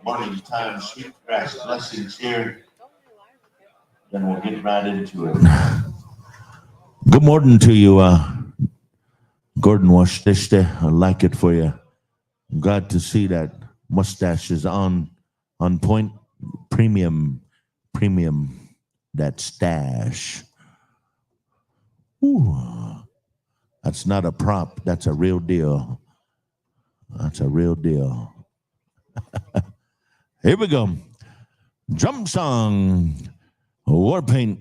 morning time, sweet grass blessings here. Then we'll get right into it. Good morning to you, Gordon Washtishte. I like it for you. I'm glad to see that mustache is on point. Premium, that stash. Ooh, that's not a prop. That's a real deal. That's a real deal. Here we go. Drum song, war paint.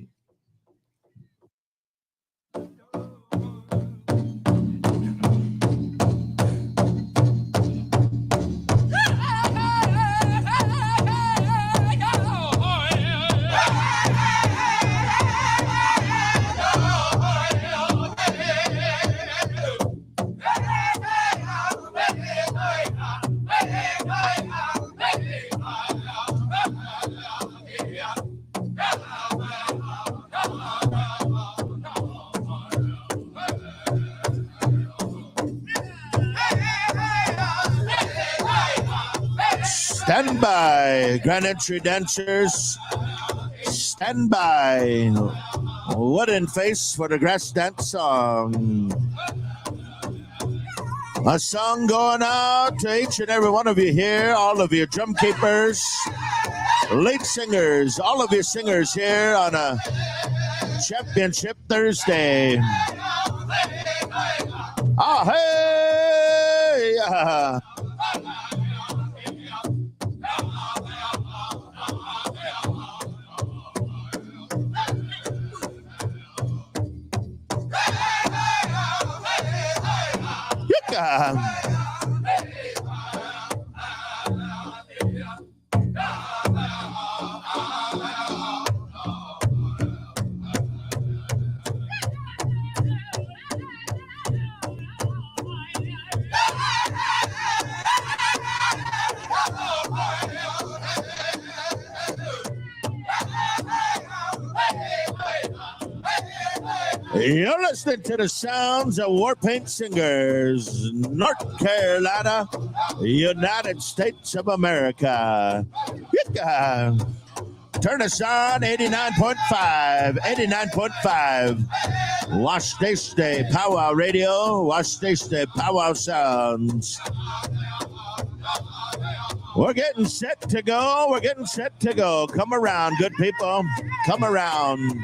Stand by, Grand Entry dancers. Stand by. Wooden face for the grass dance song. A song going out to each and every one of you here, all of you drum keepers, lead singers, all of you singers here on a Championship Thursday. Ah, hey! You're listening to the sounds of Warpaint Singers, North Carolina, United States of America. Turn us on 89.5, 89.5. Washtishte Powwow Radio, Washtishte Powwow Sounds. We're getting set to go. We're getting set to go. Come around, good people. Come around.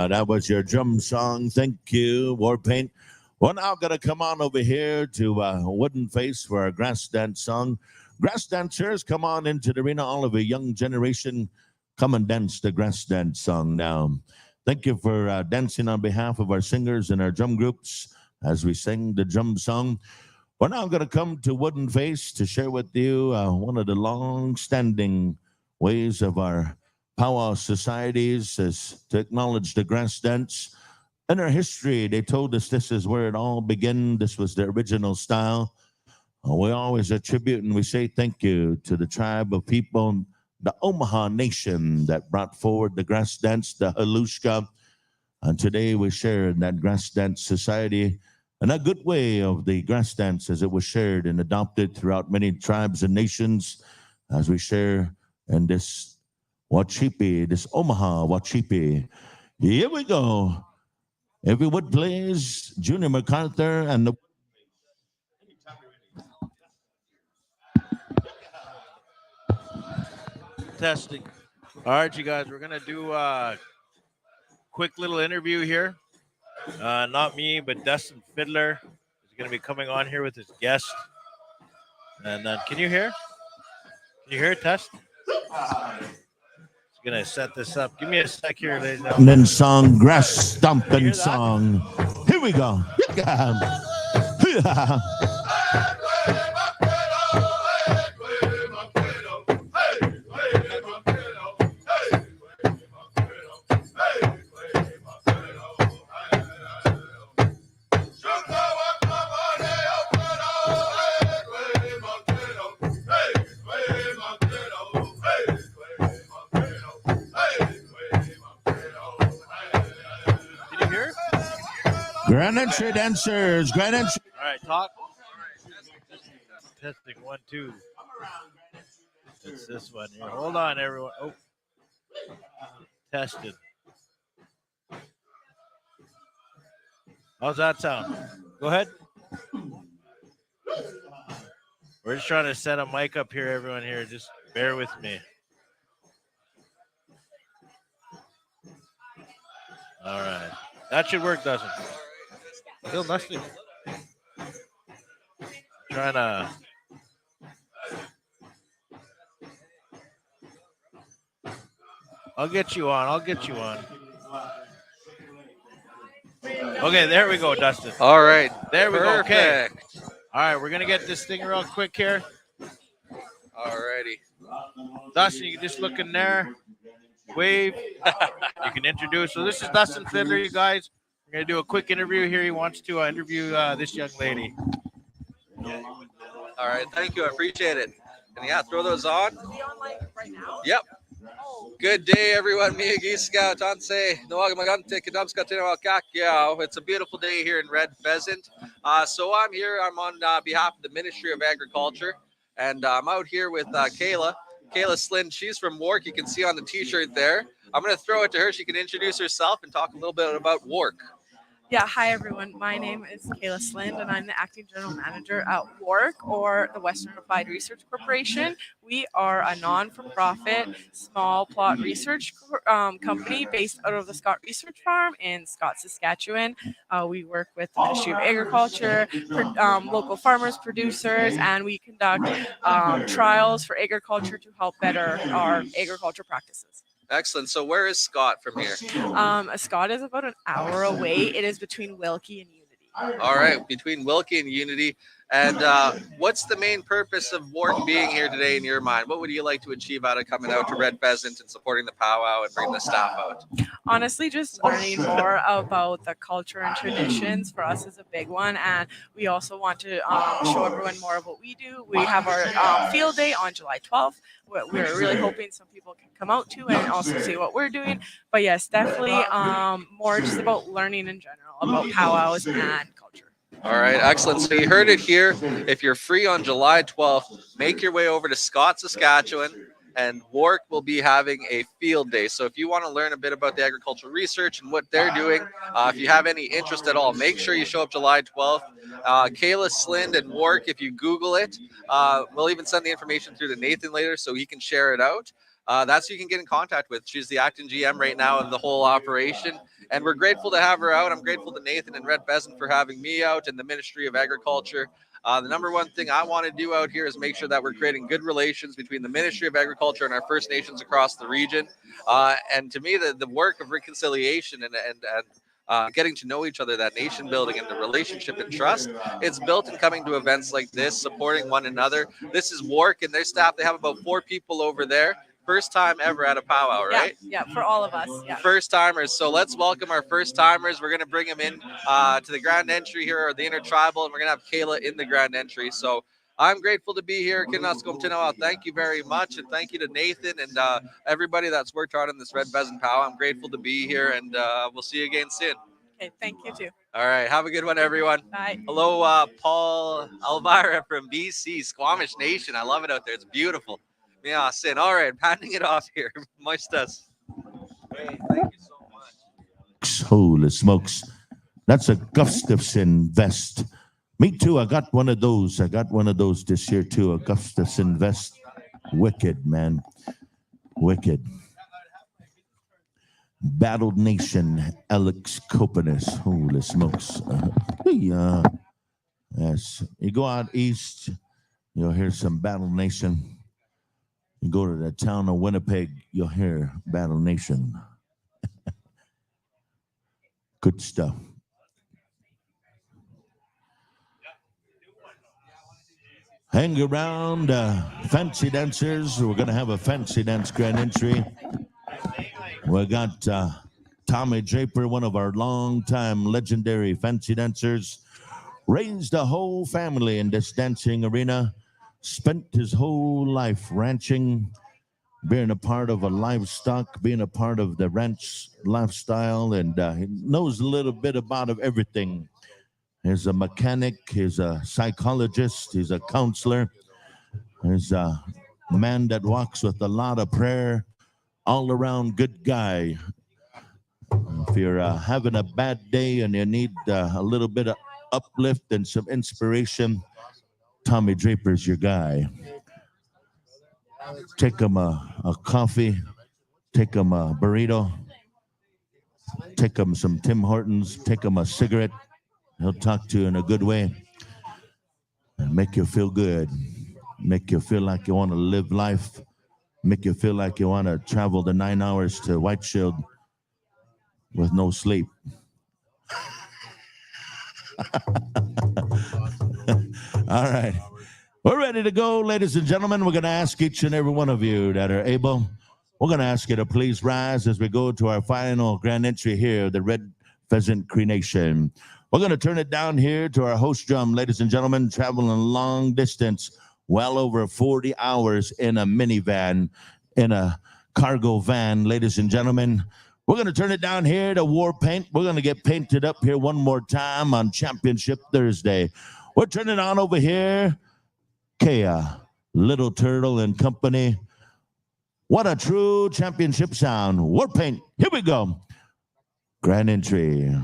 That was your drum song. Thank you, Warpaint. We're now going to come on over here to Wooden Face for our grass dance song. Grass dancers, come on into the arena. All of a young generation, come and dance the grass dance song now. Thank you for dancing on behalf of our singers and our drum groups as we sing the drum song. We're now going to come to Wooden Face to share with you one of the long-standing ways of our powwow societies is to acknowledge the grass dance. In our history, they told us this is where it all began. This was the original style. We always attribute and we say thank you to the tribe of people, the Omaha Nation that brought forward the grass dance, the Halushka. And today we share in that grass dance society and a good way of the grass dance as it was shared and adopted throughout many tribes and nations as we share in this Wachipi, this Omaha Wachipi. Here we go. If you would please, Junior MacArthur and the... Testing. All right, you guys, we're going to do a quick little interview here. Not me, but Dustin Fiddler is going to be coming on here with his guest. And then, can you hear? Can you hear it, Test? Gonna set this up. Give me a sec here, ladies and And gentlemen. then song, grass stomping Hear that? song. Here we go. Can you hear? Grand entry dancers, grand entry. All right, talk. Testing 1, 2. It's this one here. Hold on, everyone. Oh, tested. How's that sound? Go ahead. We're just trying to set a mic up here, everyone here. Just bear with me. All right. That should work, doesn't it? Still nothing. Trying to. I'll get you on. Okay, there we go, Dustin. All right. There we go. Okay. Perfect. All right, we're going to get this thing real quick here. All righty. Dustin, you can just look in there, wave. You can introduce. So this is Dustin Fiddler, you guys. We're going to do a quick interview here. He wants to interview this young lady. All right. Thank you. I appreciate it. And yeah, throw those on. Are we on like right now? Yep. Good day, everyone. It's a beautiful day here in Red Pheasant. So I'm here. I'm on behalf of the Ministry of Agriculture, and I'm out here with Kayla Slind. She's from Wark. You can see on the T-shirt there. I'm going to throw it to her. She can introduce herself and talk a little bit about Wark. Yeah, hi everyone. My name is Kayla Slind, and I'm the acting general manager at Wark, or the Western Applied Research Corporation. We are a non-for-profit small plot research company based out of the Scott Research Farm in Scott, Saskatchewan. We work with the Ministry of Agriculture, local farmers, producers, and we conduct trials for agriculture to help better our agriculture practices. Excellent. So where is Scott from here? Scott is about an hour away. It is between Wilkie and Unity. All right, between Wilkie and Unity. And what's the main purpose of Wark being here today in your mind? What would you like to achieve out of coming out to Red Pheasant and supporting the powwow and bringing the staff out? Honestly, just learning more about the culture and traditions for us is a big one. And we also want to show everyone more of what we do. We have our field day on July 12th. We're really hoping some people can come out to and also see what we're doing. But yes, definitely more just about learning in general about powwows and culture. All right, excellent. So you heard it here. If you're free on July 12th, make your way over to Scott, Saskatchewan, and Wark will be having a field day. So if you want to learn a bit about the agricultural research and what they're doing, if you have any interest at all, make sure you show up July 12th. Kayla Slind and Wark, if you Google it, we'll even send the information through to Nathan later so he can share it out. That's who you can get in contact with. She's the acting GM right now of the whole operation. And we're grateful to have her out. I'm grateful to Nathan and Red Pheasant for having me out and the Ministry of Agriculture. The number one thing I want to do out here is make sure that we're creating good relations between the Ministry of Agriculture and our First Nations across the region. And to me, the work of reconciliation and getting to know each other, that nation building and the relationship and trust, it's built in coming to events like this, supporting one another. This is Wark and their staff. They have about 4 people over there. First time ever at a powwow, right? Yeah, for all of us. Yeah. First timers. So let's welcome our first timers. We're going to bring them in to the grand entry here, or the intertribal, and we're going to have Kayla in the grand entry. So I'm grateful to be here. Thank you very much. And thank you to Nathan and everybody that's worked hard on this Red Pheasant powwow. I'm grateful to be here, and we'll see you again soon. Okay, thank you too. All right. Have a good one, everyone. Bye. Hello, Paul Elvira from BC, Squamish Nation. I love it out there. It's beautiful. Yeah, Sin. All right, handing it off here. Moistas. Great, thank you so much. Holy smokes. That's a Gustafson vest. Me too. I got one of those. This year too. A Gustafson vest. Wicked, man. Wicked. Battled Nation, Alex Copenus. Holy smokes. Yes. You go out east, you'll hear some Battle Nation. You go to the town of Winnipeg, you'll hear Battle Nation. Good stuff. Hang around, fancy dancers. We're going to have a fancy dance grand entry. We got Tommy Draper, one of our longtime legendary fancy dancers. Raised a whole family in this dancing arena. Spent his whole life ranching, being a part of a livestock, being a part of the ranch lifestyle, and he knows a little bit about everything. He's a mechanic, he's a psychologist, he's a counselor, he's a man that walks with a lot of prayer, all around good guy. If you're having a bad day and you need a little bit of uplift and some inspiration, Tommy Draper's your guy. Take him a coffee, take him a burrito, take him some Tim Hortons, take him a cigarette. He'll talk to you in a good way and make you feel good, make you feel like you want to live life, make you feel like you want to travel the 9 hours to White Shield with no sleep. All right. We're ready to go, ladies and gentlemen. We're going to ask each and every one of you that are able, we're going to ask you to please rise as we go to our final grand entry here, the Red Pheasant Cree Nation. We're going to turn it down here to our host drum, ladies and gentlemen, traveling a long distance, well over 40 hours in a minivan, in a cargo van, ladies and gentlemen. We're going to turn it down here to War Paint. We're going to get painted up here one more time on Championship Thursday. We're turning on over here, Kea, Little Turtle and Company. What a true championship sound. War Paint, here we go. Grand entry.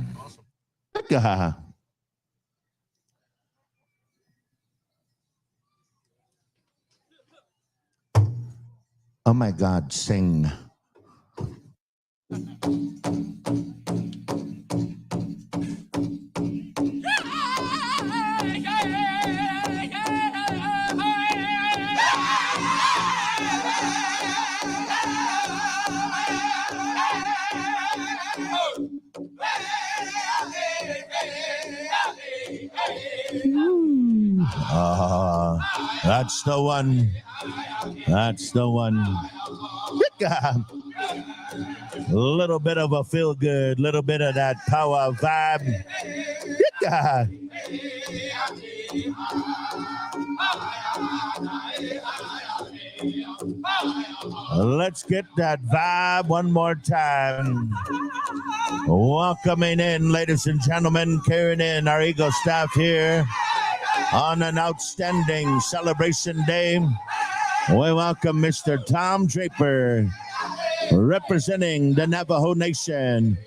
Oh my God, sing. That's the one. That's the one. A little bit of a feel good, little bit of that power vibe. Let's get that vibe one more time. Welcoming in, ladies and gentlemen, carrying in our Eagle staff here on an outstanding celebration day. We welcome Mr. Tom Draper, representing the Navajo Nation,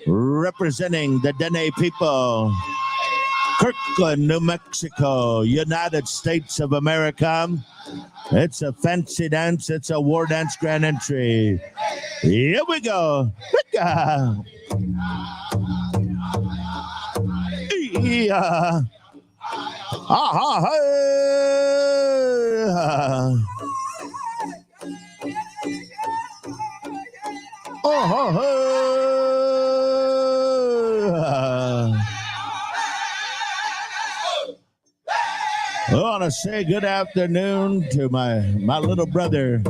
representing the Dene people, Kirkland, New Mexico, United States of America. It's a fancy dance. It's a war dance grand entry. Here we go. Yeah. I want to say good afternoon to my little brother,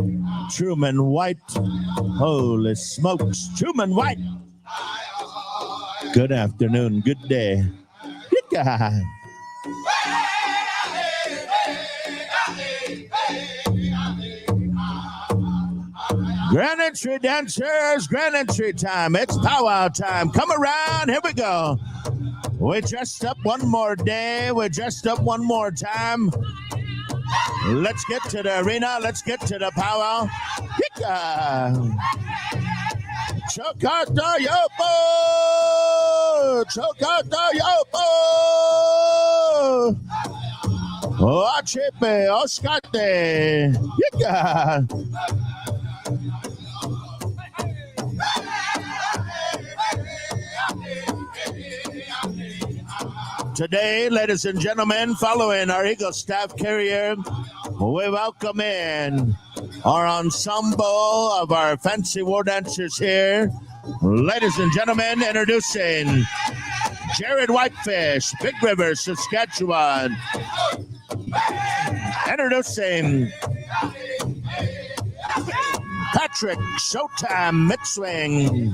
Truman White. Holy smokes, Truman White. Good afternoon, good day. Good guy. Grand entry dancers, grand entry time. It's powwow time. Come around. Here we go. We dressed up one more day. We dressed up one more time. Let's get to the arena. Let's get to the powwow. Chokata yopo! Chokata yopo! Ochepe, Oscate. Today, ladies and gentlemen, following our Eagle Staff Carrier, we welcome in our ensemble of our fancy war dancers here. Ladies and gentlemen, introducing Jared Whitefish, Big River, Saskatchewan. Introducing Patrick Showtime Midswing.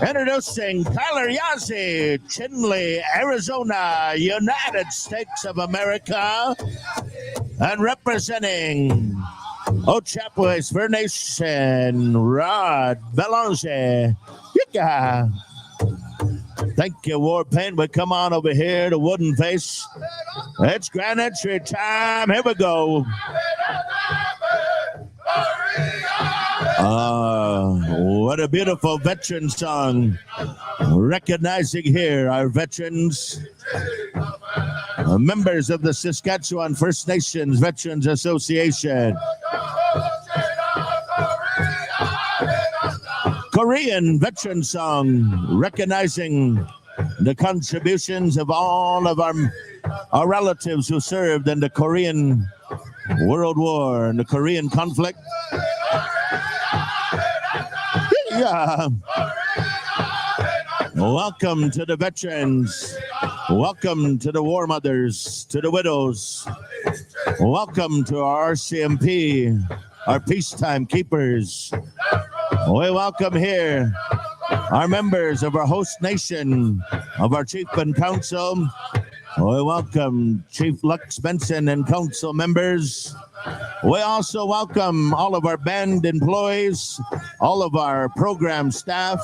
Introducing Tyler Yazzie, Chinley, Arizona, United States of America. And representing Ochapois First Nation, Rod Belanger. Yeah. Thank you, Warpaint. We come on over here to Wooden Face. It's grand entry time. Here we go. What a beautiful veteran song. Recognizing here our veterans, members of the Saskatchewan First Nations Veterans Association. Korean veteran song, recognizing the contributions of all of our relatives who served in the Korean World War and the Korean conflict. Yeah. Welcome to the veterans. Welcome to the war mothers, to the widows. Welcome to our RCMP, our peacetime keepers. We welcome here our members of our host nation, of our chief and council. We welcome Chief Lux Benson and council members. We also welcome all of our band employees, all of our program staff,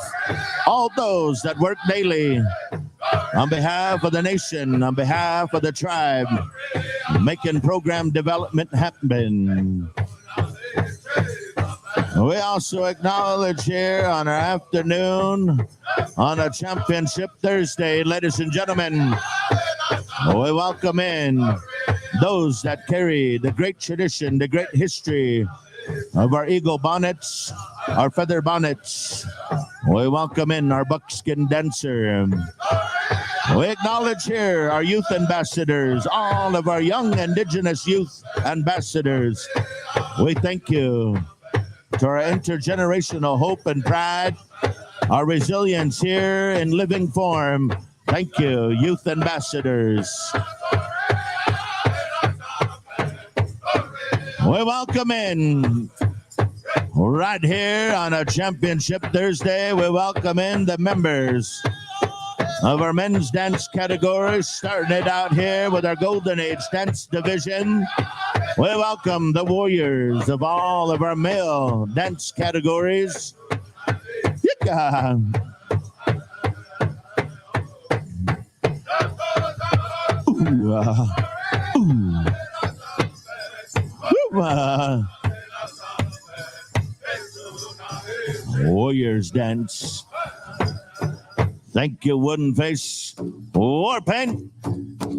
all those that work daily on behalf of the nation, on behalf of the tribe, making program development happen. We also acknowledge here on our afternoon, on a Championship Thursday, ladies and gentlemen, we welcome in those that carry the great tradition, the great history of our eagle bonnets, our feather bonnets. We welcome in our buckskin dancer. We acknowledge here our youth ambassadors, all of our young Indigenous youth ambassadors. We thank you to our intergenerational hope and pride, our resilience here in living form. Thank you, youth ambassadors. We welcome in right here on a Championship Thursday. We welcome in the members of our men's dance category, starting it out here with our Golden Age Dance Division. We welcome the warriors of all of our male dance categories. Yeah. Ooh, ooh. Warriors dance. Thank you, Wooden Face. Warpaint.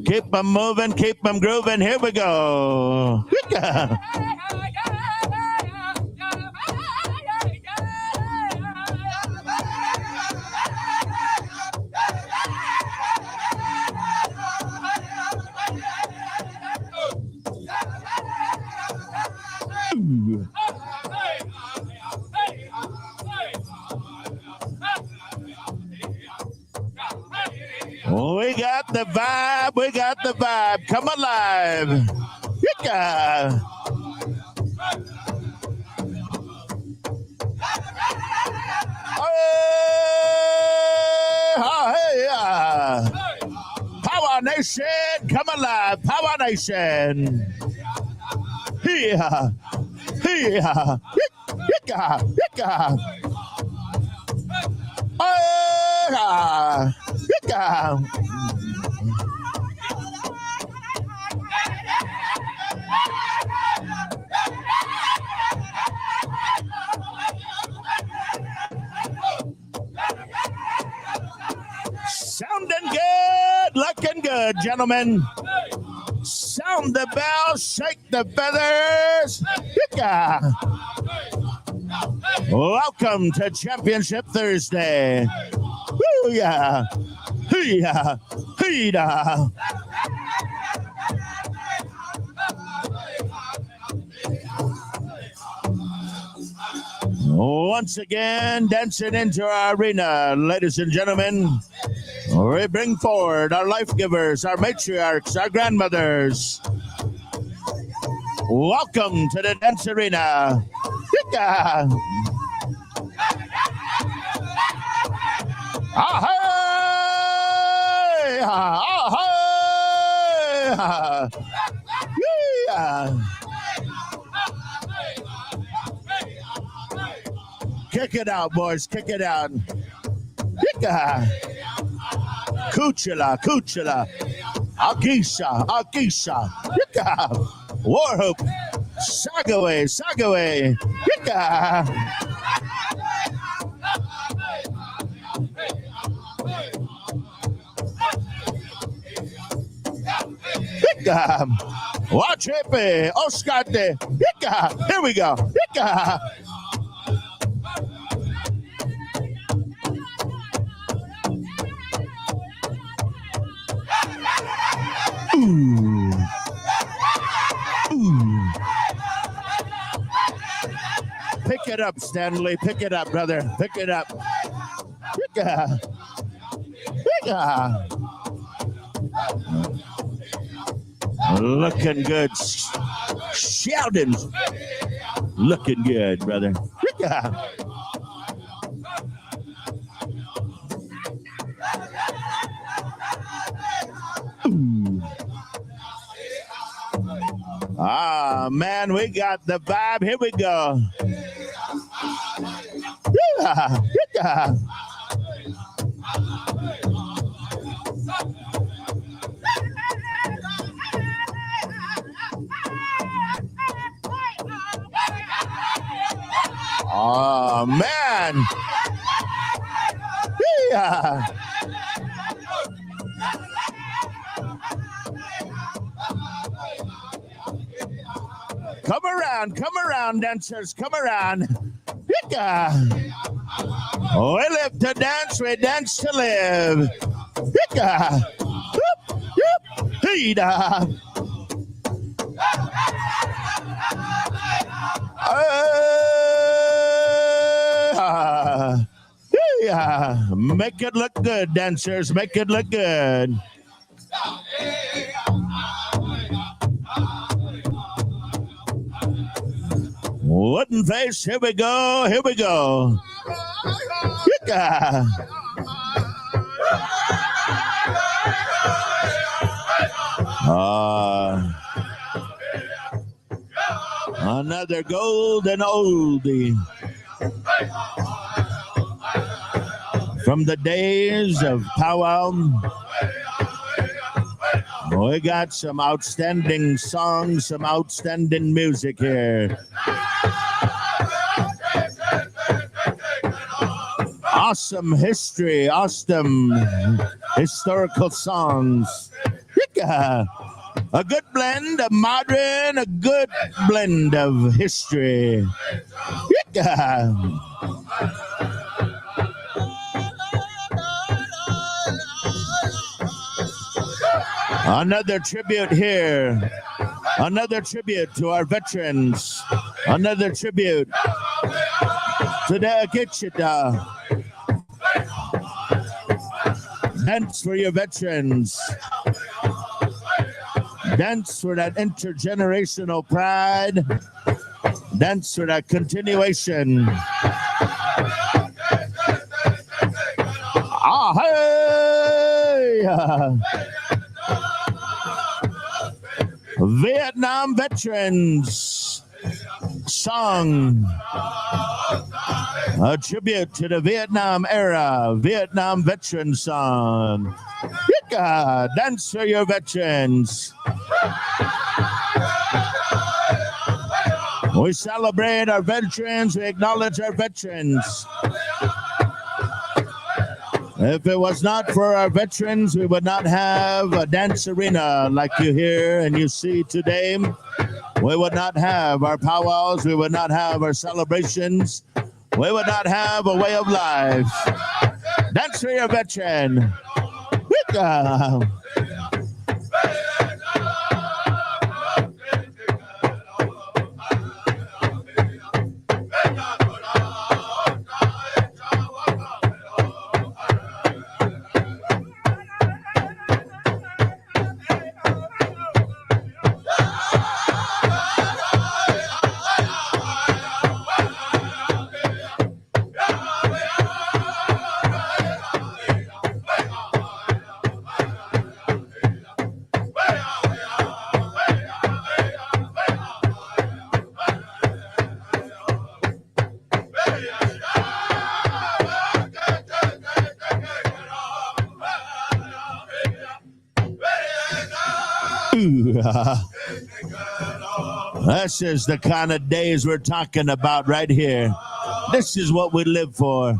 Keep them moving, keep them grooving. Here we go. We got the vibe, we got the vibe. Come alive. Yeah. Power Nation, come alive. Power Nation. Here. Here. Sounding good, looking good, gentlemen. Sound the bell, shake the feathers. Welcome to Championship Thursday. Woo, yeah. Hee-ya. Hee-da. Once again, dancing into our arena, ladies and gentlemen, we bring forward our life givers, our matriarchs, our grandmothers. Welcome to the dance arena. Yika! Ahoy! Ahoy! Yeah! Kick it out, boys. Kick it out. Yika! Kuchela, Kuchela. Agisha, Agisha. Yika! Warhoop. Sagaway, Sagaway. Yika! Yika! Watch it, Oscarte. Yika! Here we go. Yika! Ooh. Ooh. Pick it up, Stanley. Pick it up, brother. Pick it up. Picka. Picka. Looking good. Sheldon. Looking good, brother. Picka. Ah, man, we got the vibe. Here we go. Yeah, yeah. Oh, man. Yeah. Come around, dancers, come around. Hicka. We live to dance, we dance to live. Hicka. Whoop, whoop, hee-da. Yeah. Make it look good, dancers, make it look good. Wooden face, here we go, here we go. Yeah. Another golden oldie from the days of powwow. We got some outstanding songs, some outstanding music here. Awesome history, awesome historical songs. A good blend of modern, a good blend of history. Another tribute here. Another tribute to our veterans. Another tribute to the Akichita. Dance for your veterans. Dance for that intergenerational pride. Dance for that continuation. Ah, hey! Vietnam veterans song. A tribute to the Vietnam era, Vietnam veteran song. Dance for your veterans. We celebrate our veterans, we acknowledge our veterans. If it was not for our veterans, we would not have a dance arena like you hear and you see today. We would not have our powwows. We would not have our celebrations. We would not have a way of life. Dance for your veteran. Ooh, this is the kind of days we're talking about right here. This is what we live for.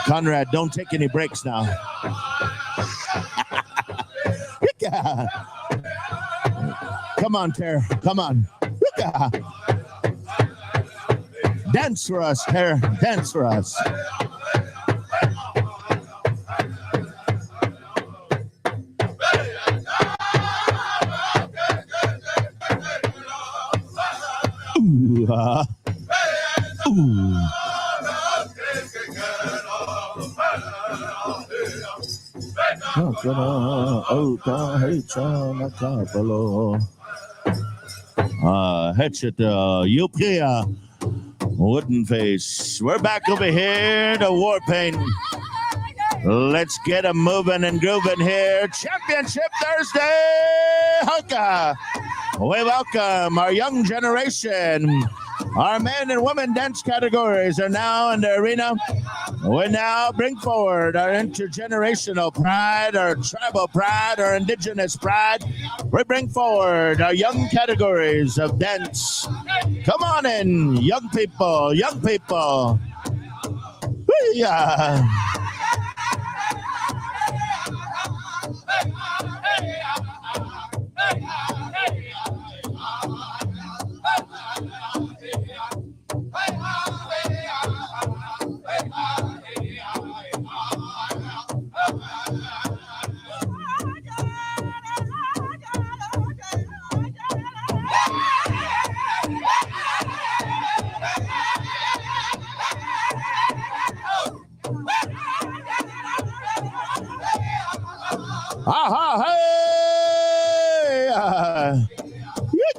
Conrad, don't take any breaks now. Come on, Tara. Come on. Dance for us, Tara. Dance for us. Ooh, ooh. Headset, Upia, Wooden Face. We're back over here to Warpaint. Let's get 'em moving and grooving here. Championship Thursday. Hoka. We welcome our young generation. Our men and women dance categories are now in the arena. We now bring forward our intergenerational pride, our tribal pride, our indigenous pride. We bring forward our young categories of dance. Come on in, young people, young people. Yeah. Aha, hey!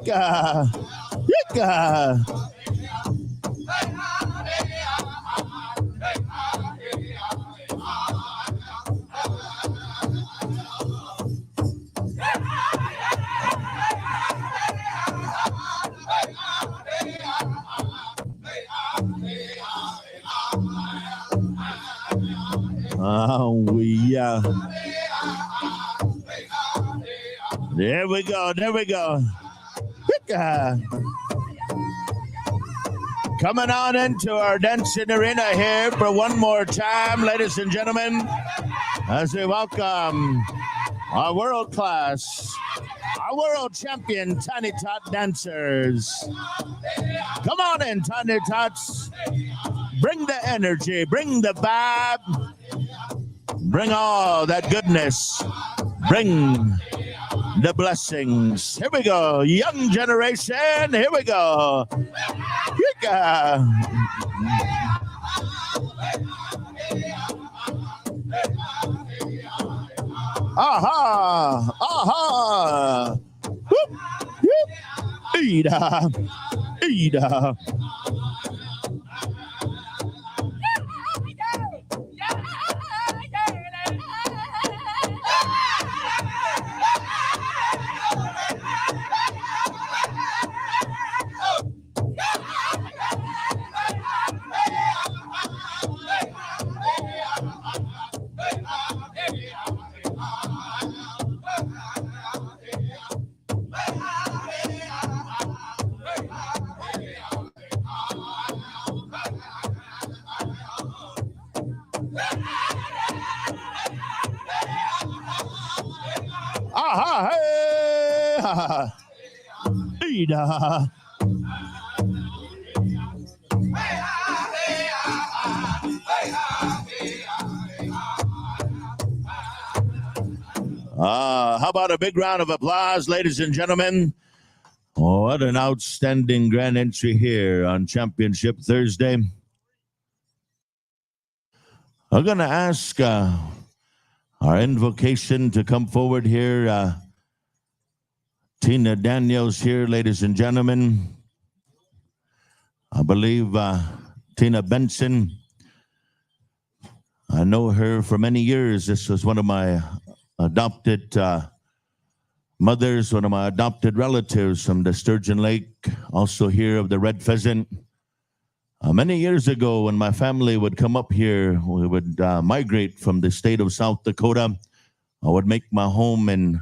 Yika! Yika! Oh, yeah. There we go. There we go. Coming on into our dancing arena here for one more time, ladies and gentlemen, as we welcome our world class, our world champion Tiny Tot dancers. Come on in, Tiny Tots. Bring the energy, bring the vibe, bring all that goodness, bring the blessings. Here we go, young generation. Here we go. Aha! Aha! Whoop! Whoop! Ida! Ida! Aha! Hey! Ida! How about a big round of applause, ladies and gentlemen? Oh, what an outstanding grand entry here on Championship Thursday. I'm going to ask our invocation to come forward here. Tina Daniels here, ladies and gentlemen. I believe Tina Benson. I know her for many years. This was one of my adopted mothers, one of my adopted relatives from the Sturgeon Lake, also here of the Red Pheasant. Many years ago, when my family would come up here, we would migrate from the state of South Dakota. I would make my home in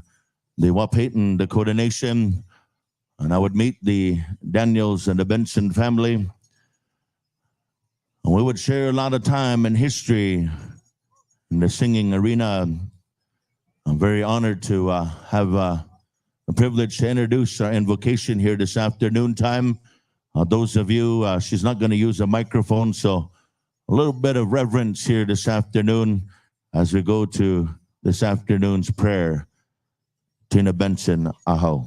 the Wapayton Dakota Nation, and I would meet the Daniels and the Benson family. And we would share a lot of time in history in the singing arena. I'm very honored to have the privilege to introduce our invocation here this afternoon time. Those of you, she's not going to use a microphone, so a little bit of reverence here this afternoon as we go to this afternoon's prayer. Tina Benson, aho.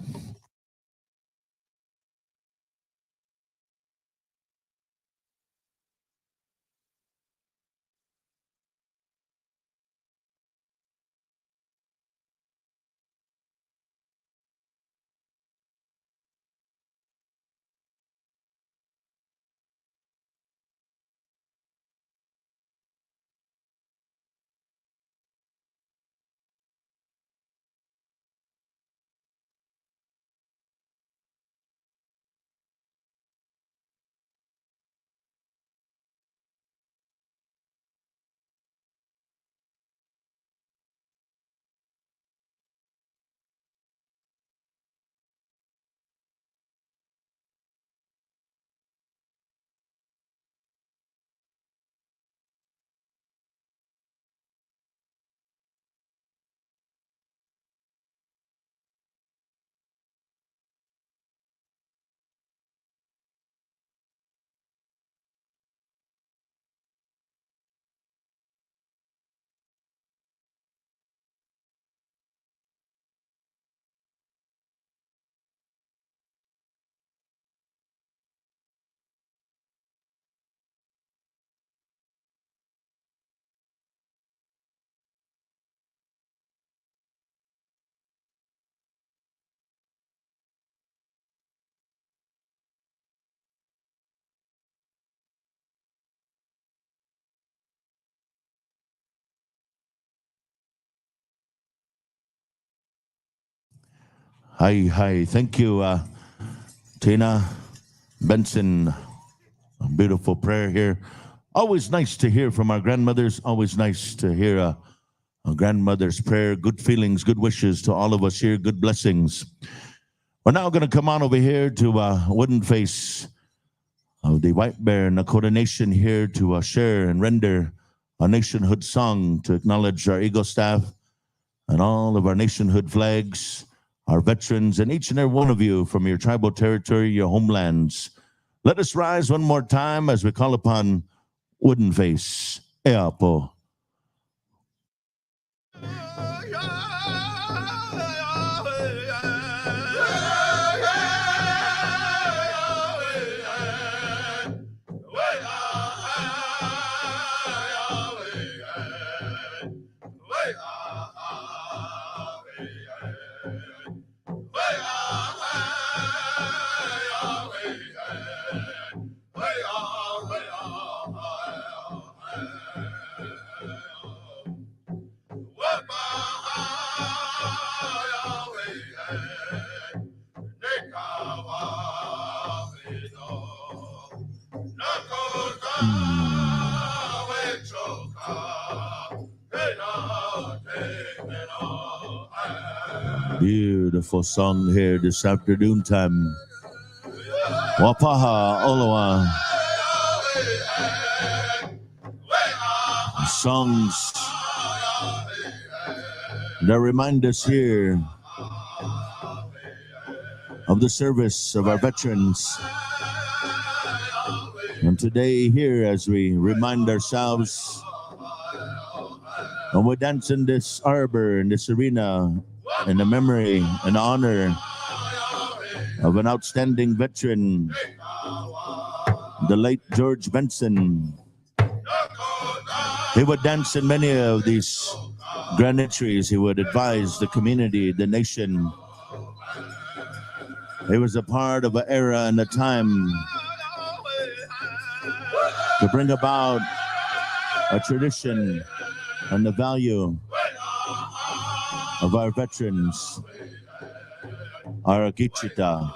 Hi, hi. Thank you, Tina Benson. A beautiful prayer here. Always nice to hear from our grandmothers. Always nice to hear a grandmother's prayer. Good feelings, good wishes to all of us here. Good blessings. We're now going to come on over here to Wooden Face of the White Bear Nakota Nation here to share and render a nationhood song to acknowledge our Eagle staff and all of our nationhood flags, our veterans, and each and every one of you from your tribal territory, your homelands. Let us rise one more time as we call upon Wooden Face. Eapo. Beautiful song here this afternoon time. Wapaha Oloa. Songs that remind us here of the service of our veterans. And today here as we remind ourselves and we dance in this arbor, in this arena, in the memory and honor of an outstanding veteran, the late George Benson. He would dance in many of these granitaries. He would advise the community, the nation. He was a part of an era and a time to bring about a tradition and the value of our veterans, our Akichita.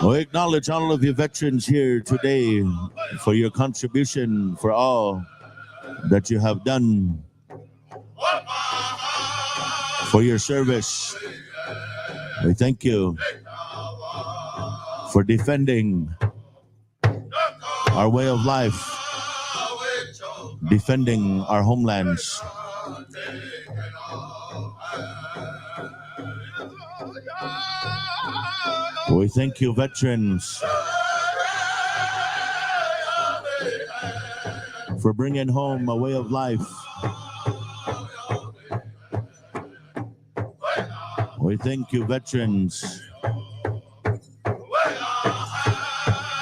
We acknowledge all of you veterans here today for your contribution, for all that you have done, for your service. We thank you for defending our way of life, defending our homelands. We thank you, veterans, for bringing home a way of life. We thank you, veterans,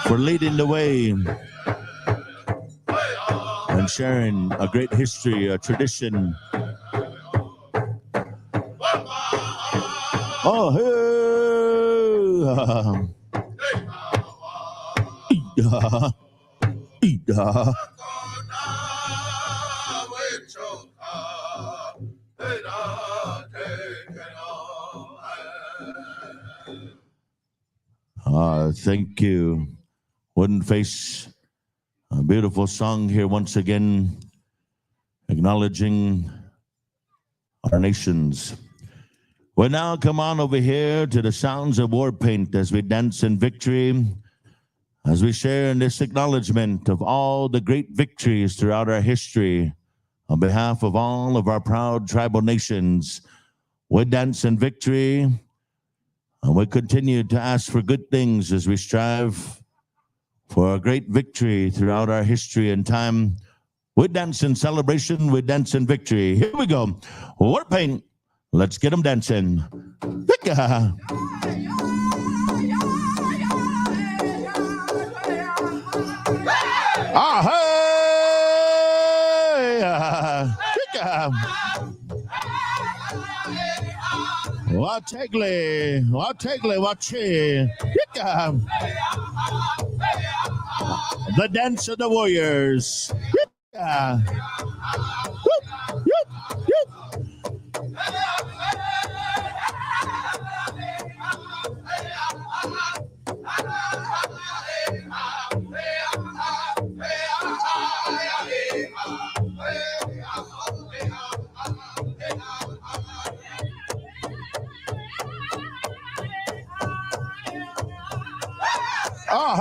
for leading the way and sharing a great history, a tradition. Oh, hey. Thank you. Wooden Face, a beautiful song here once again, acknowledging our nations. We now come on over here to the sounds of war paint as we dance in victory, as we share in this acknowledgement of all the great victories throughout our history. On behalf of all of our proud tribal nations, we dance in victory, and we continue to ask for good things as we strive for a great victory throughout our history and time. We dance in celebration, we dance in victory. Here we go. War paint. Let's get them dancing. Ah, hey! Wategle, wache. The dance of the warriors. Oh,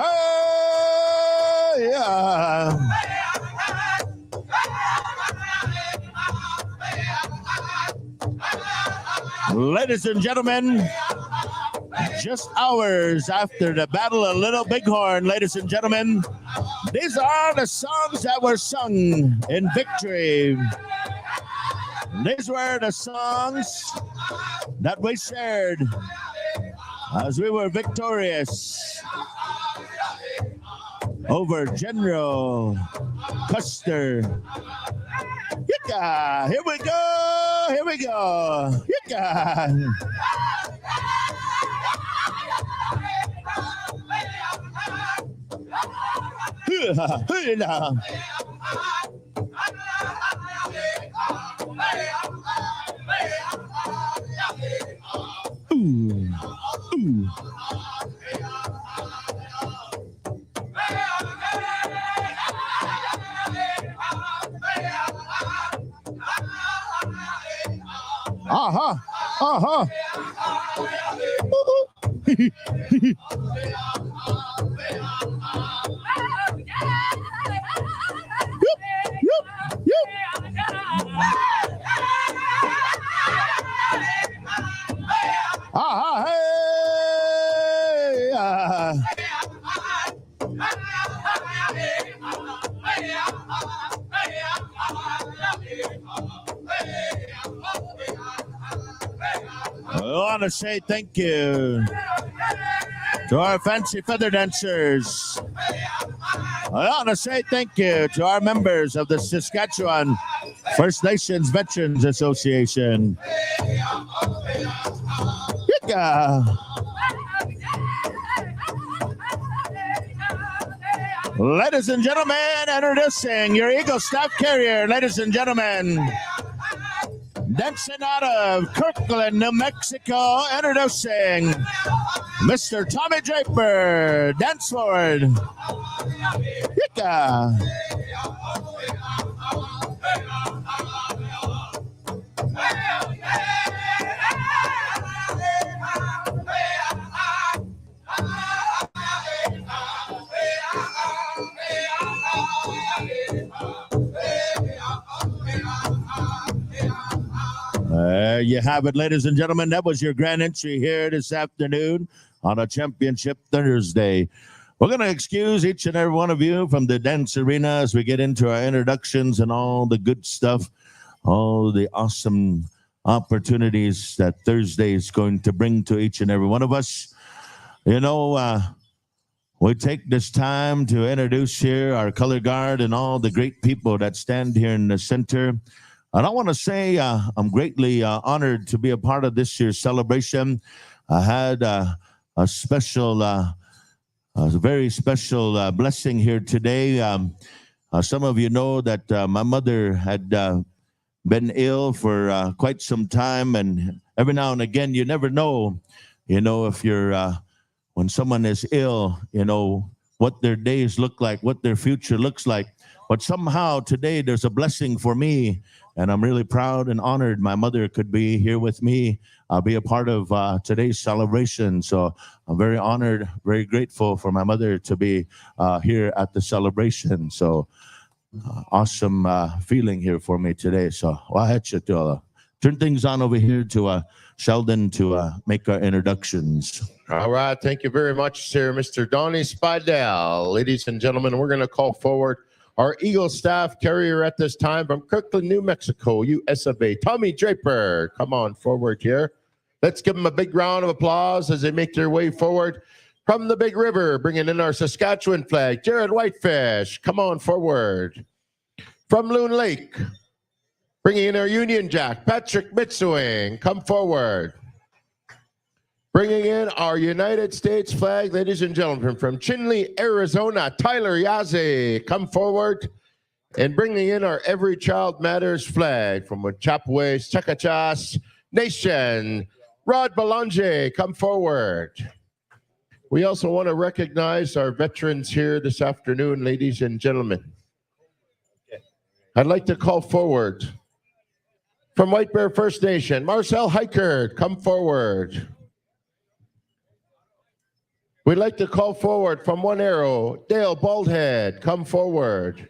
hey, yeah. Ladies and gentlemen, just hours after the Battle of Little Bighorn, ladies and gentlemen, these are the songs that were sung in victory. These were the songs that we shared as we were victorious over General Custer. Yika! Here we go! Here we go! Yika! Uh-huh. Uh-huh. Ah, hey! I want to say thank you to our fancy feather dancers. I want to say thank you to our members of the Saskatchewan First Nations Veterans Association. Yeah. Ladies and gentlemen, introducing your Eagle Staff Carrier. Ladies and gentlemen, Dancing out of Kirkland, New Mexico, introducing Mr. Tommy Draper. Dance forward. Yika. There you have it, ladies and gentlemen. That was your grand entry here this afternoon on a Championship Thursday. We're going to excuse each and every one of you from the dance arena as we get into our introductions and all the good stuff, all the awesome opportunities that Thursday is going to bring to each and every one of us. You know, we take this time to introduce here our color guard and all the great people that stand here in the center. And I want to say I'm greatly honored to be a part of this year's celebration. I had a special, a very special blessing here today. Some of you know that my mother had been ill for quite some time, and every now and again, you never know, if you're when someone is ill, what their days look like, what their future looks like. But somehow today there's a blessing for me. And I'm really proud and honored my mother could be here with me, be a part of today's celebration. So I'm very honored, very grateful for my mother to be here at the celebration. So awesome feeling here for me today. So turn things on over here to Sheldon to make our introductions. All right. Thank you very much, sir, Mr. Donnie Spidell. Ladies and gentlemen, we're going to call forward our Eagle staff carrier at this time from Kirkland, New Mexico, US of A, Tommy Draper. Come on forward here. Let's give them a big round of applause as they make their way forward. From the Big River, bringing in our Saskatchewan flag, Jared Whitefish. Come on forward. From Loon Lake, bringing in our Union Jack, Patrick Mitswing. Come forward. Bringing in our United States flag, ladies and gentlemen, from Chinle, Arizona, Tyler Yaze, come forward. And bringing in our Every Child Matters flag from Chapaway, Chakachas Nation, Rod Belanger, come forward. We also want to recognize our veterans here this afternoon, ladies and gentlemen. I'd like to call forward from White Bear First Nation, Marcel Heichert, come forward. We'd like to call forward from One Arrow, Dale Baldhead, come forward.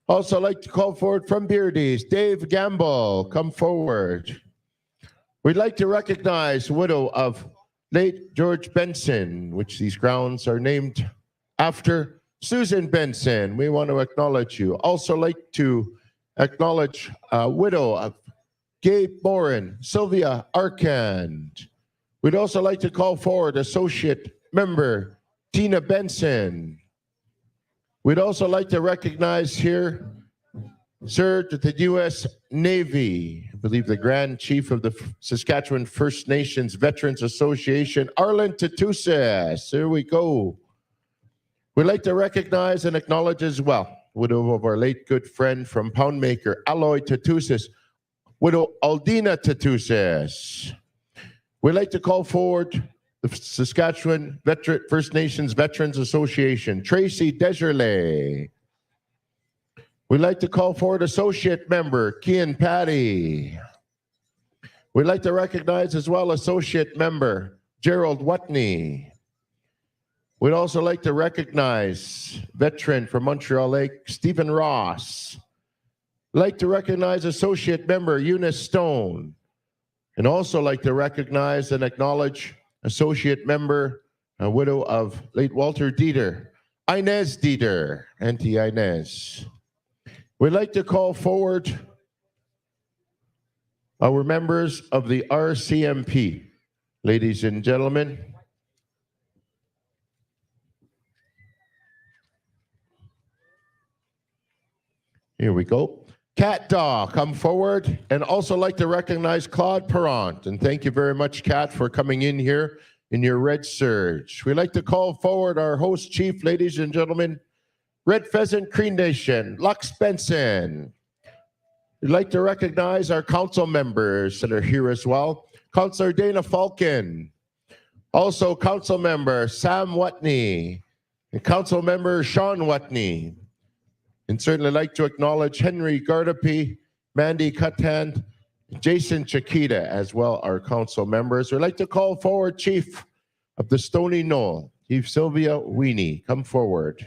Also like to call forward from Beardies, Dave Gamble, come forward. We'd like to recognize the widow of late George Benson, which these grounds are named after Susan Benson. We want to acknowledge you. Also like to acknowledge a widow of Gabe Morin, Sylvia Arkand. We'd also like to call forward Associate Member Tina Benson. We'd also like to recognize here, sir, to the U.S. Navy, I believe the Grand Chief of the Saskatchewan First Nations Veterans Association, Arlen Tatusis. There we go. We'd like to recognize and acknowledge as well, widow of our late good friend from Poundmaker, Aloy Tatusis, widow Aldina Tatusis. We'd like to call forward the Saskatchewan First Nations Veterans Association, Tracy Deserlet. We'd like to call forward Associate Member Kian Patty. We'd like to recognize as well Associate Member Gerald Watney. We'd also like to recognize veteran from Montreal Lake, Stephen Ross. We'd like to recognize Associate Member Eunice Stone. And also like to recognize and acknowledge Associate Member, a widow of late Walter Dieter, Inez Dieter, Auntie Inez. We'd like to call forward our members of the RCMP. Ladies and gentlemen, here we go. Kat Daw, come forward. And also like to recognize Claude Perrant. And thank you very much, Kat, for coming in here in your red surge. We'd like to call forward our host chief, ladies and gentlemen, Red Pheasant Cree Nation, Lux Benson. We'd like to recognize our council members that are here as well. Councillor Dana Falcon, also Council Member Sam Watney, and Council Member Sean Watney. And certainly like to acknowledge Henry Gardapi, Mandy Cuthand, Jason Chiquita as well, our council members. We'd like to call forward Chief of the Stony Knoll, Chief Sylvia Weenie. Come forward.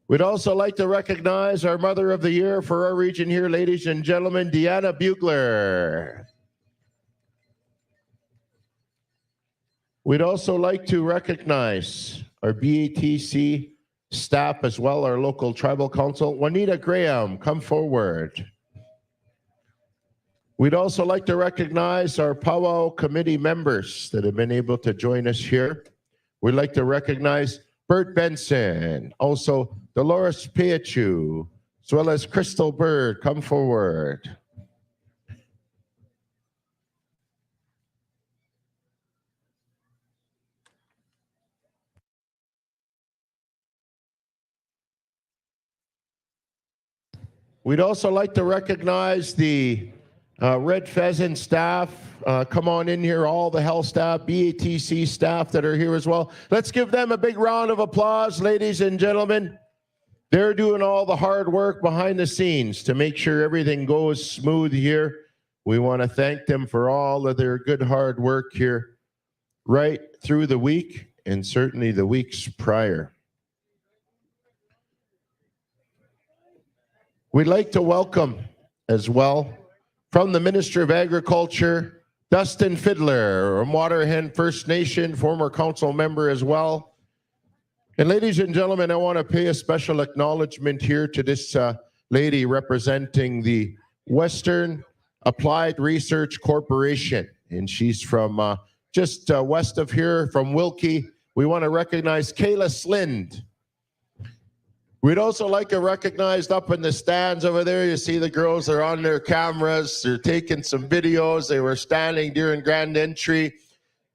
We'd also like to recognize our Mother of the Year for our region here, ladies and gentlemen, Deanna Bugler. We'd also like to recognize our BATC staff as well, our local tribal council. Juanita Graham, come forward. We'd also like to recognize our powwow committee members that have been able to join us here. We'd like to recognize Bert Benson, also Dolores Piachu, as well as Crystal Bird. Come forward. We'd also like to recognize the Red Pheasant staff. Come on in here, all the health staff, BATC staff that are here as well. Let's give them a big round of applause, ladies and gentlemen. They're doing all the hard work behind the scenes to make sure everything goes smooth here. We want to thank them for all of their good hard work here right through the week and certainly the weeks prior. We'd like to welcome as well from the Minister of Agriculture, Dustin Fiddler, from Waterhen First Nation, former council member as well. And ladies and gentlemen, I want to pay a special acknowledgement here to this lady representing the Western Applied Research Corporation. And she's from just west of here, from Wilkie. We want to recognize Kayla Slind. We'd also like to recognize up in the stands over there, you see the girls are on their cameras. They're taking some videos. They were standing during grand entry.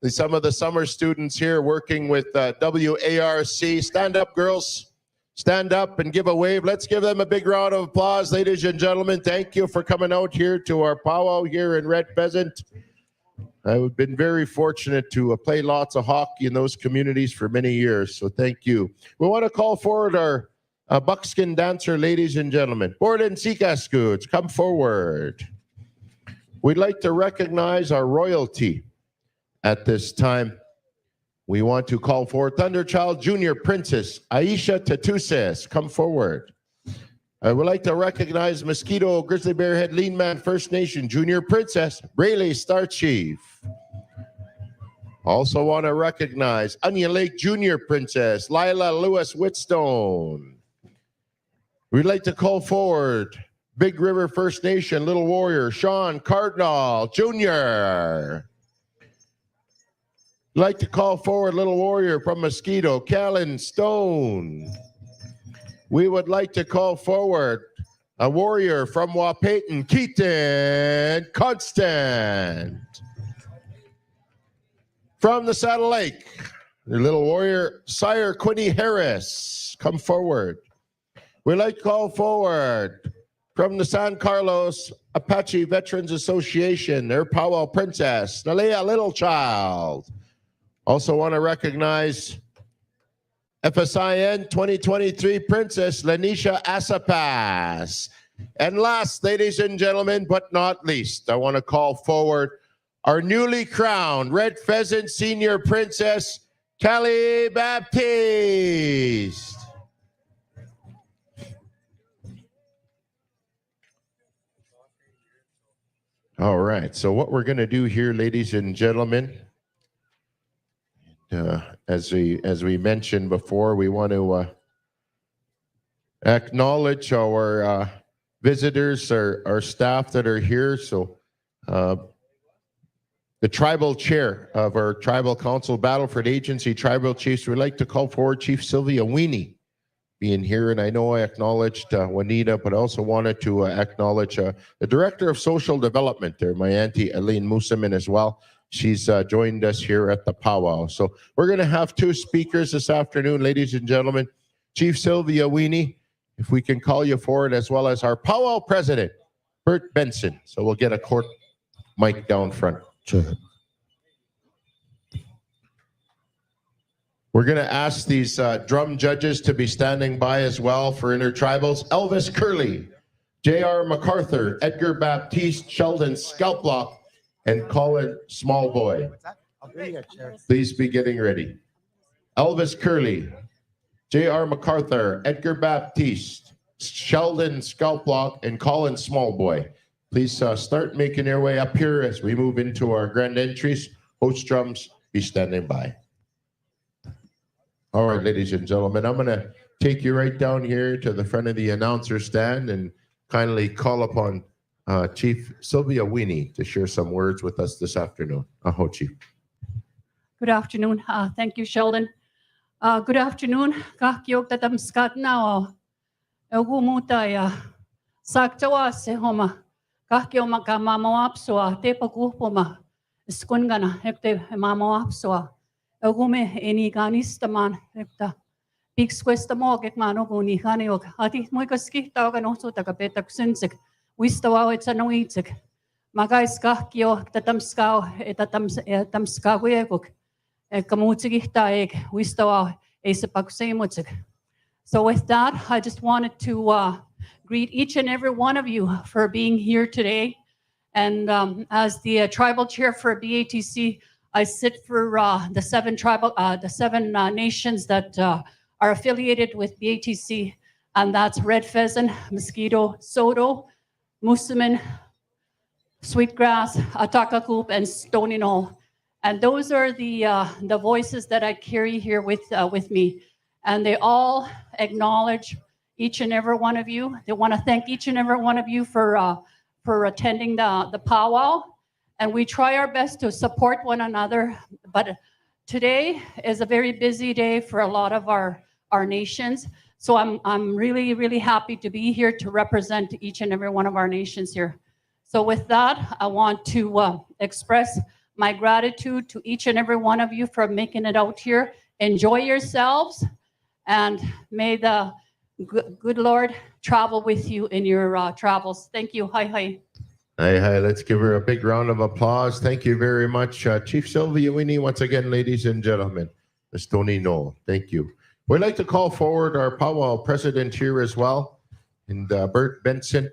Some of the summer students here working with WARC. Stand up, girls. Stand up and give a wave. Let's give them a big round of applause, ladies and gentlemen. Thank you for coming out here to our powwow here in Red Pheasant. I've been very fortunate to play lots of hockey in those communities for many years, so thank you. We want to call forward our buckskin dancer, ladies and gentlemen. Borden Sikaskuts, come forward. We'd like to recognize our royalty at this time. We want to call for Thunderchild Junior Princess Aisha Tatuses. Come forward. I would like to recognize Mosquito Grizzly Bear Head Lean Man First Nation Junior Princess Rayleigh Star Chief. Also want to recognize Onion Lake Junior Princess Lila Lewis Whitstone. We'd like to call forward Big River First Nation Little Warrior Sean Cardinal Jr. We'd like to call forward Little Warrior from Mosquito, Callan Stone. We would like to call forward a warrior from Wapayton, Keaton Constant. From the Saddle Lake, the Little Warrior Sire Quinny Harris. Come forward. We'd like to call forward from the San Carlos Apache Veterans Association, their powwow princess, Nalea Littlechild. Also want to recognize FSIN 2023 Princess Lanisha Asapas. And last, ladies and gentlemen, but not least, I want to call forward our newly crowned Red Pheasant Senior Princess, Callie Baptiste. All right, so what we're going to do here, ladies and gentlemen, as we mentioned before, we want to acknowledge our visitors, our staff that are here. So the tribal chair of our tribal council, Battleford Agency Tribal Chiefs, we'd like to call forward Chief Sylvia Weenie being here. And I know I acknowledged Juanita, but I also wanted to acknowledge the Director of Social Development there, my auntie Aline Musamin as well. She's joined us here at the powwow. So we're going to have two speakers this afternoon, ladies and gentlemen. Chief Sylvia Weenie, if we can call you forward, as well as our powwow president, Bert Benson. So we'll get a court mic down front. We're going to ask these drum judges to be standing by as well for Intertribals. Elvis Curley, J.R. MacArthur, Edgar Baptiste, Sheldon Scalplock, and Colin Smallboy. Please be getting ready. Elvis Curley, J.R. MacArthur, Edgar Baptiste, Sheldon Scalplock, and Colin Smallboy. Please start making your way up here as we move into our grand entries. Host drums, be standing by. All right, ladies and gentlemen, I'm going to take you right down here to the front of the announcer stand and kindly call upon Chief Sylvia Winnie to share some words with us this afternoon. Aho, Chief. Good afternoon. Thank you, Sheldon. Good afternoon. Kakiok tatam skat nao. Egumutaya. Saktawa se homa. Kakio makamamawapsoa. Te pagupoma. Skungana. Hekte mamawapsoa. Egume eni ganistaman. Hekta. Piksquesta mogek manoguni haniok. Ati moikaskihta oganoso tagapetak sinsik. Wistawa it's anoitik. Magais kakio tatamskao etamskaweguk. So with that, I just wanted to greet each and every one of you for being here today. And as the tribal chair for BATC, I sit for the seven nations that are affiliated with BATC, and that's Red Pheasant, Mosquito, Soto, Moosomin, Sweetgrass, Atakakoop, and Stony Knoll. And those are the voices that I carry here with me. And they all acknowledge each and every one of you. They want to thank each and every one of you for attending the powwow. And we try our best to support one another. But today is a very busy day for a lot of our nations. So I'm really, really happy to be here to represent each and every one of our nations here. So with that, I want to express my gratitude to each and every one of you for making it out here. Enjoy yourselves, and may the good Lord travel with you in your travels. Thank you. Hi, hi. Hi. Let's give her a big round of applause. Thank you very much, Chief Sylvia Winnie. Once again, ladies and gentlemen, the Stony Knoll. Thank you. We'd like to call forward our powwow president here as well, and Bert Benson,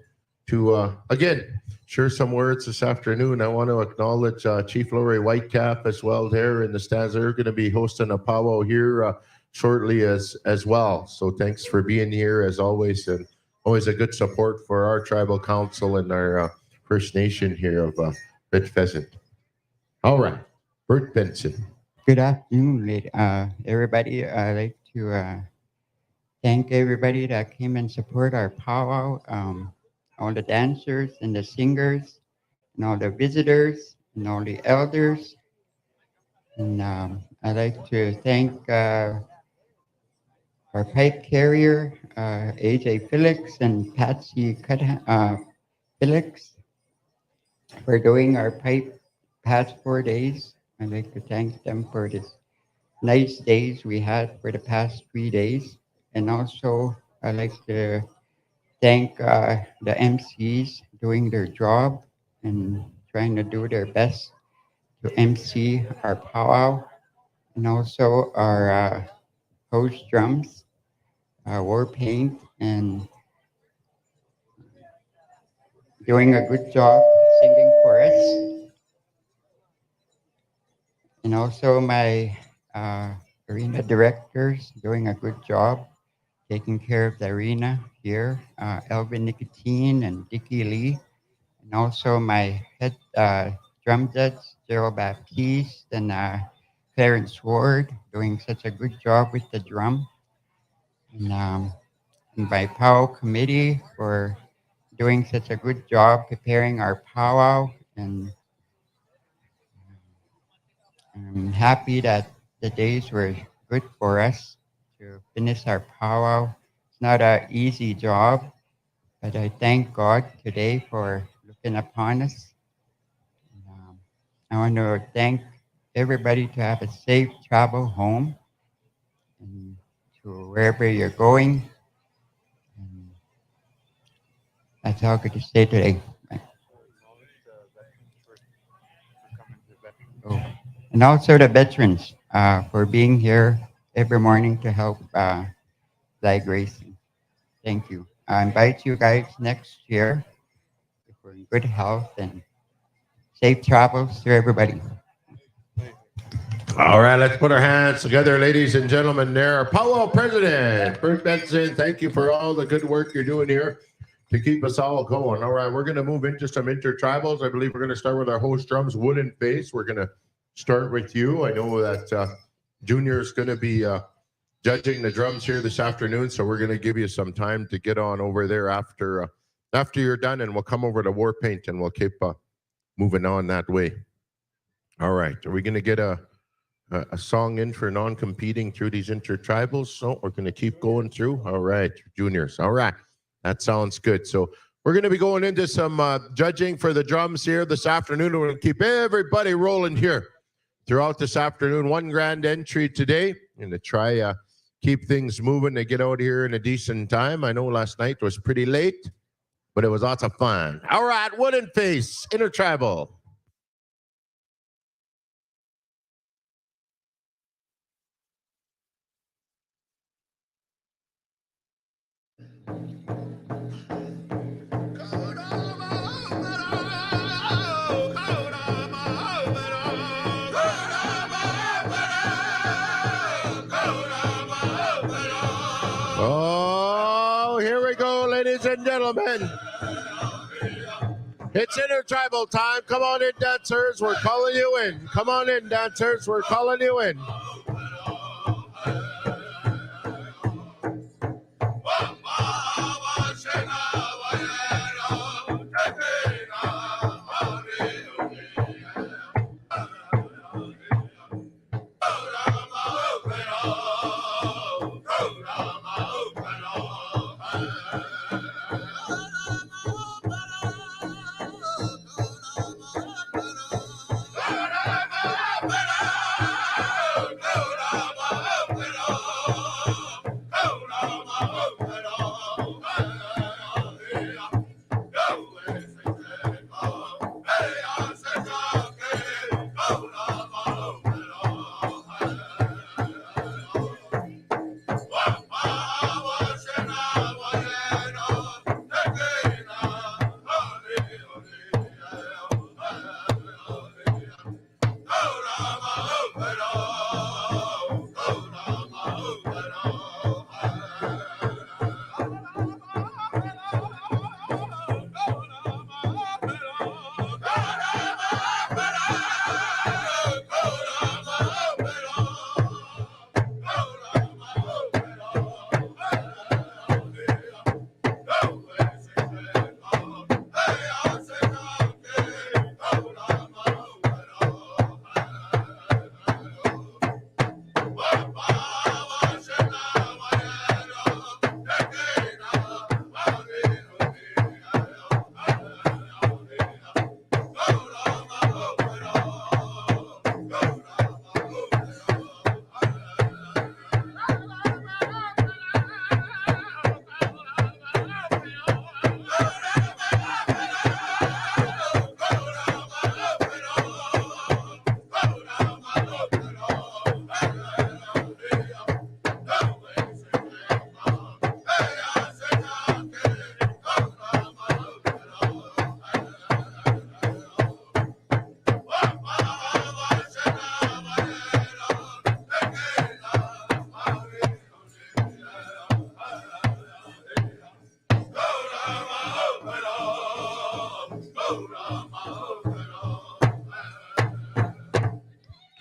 to again share some words this afternoon. I want to acknowledge Chief Laurie Whitecap as well there in the stands. They're going to be hosting a powwow here shortly as well. So thanks for being here as always, and always a good support for our tribal council and our First Nation here of Red Pheasant. All right, Bert Benson. Good afternoon, everybody. I'd like to thank everybody that came and support our powwow. All the dancers and the singers, and all the visitors, and all the elders. And I'd like to thank our pipe carrier, AJ Felix and Patsy Felix, for doing our pipe past 4 days. I'd like to thank them for this nice days we had for the past 3 days. And also, I'd like to thank the MCs doing their job and trying to do their best to MC our powwow, and also our host drums, war paint, and doing a good job singing for us. And also my arena directors doing a good job taking care of the arena here, Elvin Nicotine and Dickie Lee, and also my head drum judge, Gerald Baptiste, and Clarence Ward, doing such a good job with the drum, and my powwow committee for doing such a good job preparing our powwow. And I'm happy that the days were good for us to finish our powwow. It's not an easy job, but I thank God today for looking upon us. And, I want to thank everybody to have a safe travel home and to wherever you're going. And that's all I could say today. and also the veterans for being here every morning to help flag racing. Thank you. I invite you guys next year for good health and safe travels to everybody. All right, let's put our hands together, ladies and gentlemen. There, our powwow president, Bert Benson. Thank you for all the good work you're doing here to keep us all going. All right, we're going to move into some intertribals. I believe we're going to start with our host drums, Wooden Face. We're going to start with you. I know that Junior is going to be judging the drums here this afternoon, so we're going to give you some time to get on over there after you're done, and we'll come over to War Paint and we'll keep moving on that way. All right, are we going to get a song in for non-competing through these intertribals? So we're going to keep going through. All right, juniors. All right, that sounds good. So we're going to be going into some judging for the drums here this afternoon. We're going to keep everybody rolling here throughout this afternoon. One grand entry today. I'm going to try keep things moving to get out here in a decent time. I know last night was pretty late, but it was lots of fun. All right, Wooden Face, Intertribal. Oh, here we go, ladies and gentlemen. It's intertribal time. Come on in, dancers. We're calling you in. Come on in, dancers. We're calling you in.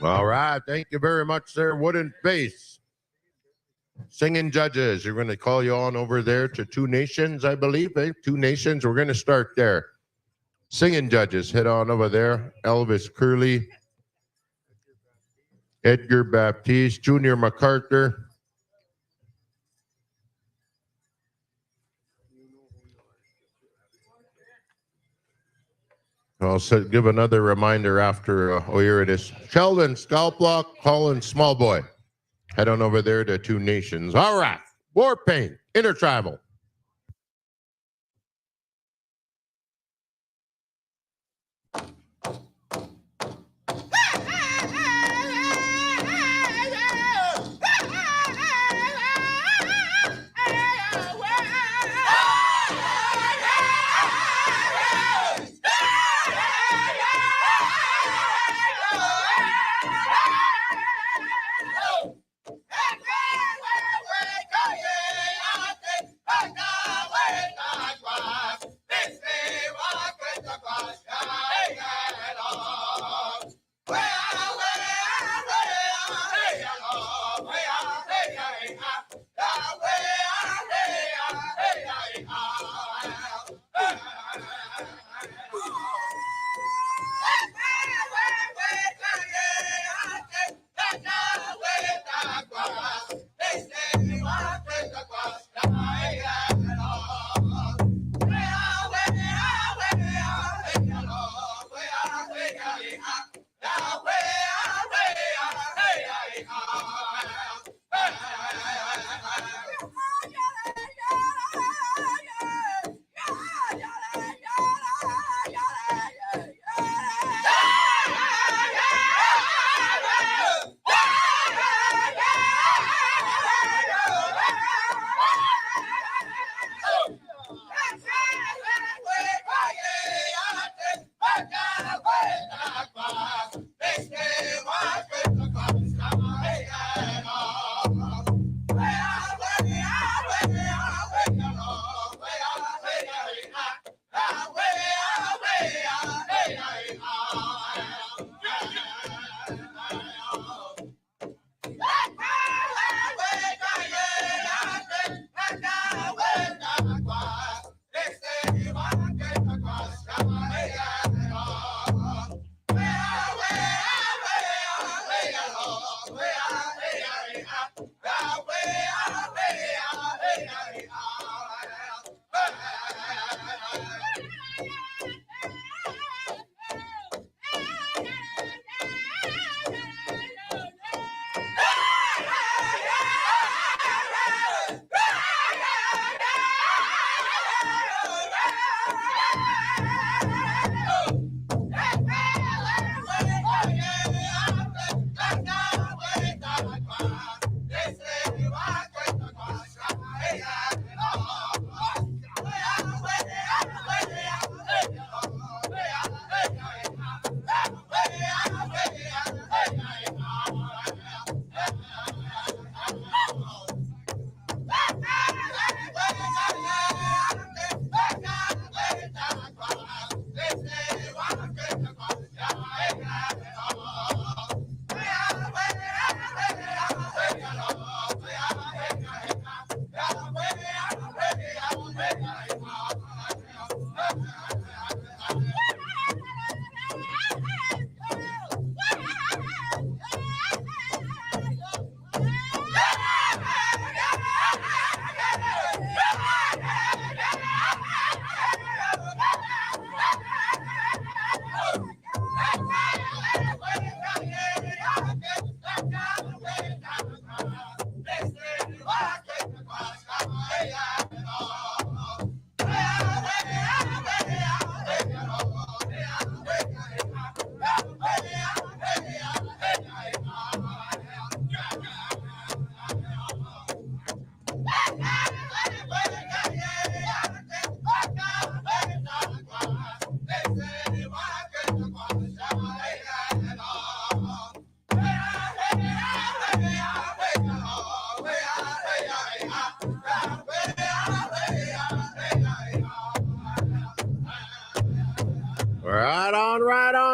All right, thank you very much there, Wooden Face. Singing judges, you're going to call you on over there to Two Nations, I believe, eh? Two Nations, we're going to start there. Singing judges, head on over there. Elvis Curley, Edgar Baptiste, Junior MacArthur. I'll give another reminder after, oh, here it is. Sheldon, Scalp Lock, Colin, Small Boy. Head on over there to Two Nations. All right, War Paint, Intertribal.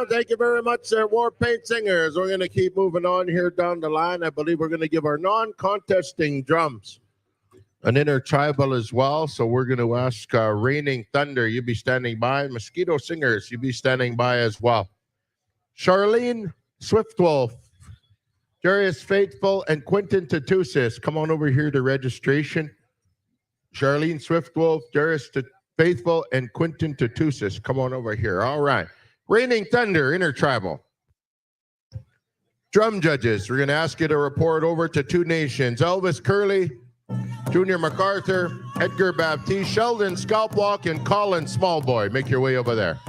on. Thank you very much, there, War Paint Singers. We're going to keep moving on here down the line. I believe we're going to give our non-contesting drums an intertribal as well. So we're going to ask Raining Thunder, you be standing by. Mosquito Singers, you be standing by as well. Charlene Swiftwolf, Darius Faithful, and Quentin Tatusis, come on over here to registration. Charlene Swiftwolf, Darius Faithful, and Quentin Tatusis, come on over here. All right. Raining Thunder, Intertribal. Drum judges, we're going to ask you to report over to Two Nations. Elvis Curley, Junior MacArthur, Edgar Baptiste, Sheldon Scalpwalk, and Colin Smallboy. Make your way over there.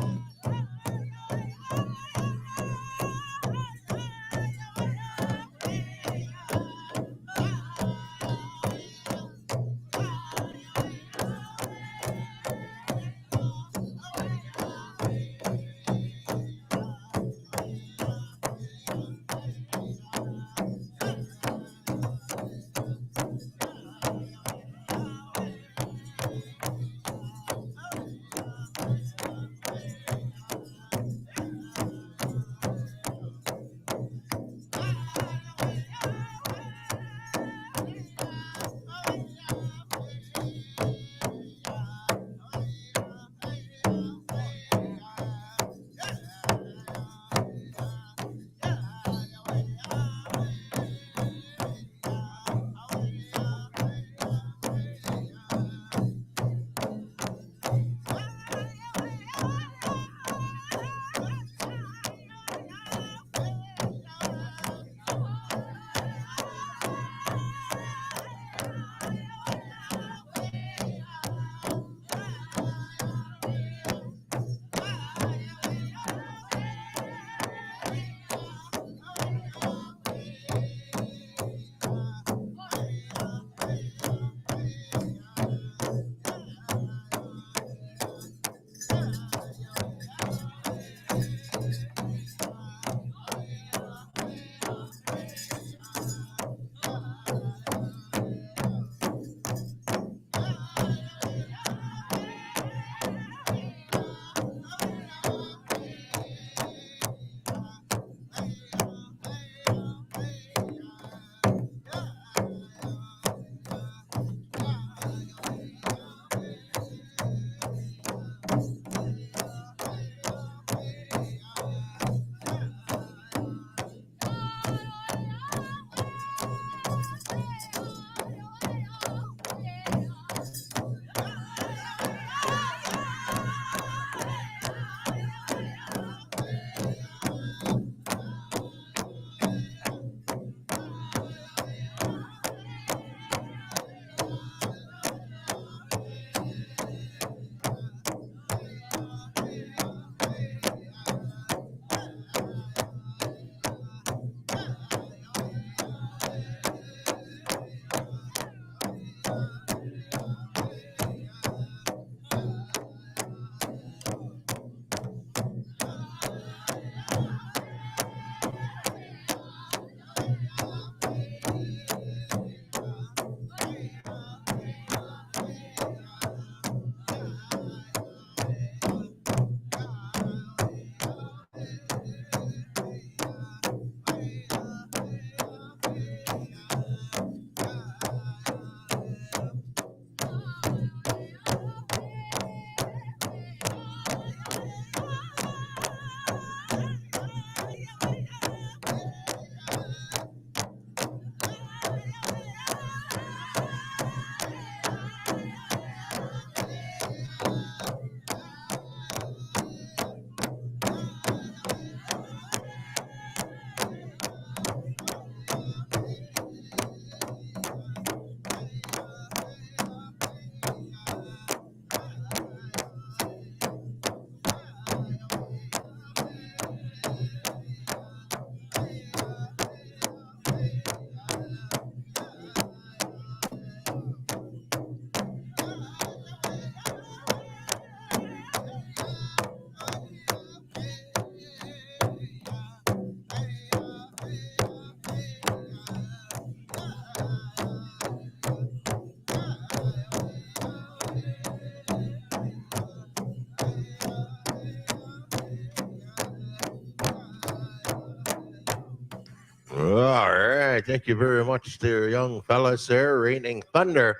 All right. Thank you very much there, young fellas there, Raining Thunder.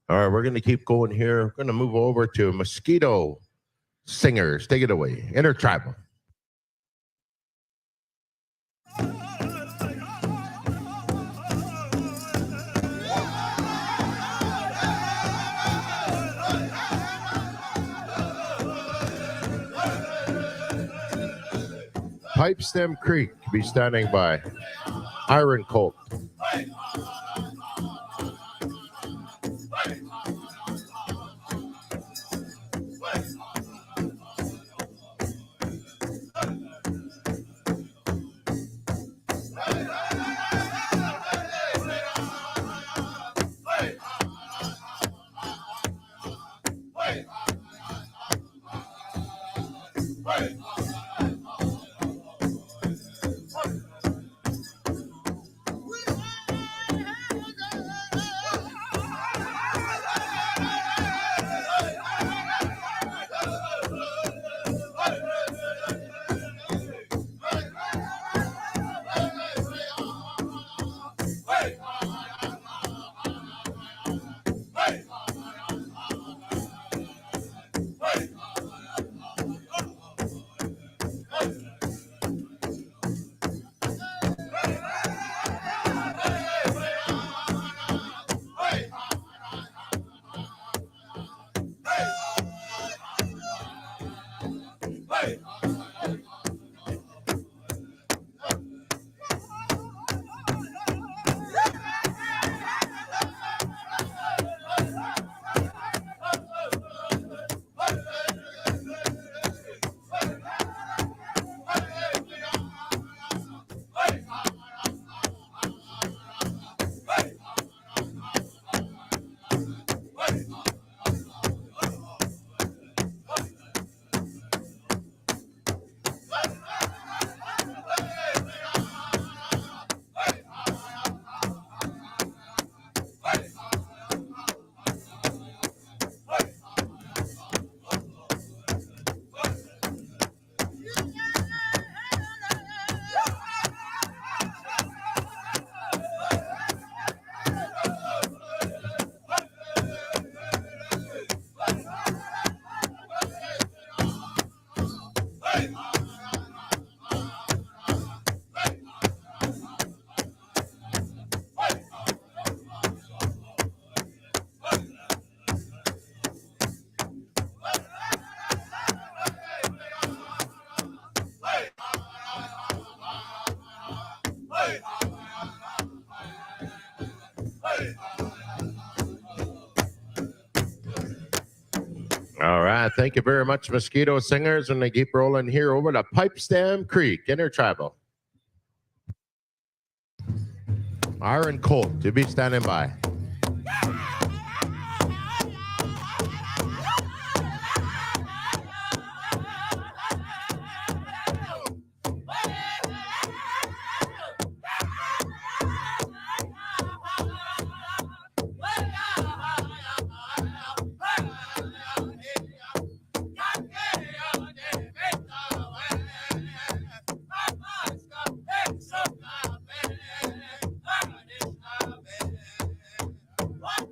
All right, we're going to keep going here. We're going to move over to Mosquito Singers. Take it away. Intertribal. Pipestem Creek, be standing by. Iron Colt. All right. Thank you very much, Mosquito Singers. And they keep rolling here over to Pipestem Creek, Intertribal. Iron Colt to be standing by. What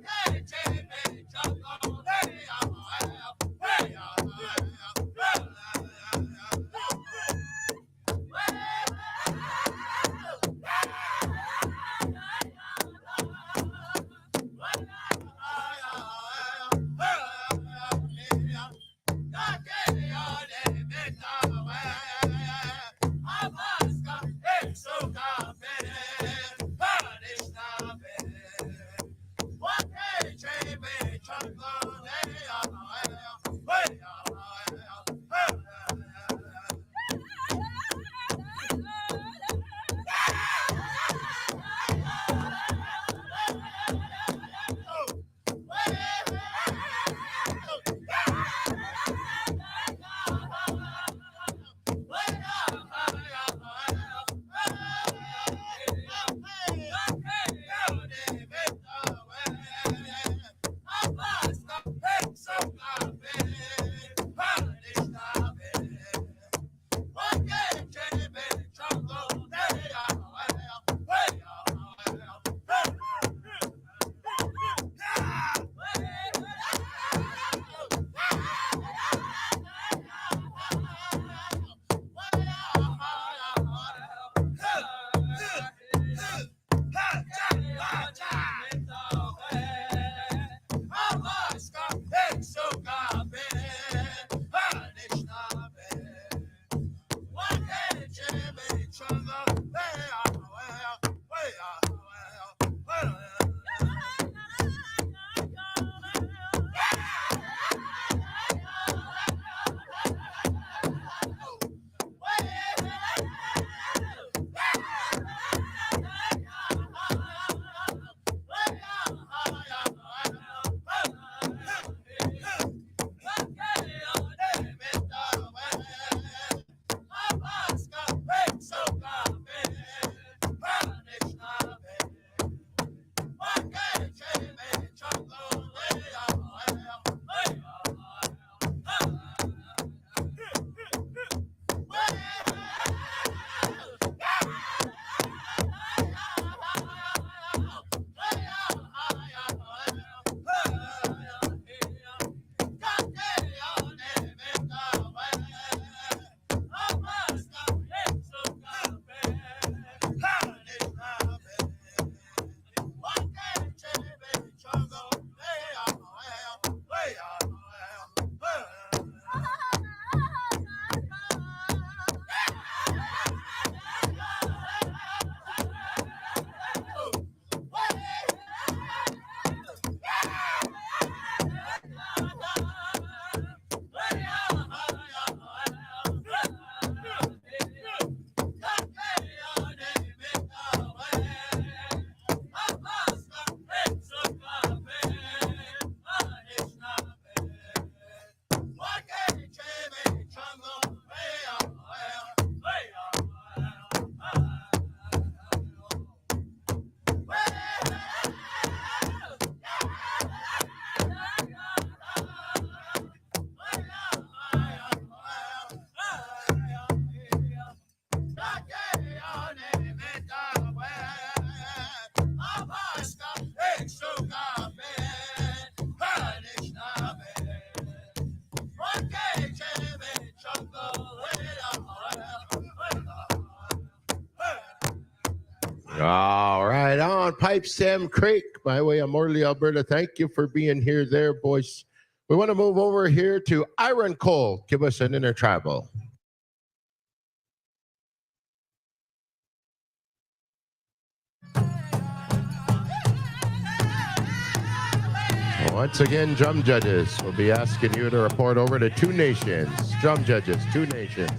All right, on Pipe Stem Creek, by way of Morley, Alberta. Thank you for being here there, boys. We want to move over here to Iron Coal. Give us an intertribal. Once again, drum judges will be asking you to report over to Two Nations. Drum judges, Two Nations.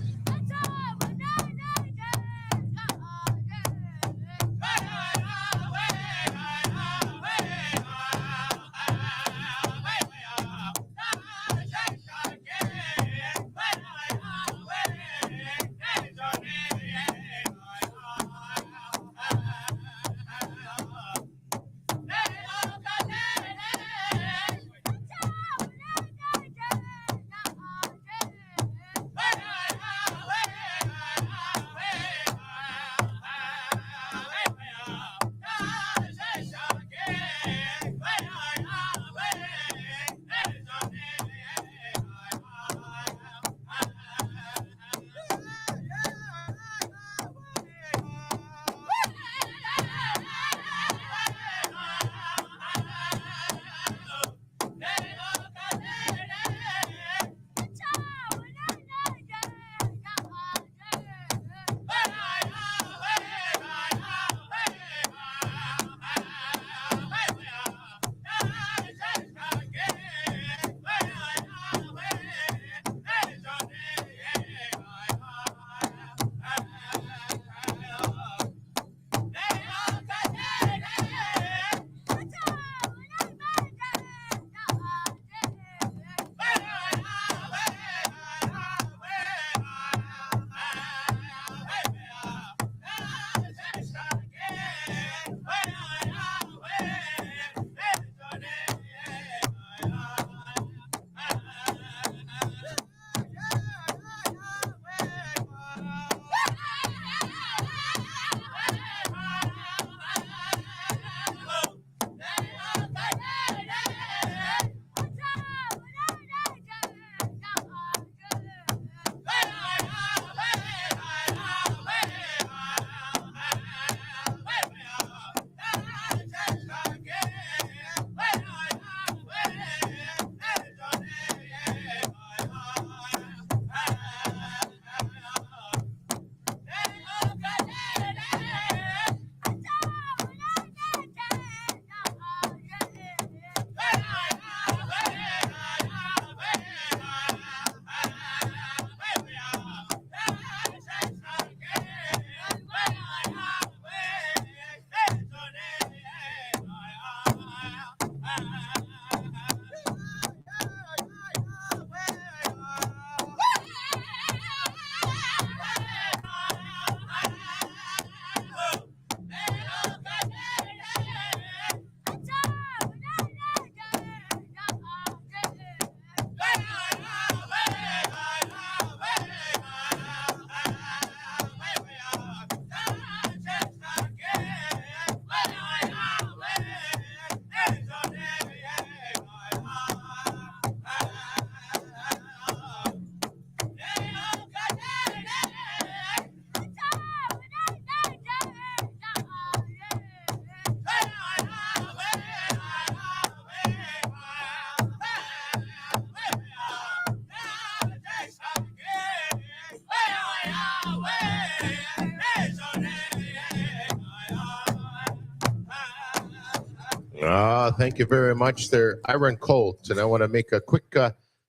Thank you very much. They're Iron Colt, and I want to make a quick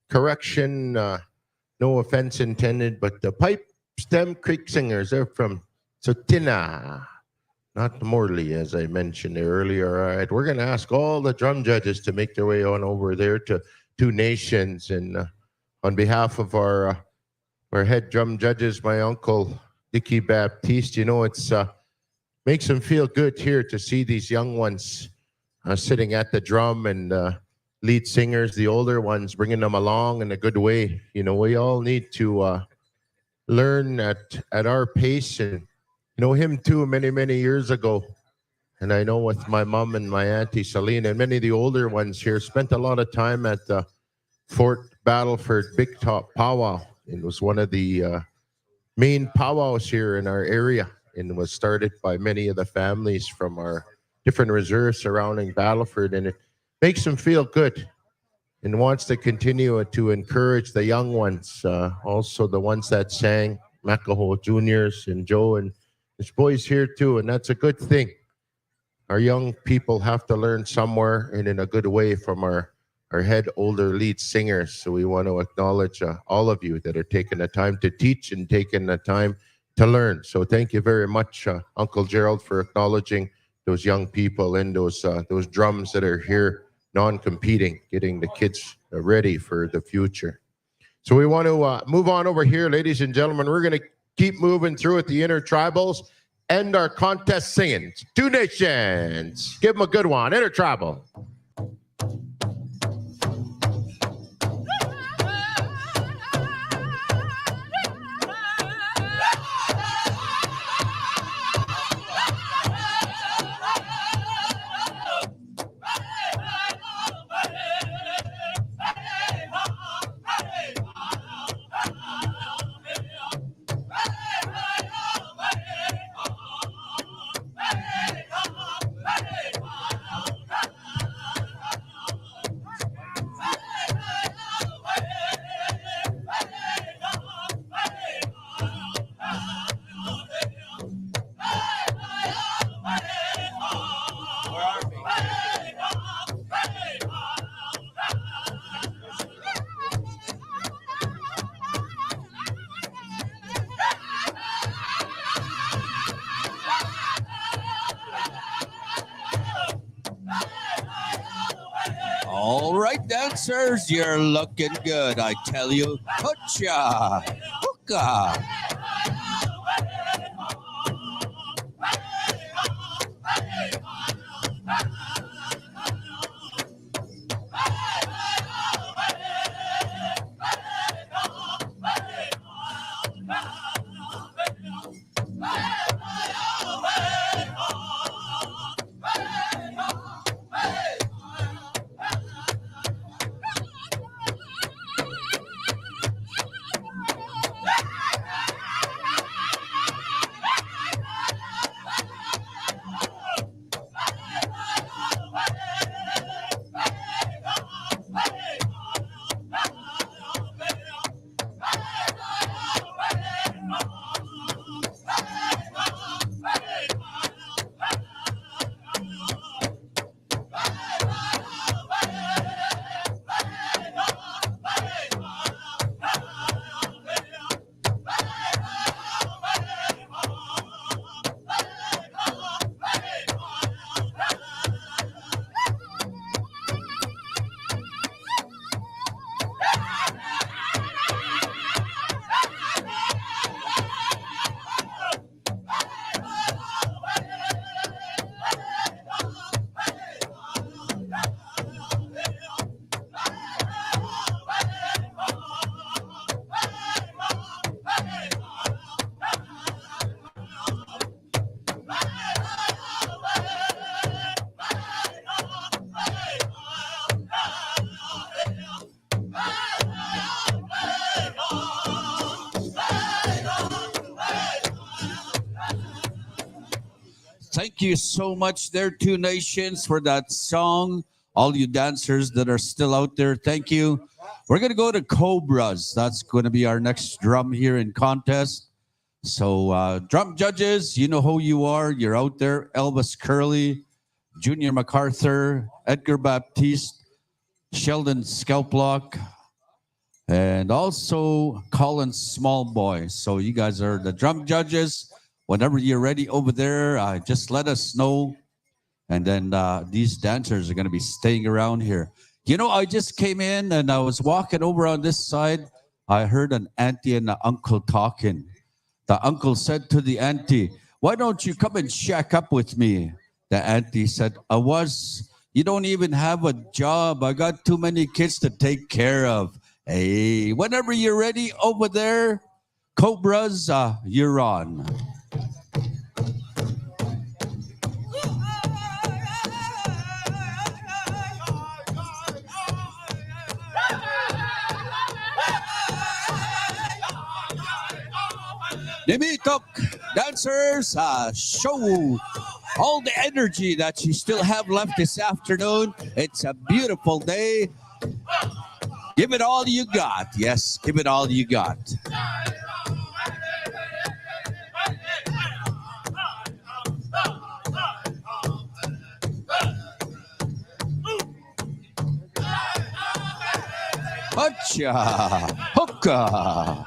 correction. No offense intended, but the Pipe Stem Creek Singers are from Sotina, not Morley, as I mentioned earlier. All right, we're going to ask all the drum judges to make their way on over there to Two Nations, and on behalf of our head drum judges, my uncle Dickie Baptiste, you know, it's makes him feel good here to see these young ones sitting at the drum, and lead singers, the older ones, bringing them along in a good way. You know, we all need to learn at our pace, and know him too many years ago. And I know with my mom and my auntie Celine and many of the older ones here spent a lot of time at the Fort Battleford Big Top Powwow. It was one of the main powwows here in our area, and was started by many of the families from our different reserves surrounding Battleford, and it makes them feel good and wants to continue to encourage the young ones, also the ones that sang, Makaho Juniors and Joe and his boys here too, and that's a good thing. Our young people have to learn somewhere and in a good way from our head older lead singers. So we want to acknowledge all of you that are taking the time to teach and taking the time to learn. So thank you very much, Uncle Gerald, for acknowledging those young people and those drums that are here non-competing, getting the kids ready for the future. So we want to move on over here, ladies and gentlemen. We're going to keep moving through at the Intertribals and our contest singing. Two Nations. Give them a good one. Intertribal. All right, dancers, you're looking good. I tell you, hoocha, hookah. Thank you so much there, Two Nations, for that song. All you dancers that are still out there, thank you. We're going to go to Cobras. That's going to be our next drum here in contest. So drum judges, you know who you are. You're out there. Elvis Curley, Junior MacArthur, Edgar Baptiste, Sheldon Scalplock, and also Colin Smallboy. So you guys are the drum judges. Whenever you're ready over there, just let us know. And then these dancers are going to be staying around here. You know, I just came in and I was walking over on this side. I heard an auntie and an uncle talking. The uncle said to the auntie, "Why don't you come and shack up with me?" The auntie said, you don't even have a job. I got too many kids to take care of. Hey, whenever you're ready over there, Cobras, you're on. Nimitok dancers, show all the energy that you still have left this afternoon. It's a beautiful day. Give it all you got. Yes, give it all you got. Hacha, hookah.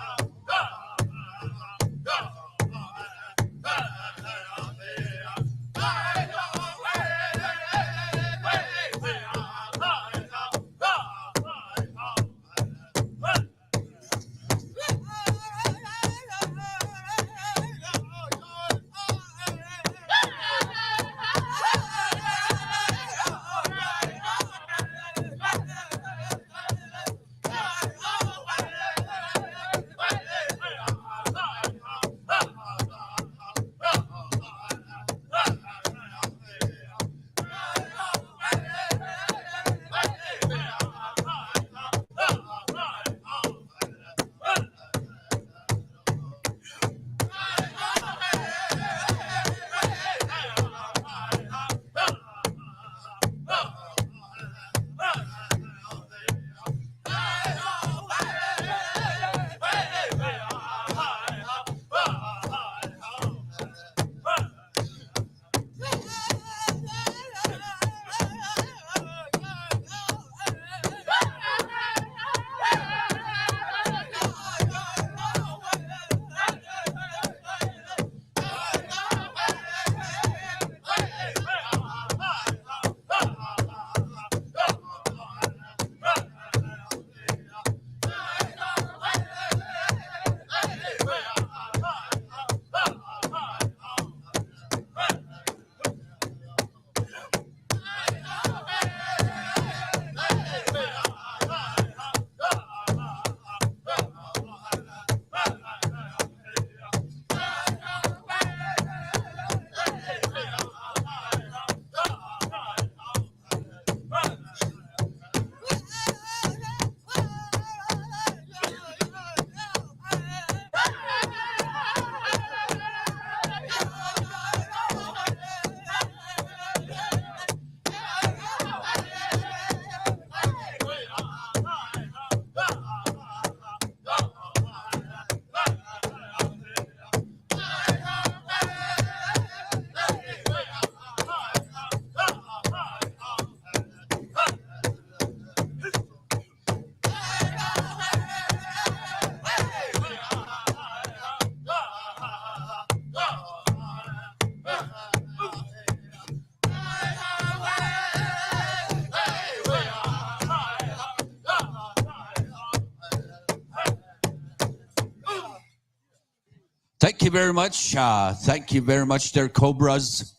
Thank you very much. Thank you very much, there, Cobras.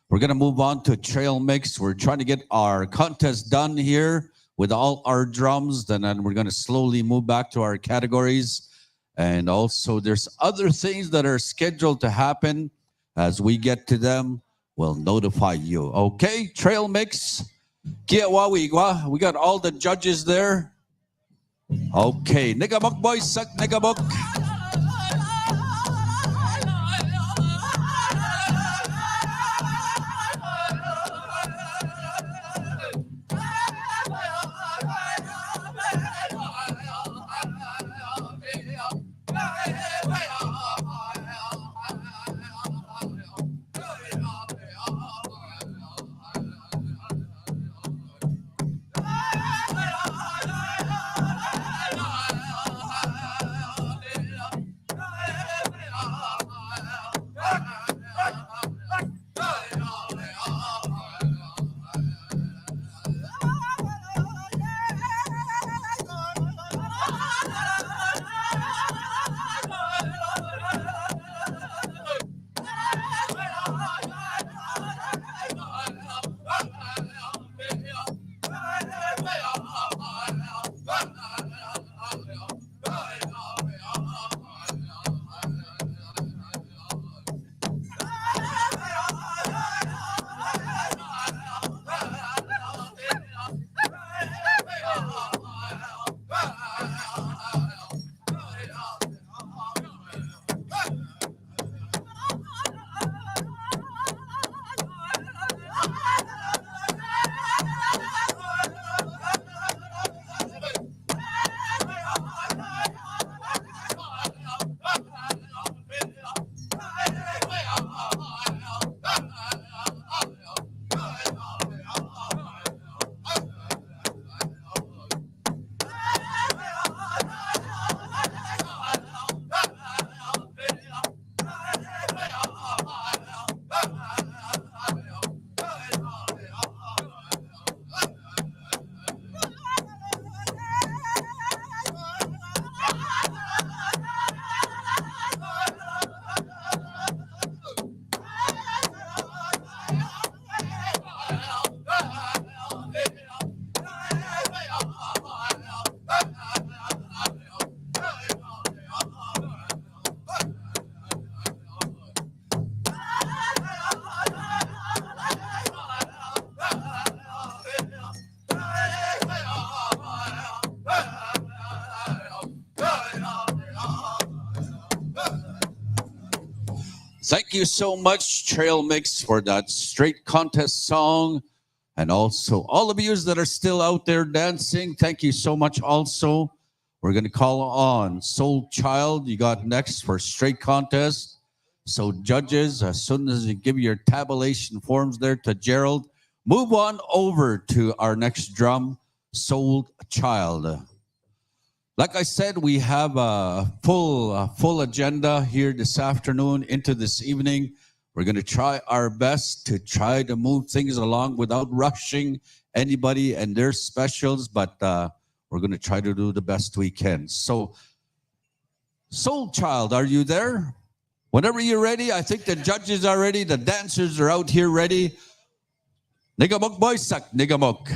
We're going to move on to trail mix. We're trying to get our contest done here with all our drums. Then we're going to slowly move back to our categories. And also, there's other things that are scheduled to happen. As we get to them, we'll notify you. Okay, trail mix. We got all the judges there. Okay, Nigabok boys, suck Nigabok. Thank you so much, Trail Mix, for that straight contest song. And also, all of you that are still out there dancing, thank you so much also. We're going to call on Soul Child. You got next for straight contest. So judges, as soon as you give your tabulation forms there to Gerald, move on over to our next drum, Soul Child. Like I said, we have a full agenda here this afternoon into this evening. We're going to try our best to try to move things along without rushing anybody and their specials, but we're going to try to do the best we can. So, Soul Child, are you there? Whenever you're ready, I think the judges are ready. The dancers are out here ready. Nigamok boys, sak nigamok.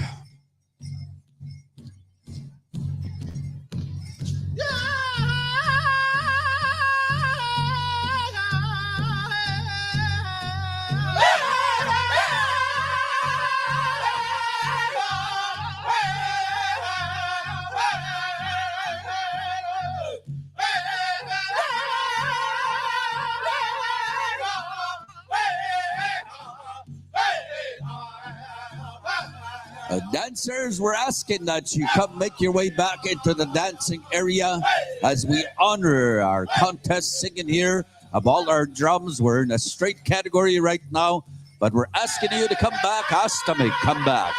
Dancers, we're asking that you come make your way back into the dancing area as we honor our contest singing here of all our drums. We're in a straight category right now, but we're asking you to come back. Astami, come back.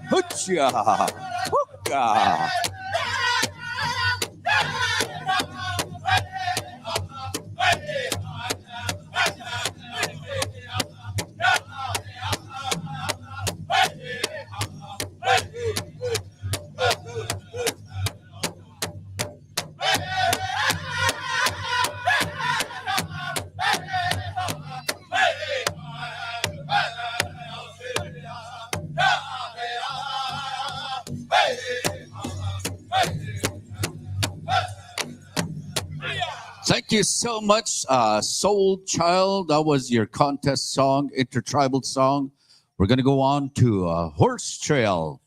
Hoocha. Hoocha. Hooka. Thank you so much, Soul Child. That was your contest song, intertribal song. We're going to go on to Horse Trail.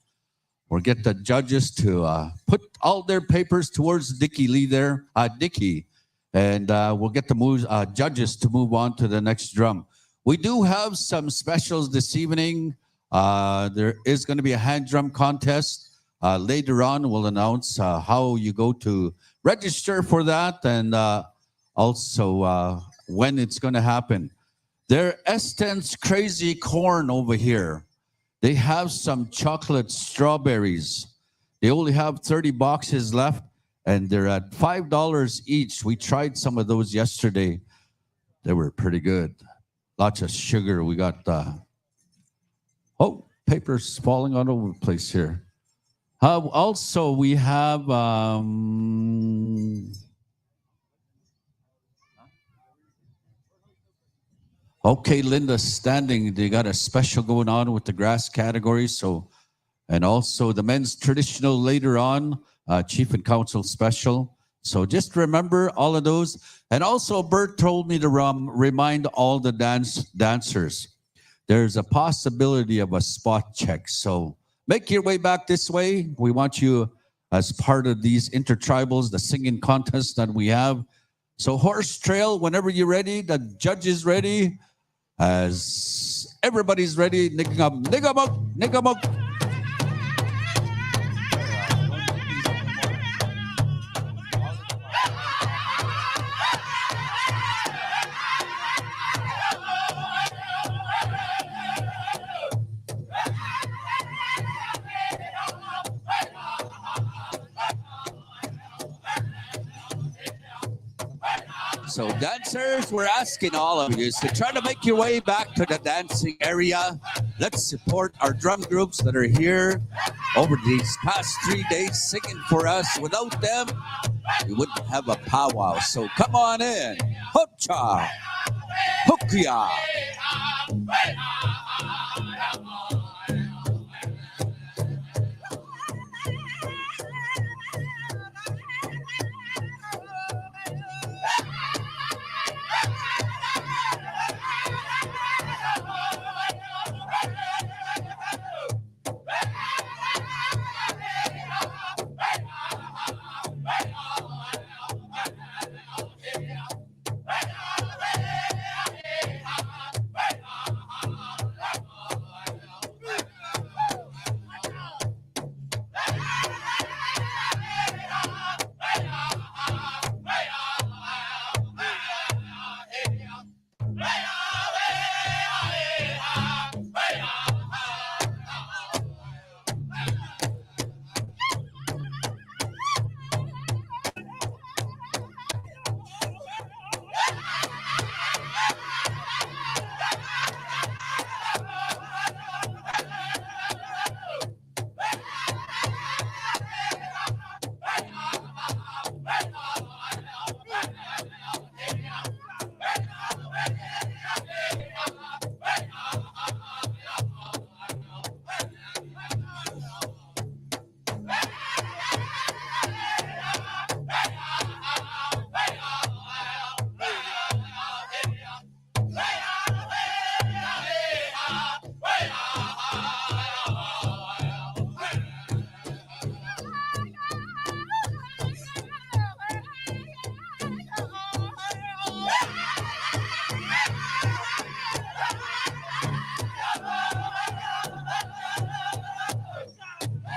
We'll get the judges to put all their papers towards Dickie Lee there, Dickie, and we'll get the judges to move on to the next drum. We do have some specials this evening. There is going to be a hand drum contest. Later on, we'll announce how you go to register for that and also when it's going to happen. There, Eston's Crazy Corn over here. They have some chocolate strawberries. They only have 30 boxes left, and they're at $5 each. We tried some of those yesterday. They were pretty good. Lots of sugar. We got, paper's falling all over the place here. Also, we have, okay, Linda's standing. They got a special going on with the grass category. So, and also the men's traditional later on, chief and council special. So just remember all of those. And also Bert told me to remind all the dancers, there's a possibility of a spot check. So make your way back this way. We want you as part of these intertribals, the singing contest that we have. So horse trail, whenever you're ready, the judge is ready. As everybody's ready, Nigamuk. So dancers, we're asking all of you to try to make your way back to the dancing area. Let's support our drum groups that are here over these past 3 days singing for us. Without them, we wouldn't have a powwow. So come on in. Hocha, Hukia.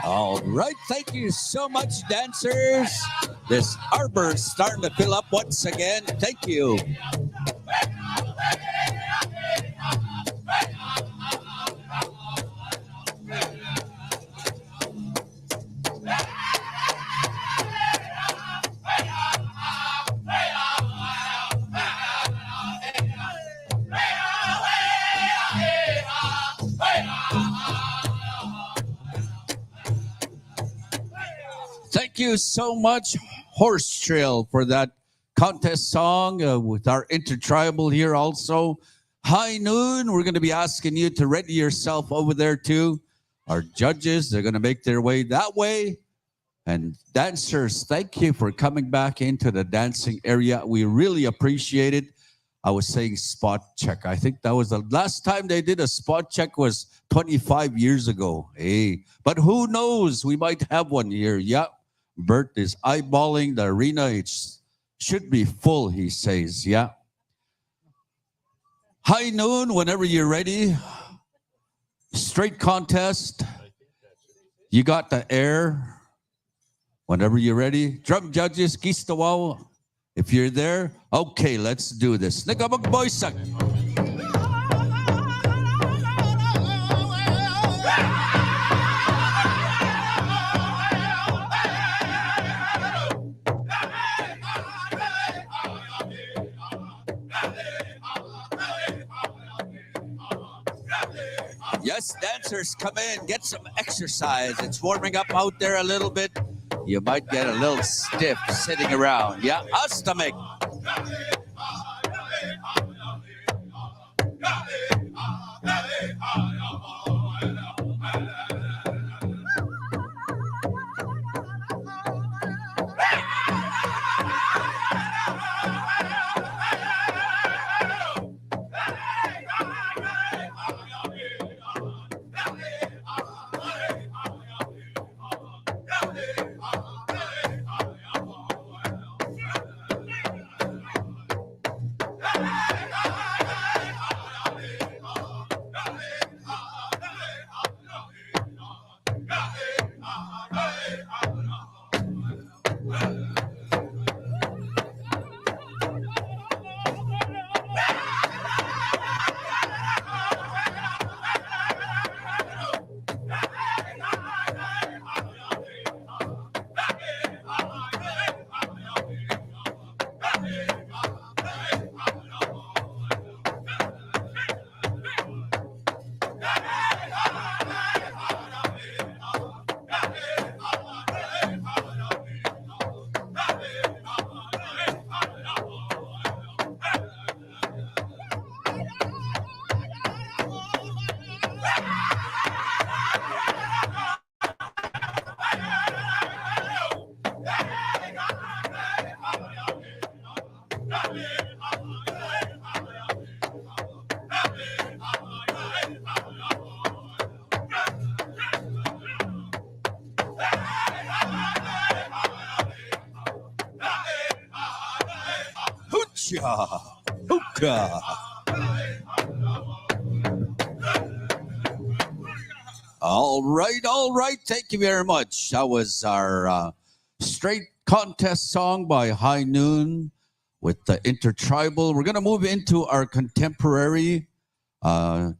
All right, thank you so much, dancers. This harbor is starting to fill up once again. Thank you. Thank you so much, Horse Trail, for that contest song with our intertribal here also. High noon, we're going to be asking you to ready yourself over there too. Our judges, they're going to make their way that way. And dancers, thank you for coming back into the dancing area. We really appreciate it. I was saying spot check. I think that was the last time they did a spot check was 25 years ago. Hey, but who knows? We might have one here. Yeah. Bert is eyeballing the arena. It should be full, he says. Yeah. High noon, whenever you're ready. Straight contest. You got the air. Whenever you're ready. Drum judges, Kistawaw. If you're there, okay, let's do this. Nagabag boysak. us dancers come in, get some exercise. It's warming up out there a little bit. You might get a little stiff sitting around. Yeah, a stomach. Hoocha! Hookah! All right. Thank you very much. That was our straight contest song by High Noon with the Intertribal. We're going to move into our contemporary drum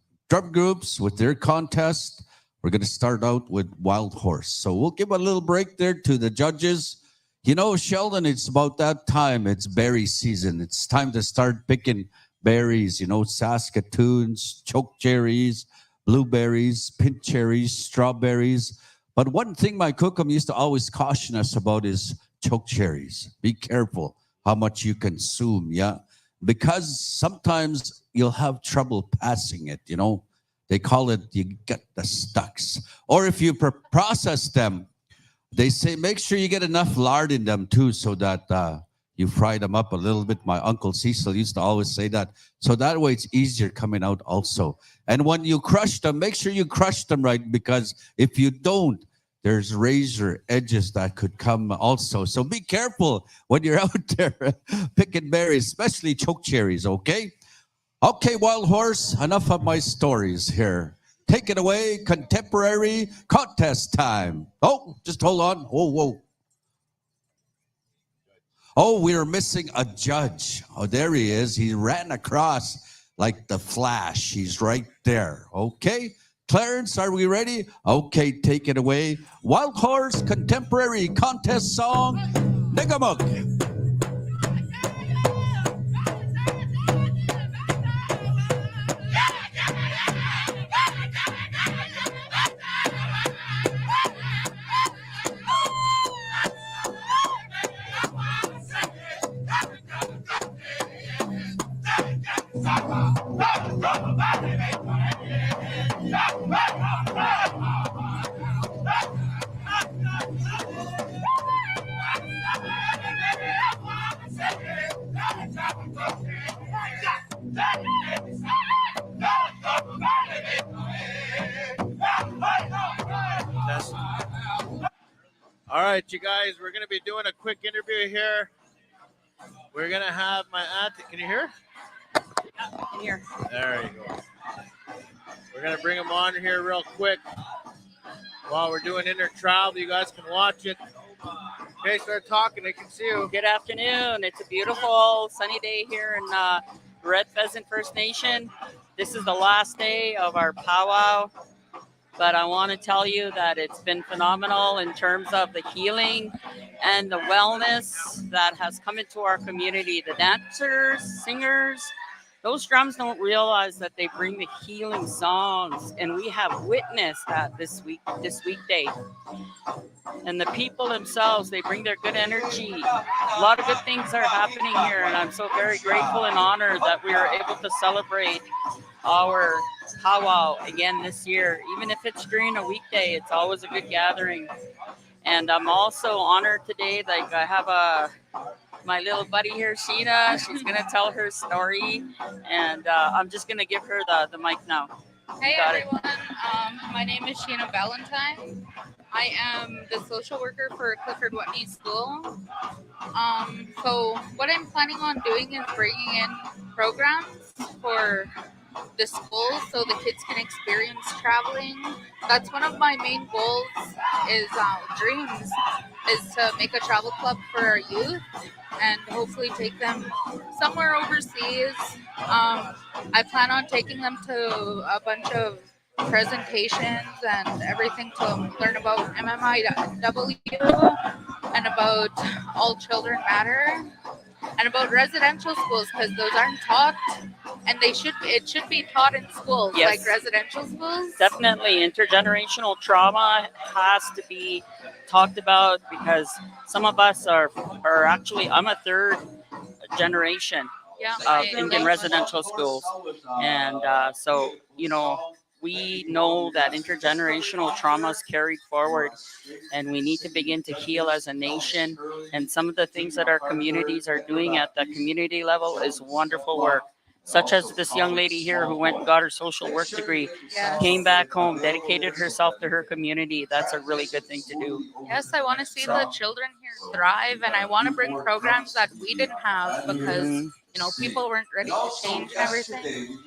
groups with their contest. We're going to start out with Wild Horse. So we'll give a little break there to the judges. You know, Sheldon, it's about that time. It's berry season. It's time to start picking berries, you know, Saskatoons, choke cherries, blueberries, pink cherries, strawberries. But one thing my cookum used to always caution us about is choke cherries. Be careful how much you consume, yeah? Because sometimes you'll have trouble passing it, you know? They call it, you get the stucks. Or if you process them, they say make sure you get enough lard in them too so that you fry them up a little bit. My Uncle Cecil used to always say that. So that way it's easier coming out also. And when you crush them, make sure you crush them right, because if you don't, there's razor edges that could come also. So be careful when you're out there picking berries, especially choke cherries, okay? Okay, Wild Horse, enough of my stories here. Take it away, contemporary contest time. Oh, just hold on. Oh, whoa. Oh, we're missing a judge. Oh, there he is. He ran across like the Flash. He's right there. Okay, Clarence, are we ready? Okay, take it away. Wild Horse contemporary contest song, Niggamuk. All right, you guys, we're going to be doing a quick interview here. We're going to have my aunt. Can you hear? Here. There you go. We're going to bring him on here real quick while we're doing Intertribal. You guys can watch it. Okay, start talking. They can see you. Good afternoon. It's a beautiful sunny day here in Red Pheasant First Nation. This is the last day of our powwow, but I want to tell you that it's been phenomenal in terms of the healing and the wellness that has come into our community. The dancers, singers, those drums don't realize that they bring the healing songs, and we have witnessed that this weekday. And the people themselves, they bring their good energy. A lot of good things are happening here, and I'm so very grateful and honored that we are able to celebrate our powwow again this year. Even if it's during a weekday, it's always a good gathering. And I'm also honored today, like I have my little buddy here, Sheena. She's gonna tell her story, and I'm just gonna give her the mic now. Hey Got it. everyone, my name is Sheena Valentine. I am the social worker for Clifford Whitney School. So what I'm planning on doing is bringing in programs for the school so the kids can experience traveling. That's one of my main goals is dreams is to make a travel club for our youth and hopefully take them somewhere overseas. I plan on taking them to a bunch of presentations and everything to learn about MMIW and about All Children Matter and about residential schools because those aren't taught and it should be taught in schools, Yes. like residential schools. Definitely, intergenerational trauma has to be talked about because some of us are actually, I'm a third generation Yeah, of Indian residential schools, and so we know that intergenerational trauma is carried forward, and we need to begin to heal as a nation. And some of the things that our communities are doing at the community level is wonderful work, such as this young lady here who went and got her social work degree, Yes. came back home, dedicated herself to her community. That's a really good thing to do. Yes, I want to see the children here thrive, and I want to bring programs that we didn't have because people weren't ready to change everything.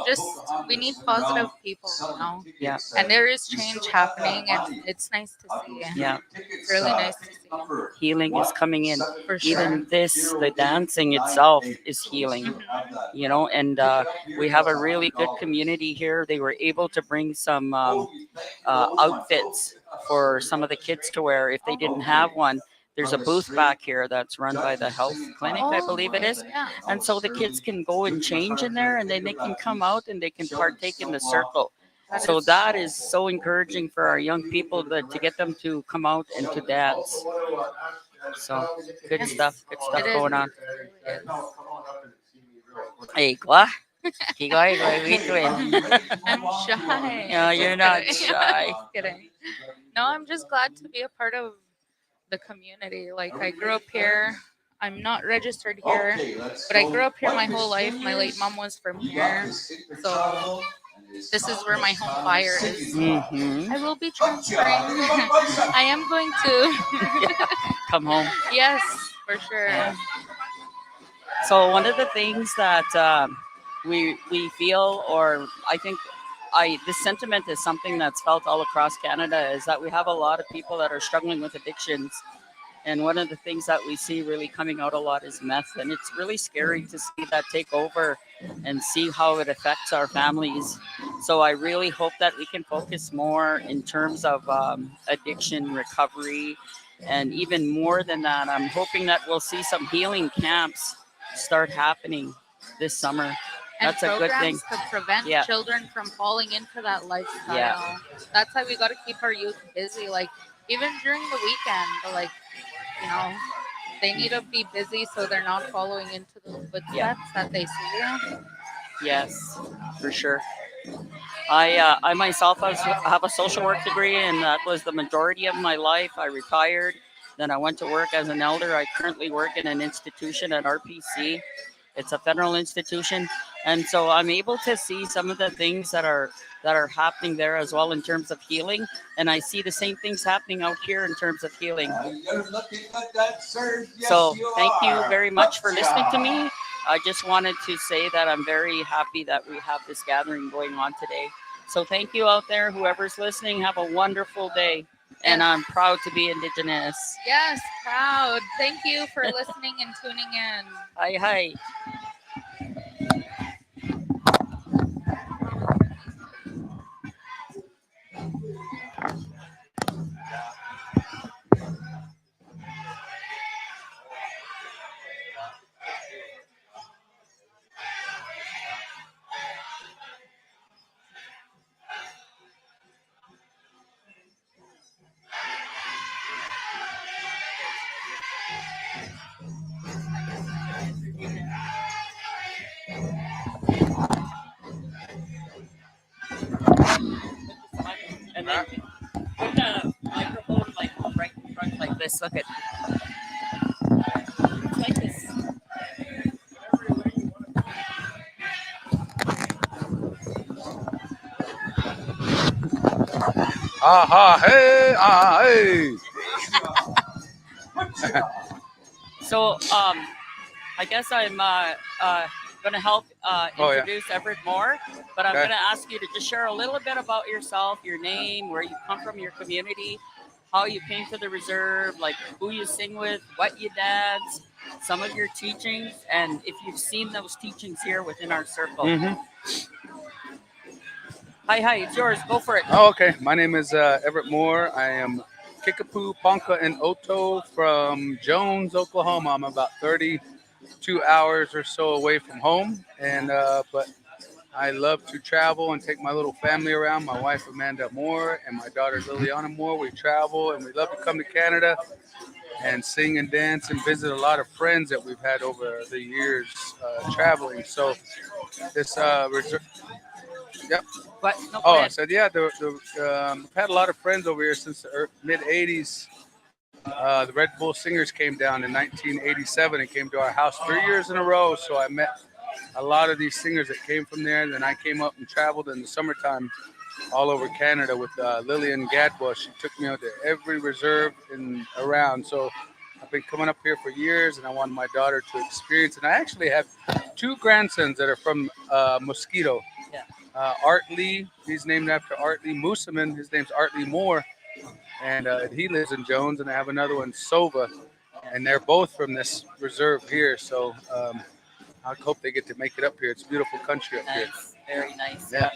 Just we need positive people. Yeah. And there is change happening, and it's nice to see. Yeah. It's really nice to see. Healing is coming in. For sure. Even the dancing itself is healing, and we have a really good community here. They were able to bring some outfits for some of the kids to wear if they didn't have one. There's a booth back here that's run by the health clinic, I believe it is. Yeah. And so the kids can go and change in there, and then they can come out and they can partake in the circle. So that is so encouraging for our young people to get them to come out and to dance. So good stuff going on. Hey, what? I'm shy. No, you're not Just shy. kidding. No, I'm just glad to be a part of the community. Like I grew up here. I'm not registered here, but I grew up here my whole life. My late mom was from here, so this is where my home fire is. Mm-hmm. I will be transferring. I am going to Come home. Yes, for sure. So one of the things that we feel, or I think this sentiment is something that's felt all across Canada, is that we have a lot of people that are struggling with addictions. And one of the things that we see really coming out a lot is meth. And it's really scary to see that take over and see how it affects our families. So I really hope that we can focus more in terms of addiction recovery. And even more than that, I'm hoping that we'll see some healing camps start happening this summer. And That's a good thing. programs to prevent children from falling into that lifestyle. Yeah. That's why we got to keep our youth busy. Like even during the weekend, like they need to be busy so they're not following into the footsteps that they see. Yes, for sure. I myself have a social work degree, and that was the majority of my life. I retired, then I went to work as an elder. I currently work in an institution at RPC. It's a federal institution, and so I'm able to see some of the things that are happening there as well in terms of healing, and I see the same things happening out here in terms of healing. So thank you very much for listening to me. I just wanted to say that I'm very happy that we have this gathering going on today. So thank you out there, whoever's listening. Have a wonderful day. And I'm proud to be Indigenous. Yes, proud. Thank you for listening and tuning in. Hi, hi. this. Look at. It's like this. Hey, hey. So, I guess I'm going to help introduce Everett more, but I'm going to ask you to just share a little bit about yourself, your name, where you come from, your community, how you came to the reserve, like who you sing with, what you dance, some of your teachings, and if you've seen those teachings here within our circle. Mm-hmm. Hi, it's yours. Go for it. Oh, okay. My name is Everett Moore. I am Kickapoo, Ponca, and Oto from Jones, Oklahoma. I'm about 32 hours or so away from home, and but I love to travel and take my little family around. My wife Amanda Moore and my daughter Liliana Moore. We travel and we love to come to Canada and sing and dance and visit a lot of friends that we've had over the years traveling. So this Yep. But, no, I said, I've had a lot of friends over here since the mid 80s. The Red Bull Singers came down in 1987 and came to our house 3 years in a row. So I met a lot of these singers that came from there. Then I came up and traveled in the summertime all over Canada with Lillian Gadbois. She took me out to every reserve and around. So I've been coming up here for years, and I wanted my daughter to experience. And I actually have 2 grandsons that are from Mosquito. Art Lee, he's named after Art Lee Mooseman. His name's Art Lee Moore, and he lives in Jones. And I have another one, Sova, and they're both from this reserve here. So I hope they get to make it up here. It's a beautiful country up here. Very nice. Yeah.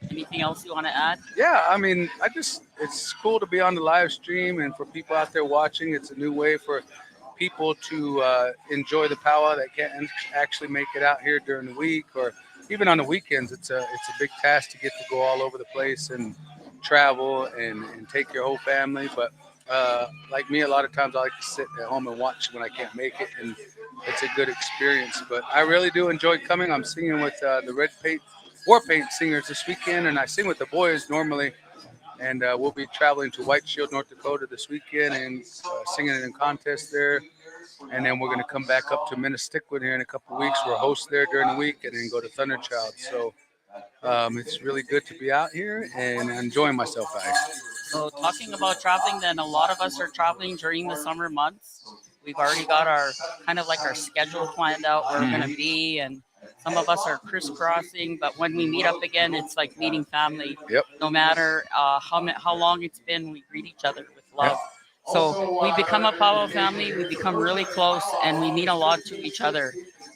Anything else you want to add? Yeah, I mean, it's cool to be on the live stream, and for people out there watching, it's a new way for people to enjoy the powwow that can't actually make it out here during the week or even on the weekends. It's a big task to get to go all over the place and travel and take your whole family. But like me, a lot of times I like to sit at home and watch when I can't make it, and it's a good experience. But I really do enjoy coming. I'm singing with the Red Paint War Paint singers this weekend, and I sing with the boys normally. And we'll be traveling to White Shield, North Dakota this weekend and singing in a contest there. And then we're going to come back up to Minnesota here in a couple of weeks. We're hosts there during the week, and then go to Thunderchild. So it's really good to be out here and enjoying myself out here. So talking about traveling, then a lot of us are traveling during the summer months. We've already got our kind of like our schedule planned out where we're going to be, and some of us are crisscrossing, but when we meet up again, it's like meeting family. Yep. No matter how long it's been, we greet each other with love. Yep. So we become a powwow family. We become really close, and we mean a lot to each other.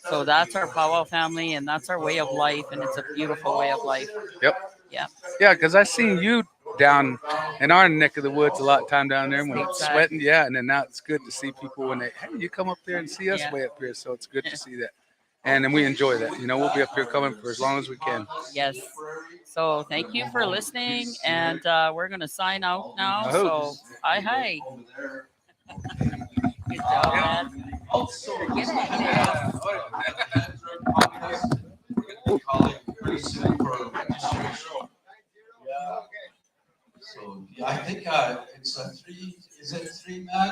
So that's our powwow family, and that's our way of life, and it's a beautiful way of life. Yep. Yeah. Yeah, because I seen you down in our neck of the woods a lot of time down there when it's sweating. Yeah, and then now it's good to see people when you come up there and see us way up here. So it's good to see that. And then we enjoy that. You know, we'll be up here coming for as long as we can. Yes. So thank you for listening, and we're going to sign out now. So, hi. Good job, man. So I think it's a 3-man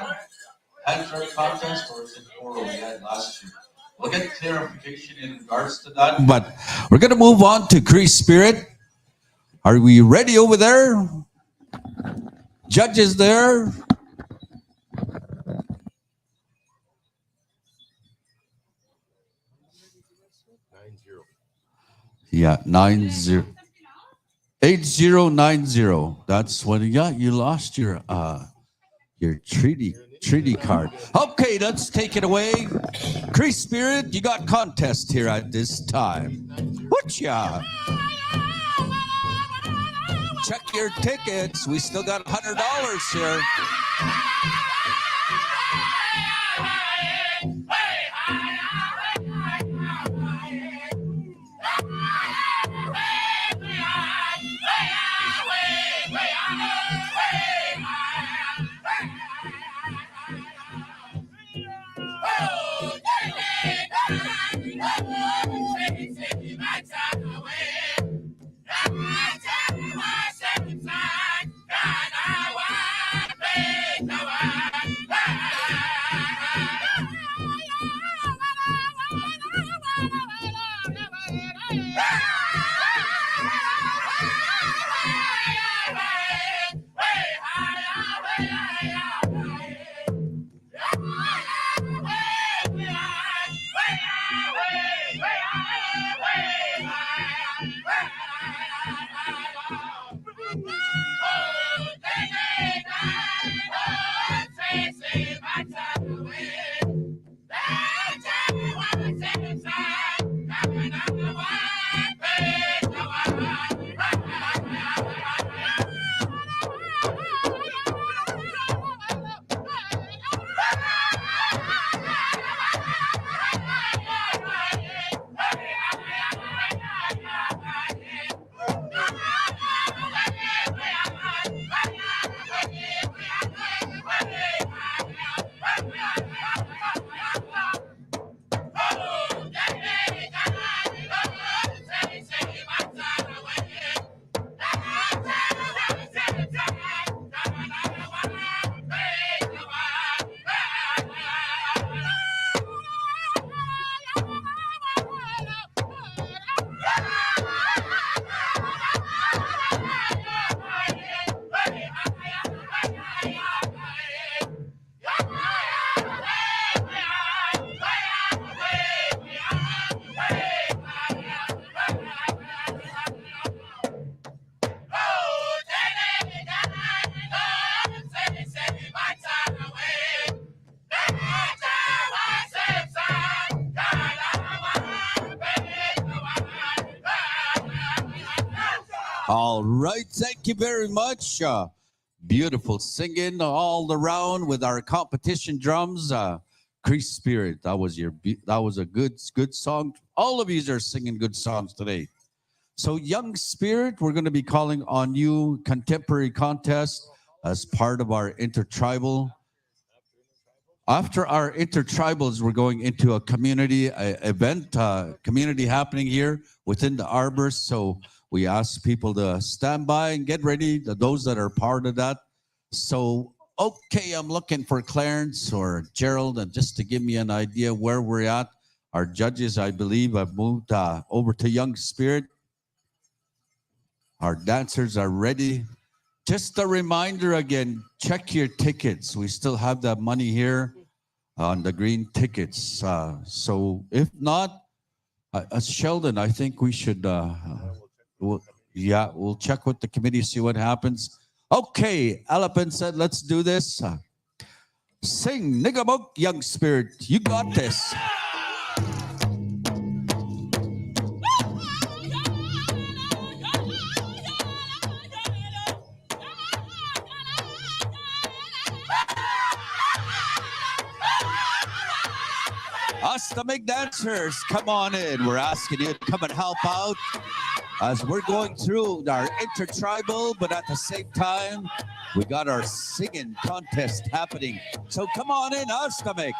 hand-drawn contest, or is it 4 we had last year? We'll get clarification in regards to that. But we're going to move on to Cree Spirit. Are we ready over there? Judges there? Yeah, 8090. That's what you lost your treaty card. Okay, let's take it away. Cree Spirit, you got contest here at this time. Whatcha? Check your tickets. We still got $100 here. Hey! All right, thank you very much. Beautiful singing all around with our competition drums. Crease Spirit, that was a good song. All of you are singing good songs today. So Young Spirit, we're going to be calling on you contemporary contest as part of our intertribal. After our intertribals, we're going into a community event, community happening here within the arbor. So we ask people to stand by and get ready, those that are part of that. So, okay, I'm looking for Clarence or Gerald, and just to give me an idea where we're at. Our judges, I believe, have moved over to Young Spirit. Our dancers are ready. Just a reminder again, check your tickets. We still have that money here on the green tickets. So if not, Sheldon, I think we should, we'll check with the committee, see what happens. Okay, Alapin said, let's do this. Sing, Nigamok, Young Spirit, you got this. Us, the big dancers, come on in. We're asking you to come and help out as we're going through our intertribal, but at the same time, we got our singing contest happening. So come on in, Astamik.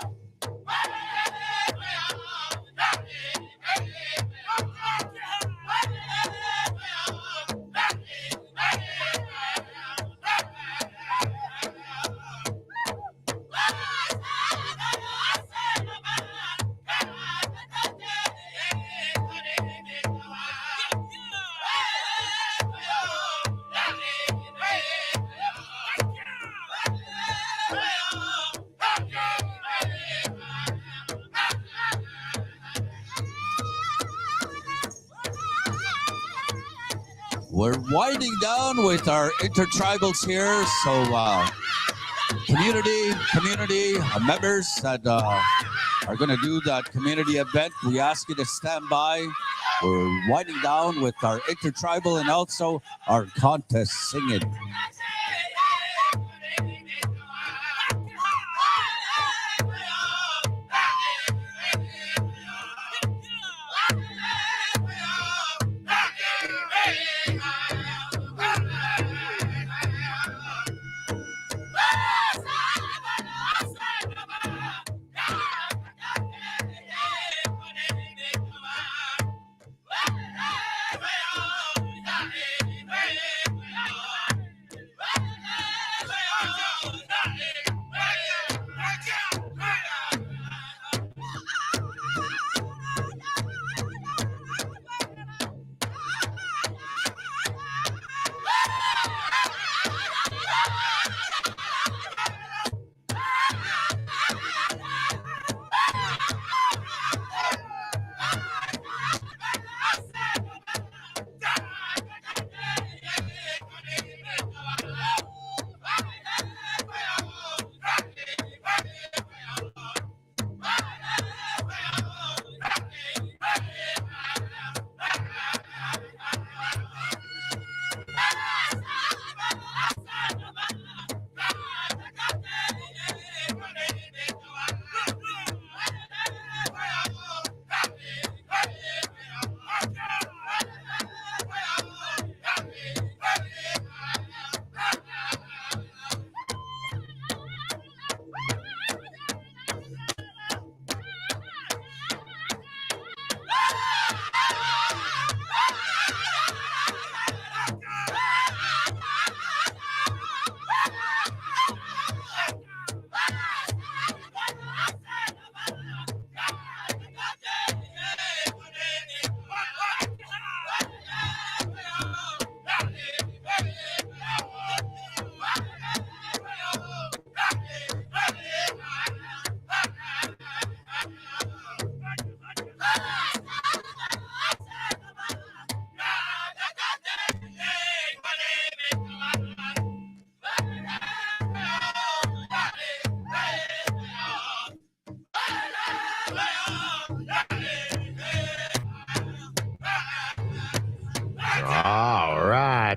We're winding down with our intertribals here. So community members that are going to do that community event, we ask you to stand by. We're winding down with our intertribal and also our contest singing.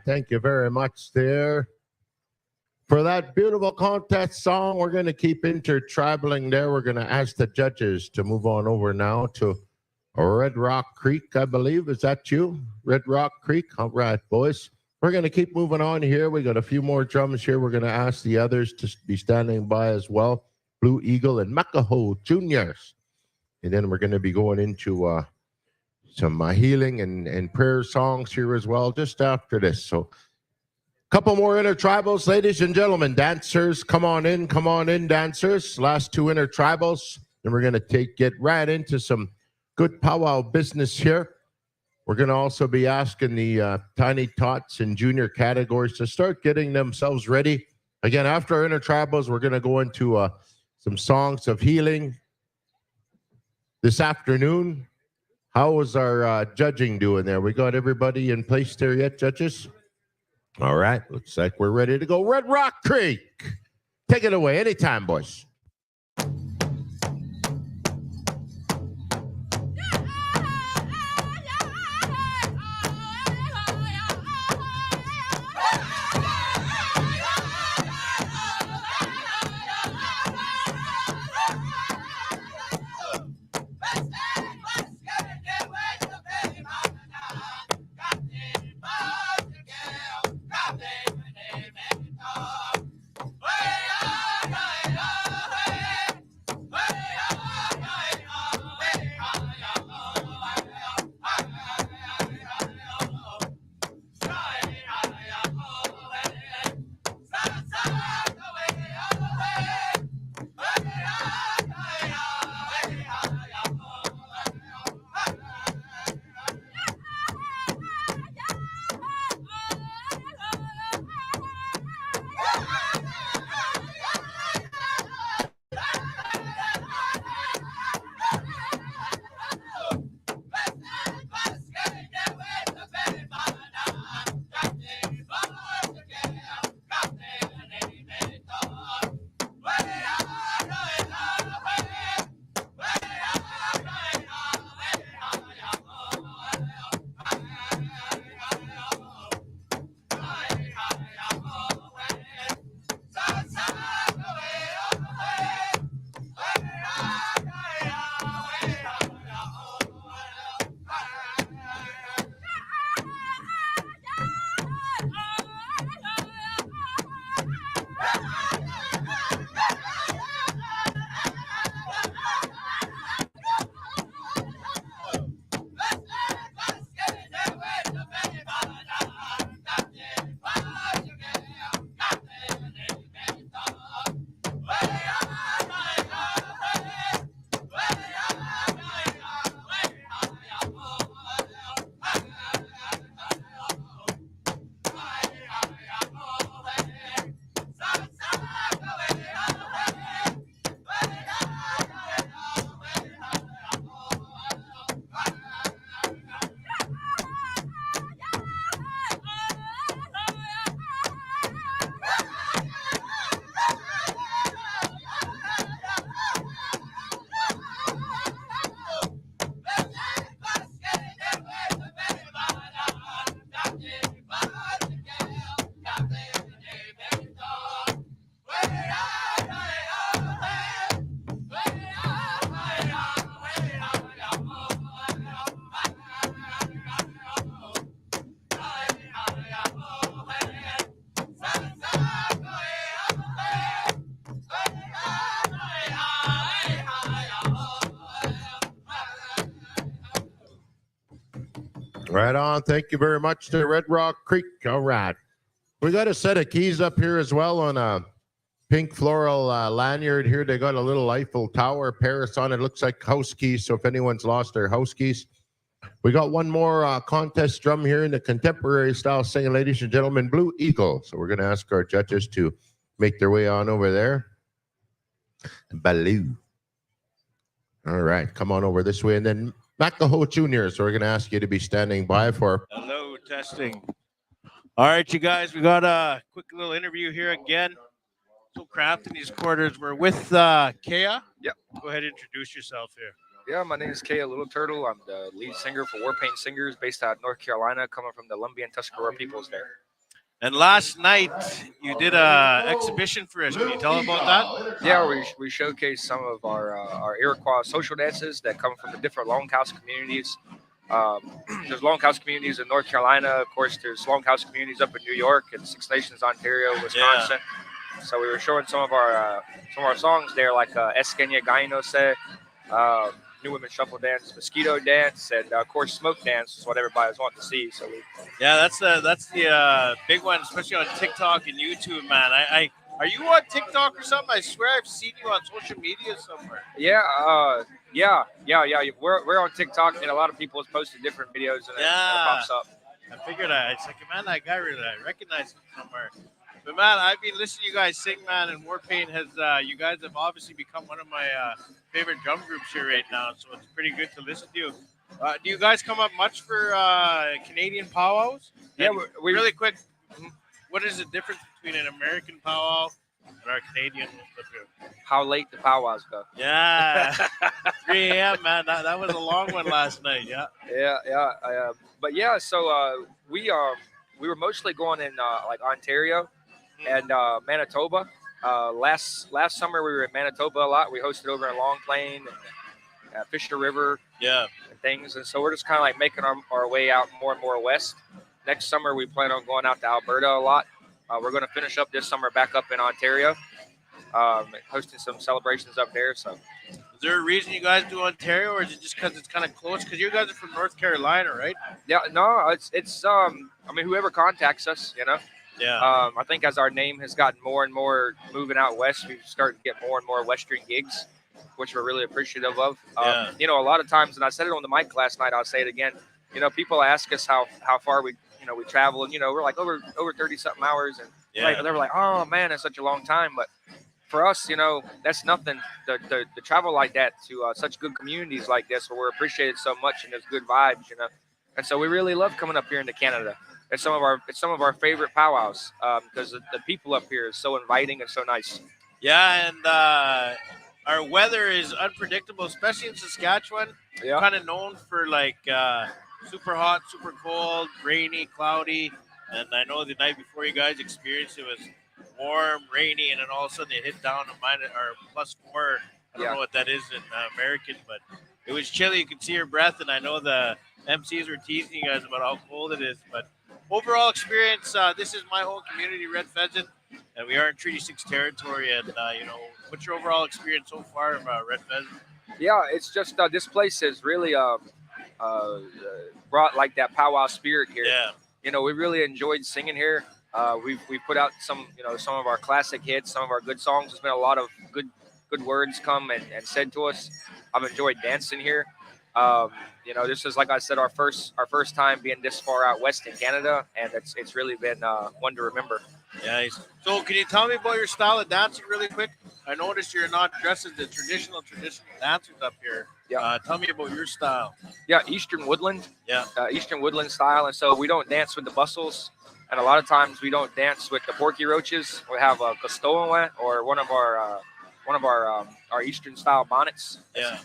Thank you very much there. For that beautiful contest song, we're going to keep intertribaling there. We're going to ask the judges to move on over now to Red Rock Creek, I believe. Is that you? Red Rock Creek? All right, boys. We're going to keep moving on here. We got a few more drums here. We're going to ask the others to be standing by as well. Blue Eagle and Makaho Juniors. And then we're going to be going into some healing and prayer songs here as well just after this. So couple more intertribals, ladies and gentlemen. Dancers, come on in, dancers. Last two intertribals. And we're going to get right into some good powwow business here. We're going to also be asking the Tiny Tots and Junior categories to start getting themselves ready. Again, after our intertribals, we're going to go into some songs of healing this afternoon. How was our judging doing there? We got everybody in place there yet, judges? All right, looks like we're ready to go. Red Rock Creek. Take it away anytime, boys. Right on. Thank you very much to Red Rock Creek. All right. We got a set of keys up here as well on a pink floral lanyard here. They got a little Eiffel Tower Paris on it. Looks like house keys. So if anyone's lost their house keys. We got one more contest drum here in the contemporary style singing, ladies and gentlemen, Blue Eagle. So we're going to ask our judges to make their way on over there. Baloo. All right. Come on over this way. And then Makaho Junior. So we're going to ask you to be standing by for. Hello, testing. All right, you guys, we got a quick little interview here again. So craft in these quarters. We're with Kea. Yep. Go ahead and introduce yourself here. Yeah, my name is Kea Little I'm the lead singer for Warpaint Singers based out of North Carolina, coming from the Lumbee and Tuscarora peoples there. And last night you did a exhibition for us. Can you tell about that? Yeah, we showcased some of our Iroquois social dances that come from the different longhouse communities. There's longhouse communities in North Carolina. Of course, there's longhouse communities up in New York and Six Nations, Ontario, Wisconsin. So we were showing some of our songs there, like Eskenya Gainose, New Women Shuffle Dance, Mosquito Dance, and of course Smoke Dance is what everybody was wanting to see. So that's the big one, especially on TikTok and YouTube, man. Are you on TikTok or something? I swear I've seen you on social media somewhere. Yeah. We're on TikTok, and a lot of people have posted different videos, and it pops up. I figured it's like, man, that guy really, I recognize him somewhere. But man, I've been listening to you guys sing, man, and Warpaint has. You guys have obviously become one of my favorite drum groups here right now, so it's pretty good to listen to. Do you guys come up much for Canadian powwows? Yeah, we really quick. What is the difference between an American powwow and our Canadian one? How late the powwows go? Yeah, 3 a.m. man. That was a long one last night. Yeah. But yeah, so we were mostly going in like Ontario and Manitoba. Last summer we were in Manitoba a lot. We hosted over in Long Plain, and Fisher River, and things. And so we're just kind of like making our way out more and more west. Next summer we plan on going out to Alberta a lot. We're going to finish up this summer back up in Ontario, hosting some celebrations up there. So, is there a reason you guys do Ontario, or is it just because it's kind of close? Because you guys are from North Carolina, right? Yeah, no, it's I mean, whoever contacts us, you know. Yeah. I think as our name has gotten more and more moving out west, we've started to get more and more Western gigs, which we're really appreciative of. You know, a lot of times, and I said it on the mic last night, I'll say it again. You know, people ask us how far we travel, and we're like over 30-something hours, and they were like, oh man, that's such a long time. But for us, that's nothing. The travel like that to such good communities like this, where we're appreciated so much, and there's good vibes, and so we really love coming up here into Canada. It's some of our favorite powwows because the people up here is so inviting and so nice. Yeah, and our weather is unpredictable, especially in Saskatchewan. Yeah. Kind of known for like super hot, super cold, rainy, cloudy. And I know the night before you guys experienced it was warm, rainy, and then all of a sudden it hit down to +4. I don't know what that is in American, but it was chilly. You could see your breath, and I know the MCs were teasing you guys about how cold it is. But overall experience, this is my whole community, Red Pheasant, and we are in Treaty 6 territory. And, what's your overall experience so far of Red Pheasant? Yeah, it's just this place has really brought like that powwow spirit here. Yeah. We really enjoyed singing here. We put out some of our classic hits, some of our good songs. There's been a lot of good words come and said to us. I've enjoyed dancing here. This is, like I said, our first time being this far out west in Canada, and it's really been one to remember. Yeah. So can you tell me about your style of dancing really quick? I noticed you're not dressed as the traditional dancers up here. Yeah. Tell me about your style. Yeah, Eastern Woodland. Yeah. Eastern Woodland style, and so we don't dance with the bustles, and a lot of times we don't dance with the porky roaches. We have a costoa or one of our Eastern style bonnets. Yeah.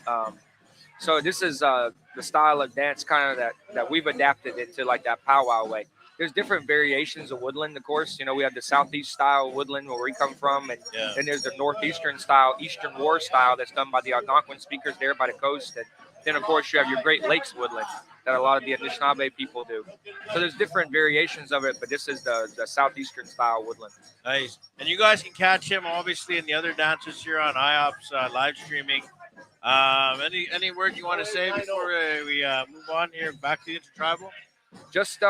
So this is the style of dance kind of that we've adapted into like that powwow way. There's different variations of woodland, of course. We have the southeast style woodland where we come from, and then there's the northeastern style, Eastern War style that's done by the Algonquin speakers there by the coast. And then, of course, you have your Great Lakes woodland that a lot of the Anishinaabe people do. So there's different variations of it, but this is the southeastern style woodland. Nice. And you guys can catch him, obviously, and the other dancers here on IOPS live streaming. Any words you want to say before we move on here back to Intertribal? Just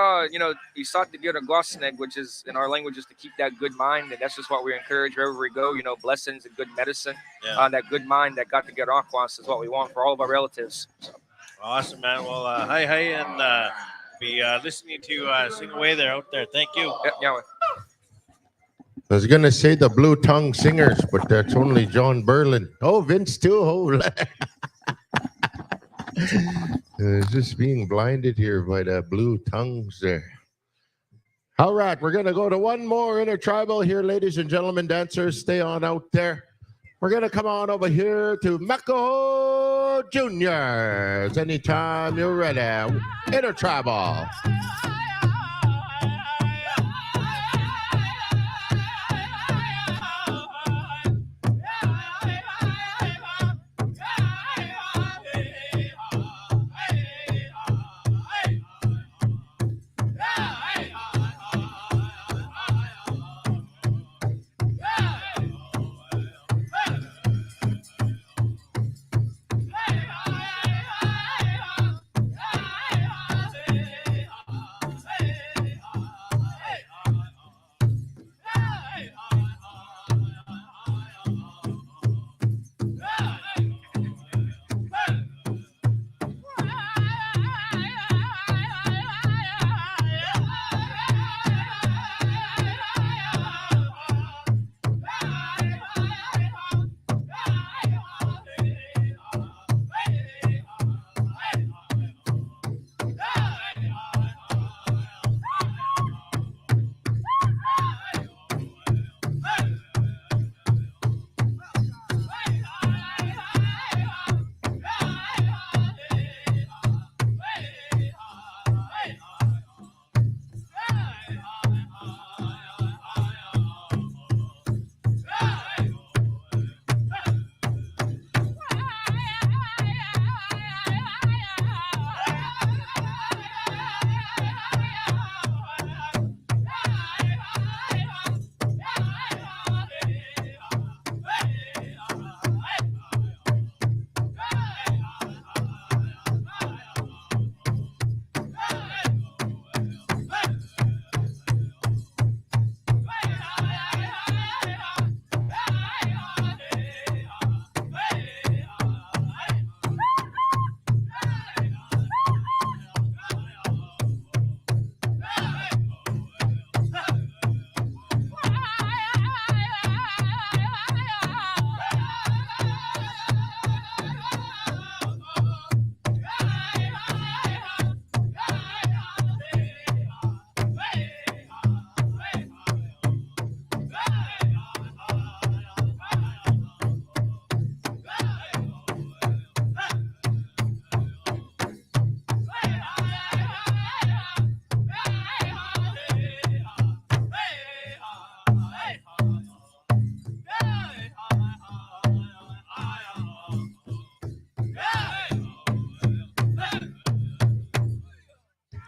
you sought to get a glossineg, which is in our language is to keep that good mind, and that's just what we encourage wherever we go. Blessings and good medicine. That good mind that got to get aquas is what we want for all of our relatives. So. Awesome, man. Well, hi, and be listening to sing away there out there. Thank you. Yeah. I was going to say the Blue Tongue Singers, but that's only John Berlin. Oh, Vince too. Oh. Just being blinded here by the blue tongues there. All right, we're going to go to one more Intertribal here, ladies and gentlemen, dancers. Stay on out there. We're going to come on over here to Mako Juniors. Anytime you're ready. Intertribal.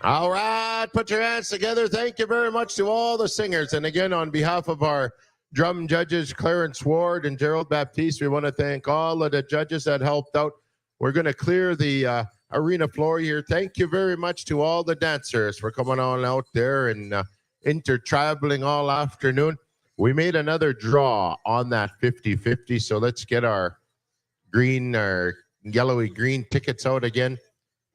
All right, put your hands together. Thank you very much to all the singers. And again, on behalf of our drum judges, Clarence Ward and Gerald Baptiste, we want to thank all of the judges that helped out. We're going to clear the arena floor here. Thank you very much to all the dancers for coming on out there and intertribaling all afternoon. We made another draw on that 50-50, so let's get our green or yellowy green tickets out again.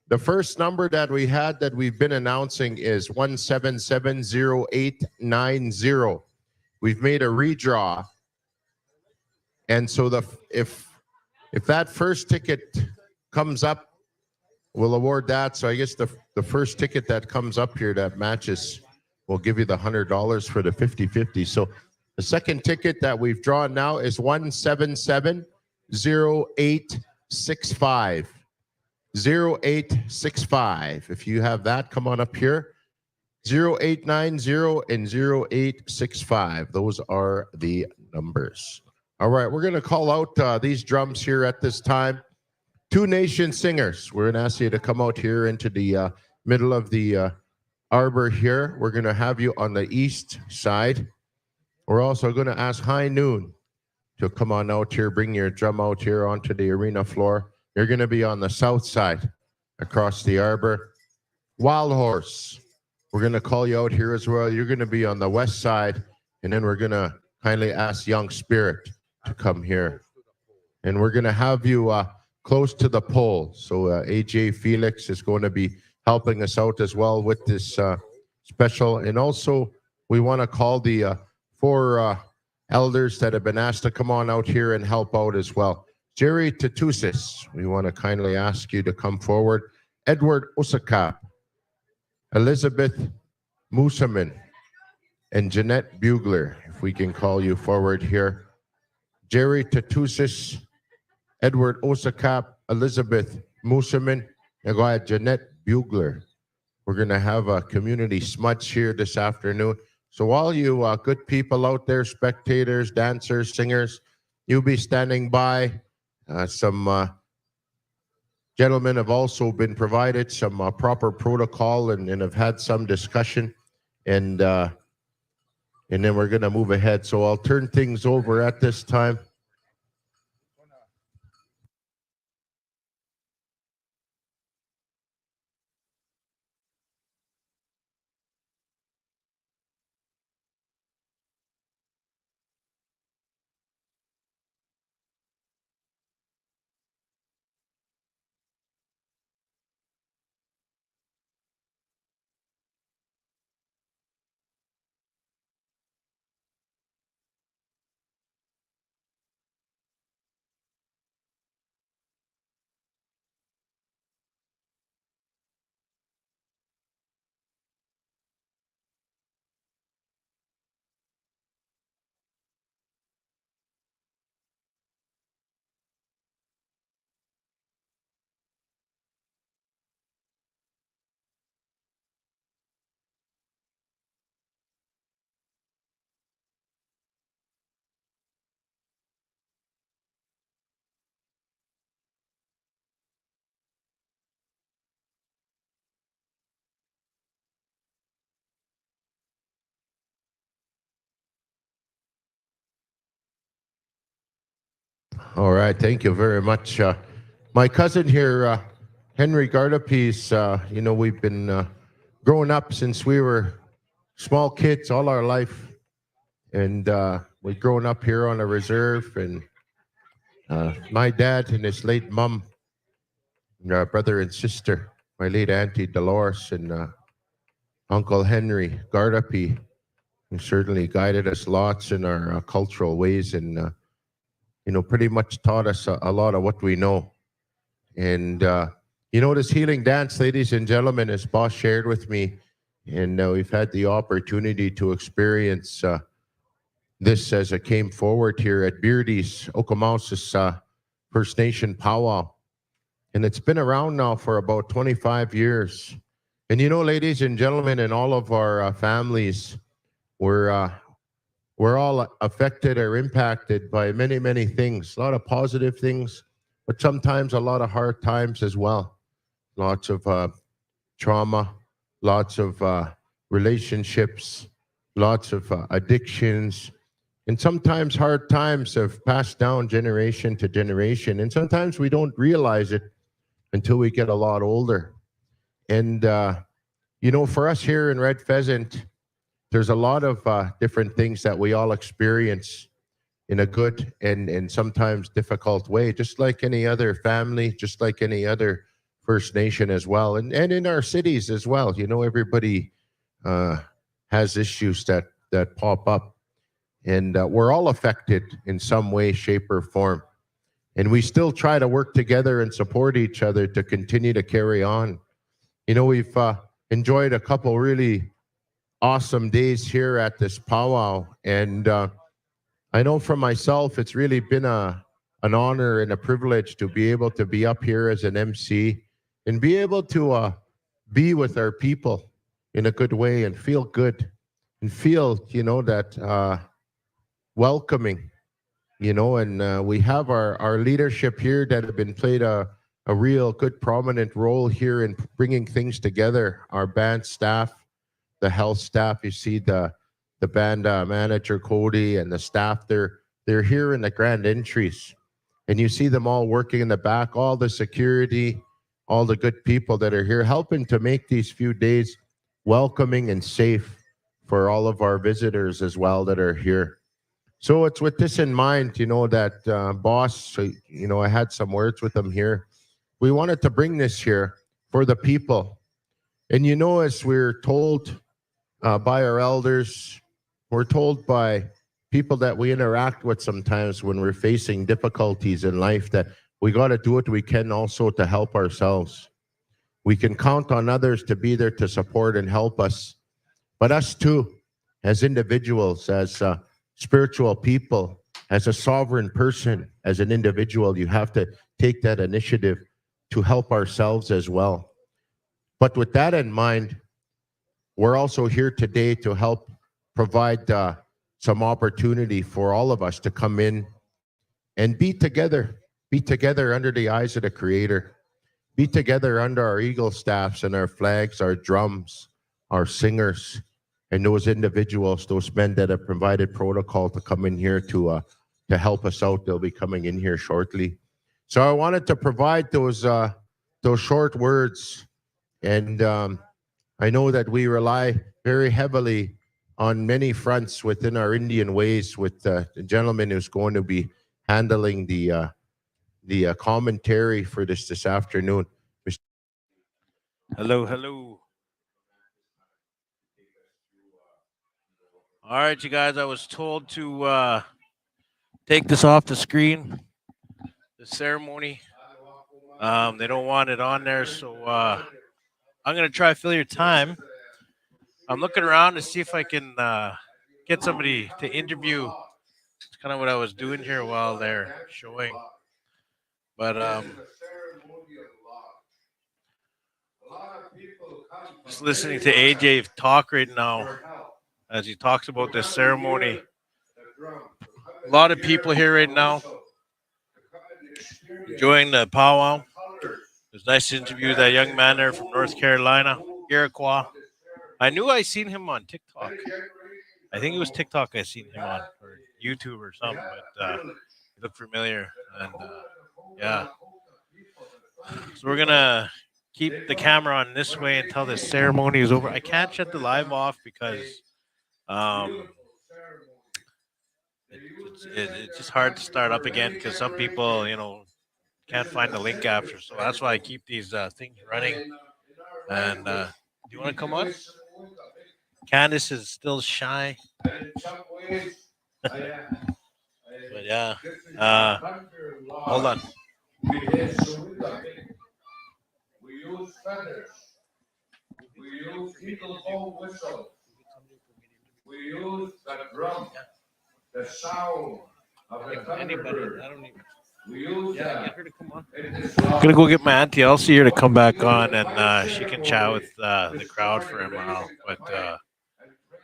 The first number that we had that we've been announcing is 1770890. We've made a redraw. And so if that first ticket comes up, we'll award that. So I guess the first ticket that comes up here that matches, we'll give you the $100 for the 50-50. So the second ticket that we've drawn now is 1770865. 0865. If you have that, come on up here. 0890 and 0865. Those are the numbers. All right, we're going to call out these drums here at this time. Two Nation singers. We're going to ask you to come out here into the middle of the arbor here. We're going to have you on the east side. We're also going to ask High Noon to come on out here, bring your drum out here onto the arena floor. You're going to be on the south side across the arbor. Wild Horse, we're going to call you out here as well. You're going to be on the west side, and then we're going to kindly ask Young Spirit to come here. And we're going to have you close to the pole. So AJ Felix is going to be helping us out as well with this special. And also, we want to call the four elders that have been asked to come on out here and help out as well. Jerry Tatusis, we want to kindly ask you to come forward. Edward Osakap, Elizabeth Musaman, and Jeanette Bugler, if we can call you forward here. Jerry Tatusis, Edward Osakap, Elizabeth Musaman, and go ahead, Jeanette Bugler. We're going to have a community smudge here this afternoon. So all you good people out there, spectators, dancers, singers, you'll be standing by. Some gentlemen have also been provided some proper protocol and have had some discussion, and then we're going to move ahead. So I'll turn things over at this time. All right, thank you very much. My cousin here, Henry Gardapies, you know, we've been growing up since we were small kids all our life. And we've grown up here on a reserve. And my dad and his late mom, brother and sister, my late auntie Dolores and Uncle Henry Gardapy, who certainly guided us lots in our cultural ways and you know, pretty much taught us a lot of what we know. And, you know, this healing dance, ladies and gentlemen, as Boss shared with me, and we've had the opportunity to experience this as it came forward here at Beardy's Okamausis First Nation powwow. And it's been around now for about 25 years. And, you know, ladies and gentlemen, and all of our families, we're all affected or impacted by many, many things, a lot of positive things, but sometimes a lot of hard times as well. Lots of trauma, lots of relationships, lots of addictions, and sometimes hard times have passed down generation to generation. And sometimes we don't realize it until we get a lot older. And, for us here in Red Pheasant, there's a lot of different things that we all experience in a good and sometimes difficult way, just like any other family, just like any other First Nation as well. And in our cities as well, everybody has issues that pop up. And we're all affected in some way, shape, or form. And we still try to work together and support each other to continue to carry on. We've enjoyed a couple really awesome days here at this powwow. And I know for myself, it's really been an honor and a privilege to be able to be up here as an MC and be able to be with our people in a good way and feel good and feel, that welcoming, and we have our leadership here that have been played a real good prominent role here in bringing things together. Our band staff, the health staff, you see the band manager Cody and the staff, they're here in the grand entries, and you see them all working in the back, all the security, all the good people that are here helping to make these few days welcoming and safe for all of our visitors as well that are here. So it's with this in mind, that boss, I had some words with him here. We wanted to bring this here for the people. And as we're told by our elders, we're told by people that we interact with sometimes when we're facing difficulties in life, that we got to do what we can also to help ourselves. We can count on others to be there to support and help us. But us too, as individuals, as spiritual people, as a sovereign person, as an individual, you have to take that initiative to help ourselves as well. But with that in mind, we're also here today to help provide some opportunity for all of us to come in and be together under the eyes of the Creator, be together under our eagle staffs and our flags, our drums, our singers, and those individuals, those men that have provided protocol to come in here to help us out. They'll be coming in here shortly. So I wanted to provide those short words, and I know that we rely very heavily on many fronts within our Indian ways with the gentleman who's going to be handling the commentary for this afternoon. Hello. All right, you guys, I was told to take this off the screen, the ceremony. They don't want it on there, so I'm going to try to fill your time. I'm looking around to see if I can get somebody to interview. It's kind of what I was doing here while they're showing. But just listening to AJ talk right now as he talks about this ceremony. A lot of people here right now enjoying the powwow. It was nice to interview that young man there from North Carolina, Iroquois. I knew I seen him on TikTok. I think it was TikTok I seen him on, or YouTube or something, but he looked familiar. And yeah. So we're going to keep the camera on this way until the ceremony is over. I can't shut the live off because it's just hard to start up again because some people, can't find the link after. So that's why I keep these things running. And do you want to come on? Candace is still shy. But yeah. Hold on. We use feathers. We use eagle bow whistle. We use the drum, the sound of the thunderbird. We use get her to come on. I'm gonna go get my auntie Elsie here to come back on, and she can chat with the crowd for a while. But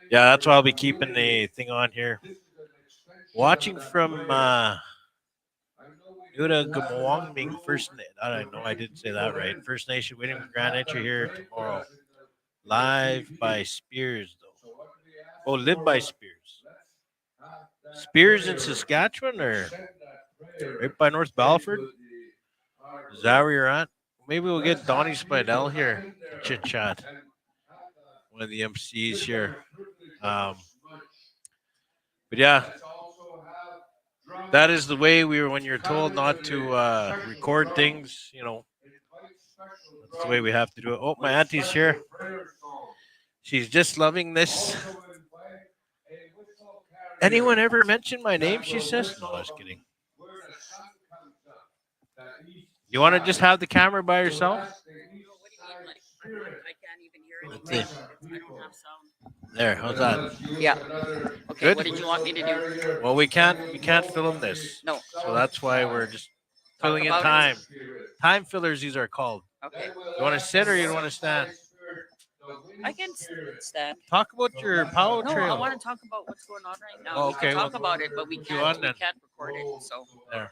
yeah, that's why I'll be keeping the thing on here. Watching from Nuda Gamwangming First Nation. I don't know, I didn't say that right. First Nation waiting for Grand Entry here tomorrow. Live by Spears, though. Oh, Live by Spears. Spears in Saskatchewan or right by North Balford? Is that where you're at? Maybe we'll get Donnie Spidell here to chit chat. One of the MCs here. But yeah, that is the way we were when you're told not to record things, that's the way we have to do it. Oh, my auntie's here. She's just loving this. Anyone ever mention my name? She says. No, I was kidding. You want to just have the camera by yourself? I can't even hear Let's anything. see. I don't have sound. There, how's that? Yeah. Okay, Good? what did you want me to do? Well, we can't film this. No. So that's why we're just filling in about time. Time fillers, these are called. Okay. You want to sit or you want to stand? I can stand. Talk about your powwow No, trail. I want to talk about what's going on right now. Oh, We can okay, talk well, about it, but we on can't then. record it. So There.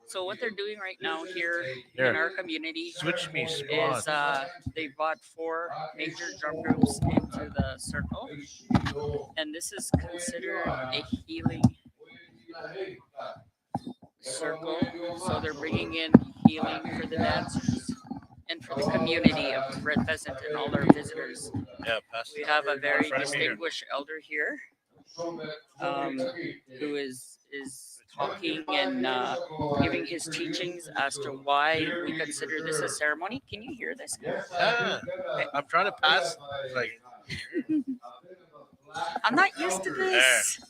So what they're doing right now here There. in our community Switch me is spots. they brought 4 major drum groups into the circle, and this is considered a healing circle. So they're bringing in healing for the dancers and for the community of Red Pheasant and all their visitors. Yeah, pass We it. have a very In front of me here. distinguished elder here, who is talking and giving his teachings as to why we consider this a ceremony. Can you hear this? Yeah. I'm trying to pass. Like, I'm not used to this.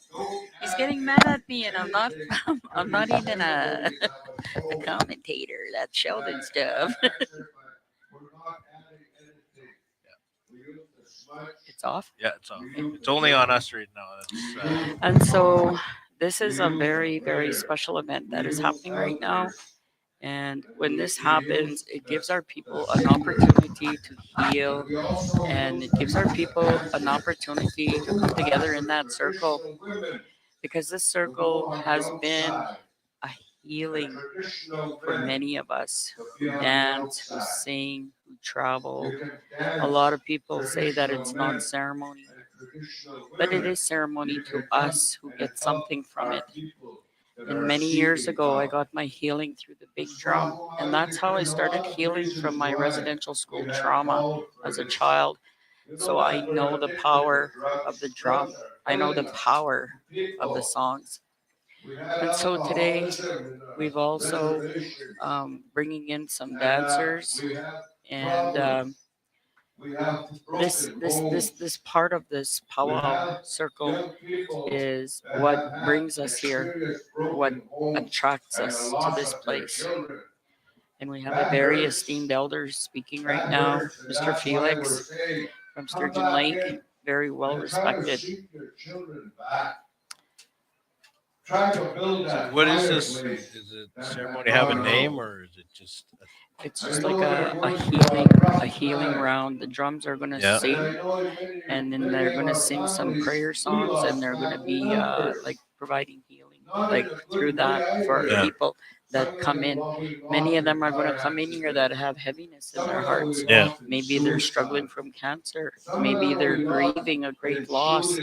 He's getting mad at me, and I'm not. I'm not even a commentator. That's Sheldon stuff. It's off. yeah, it's on. It's only on us right now. That's, And so this is a very, very special event that is happening right now. And when this happens, it gives our people an opportunity to heal, and it gives our people an opportunity to come together in that circle, because this circle has been a healing for many of us who dance, who sing, who travel. A lot of people say that it's not ceremony, but it is ceremony to us who get something from it. And many years ago, I got my healing through the big drum. And that's how I started healing from my residential school trauma as a child. So I know the power of the drum, I know the power of the songs. And so today, we've also bringing in some dancers, and this part of this powwow circle is what brings us here, what attracts us to this place. And we have a very esteemed elder speaking right now, Mr. Felix from Sturgeon Lake, very well respected. So what is this? Is it ceremony have a name, or is it just? It's just like a healing round. The drums are gonna Yeah. sing, and then they're gonna sing some prayer songs, and they're gonna be like providing healing, like through that for Yeah. people that come in. Many of them are gonna come in here that have heaviness in their hearts. Yeah. Maybe they're struggling from cancer. Maybe they're grieving a great loss.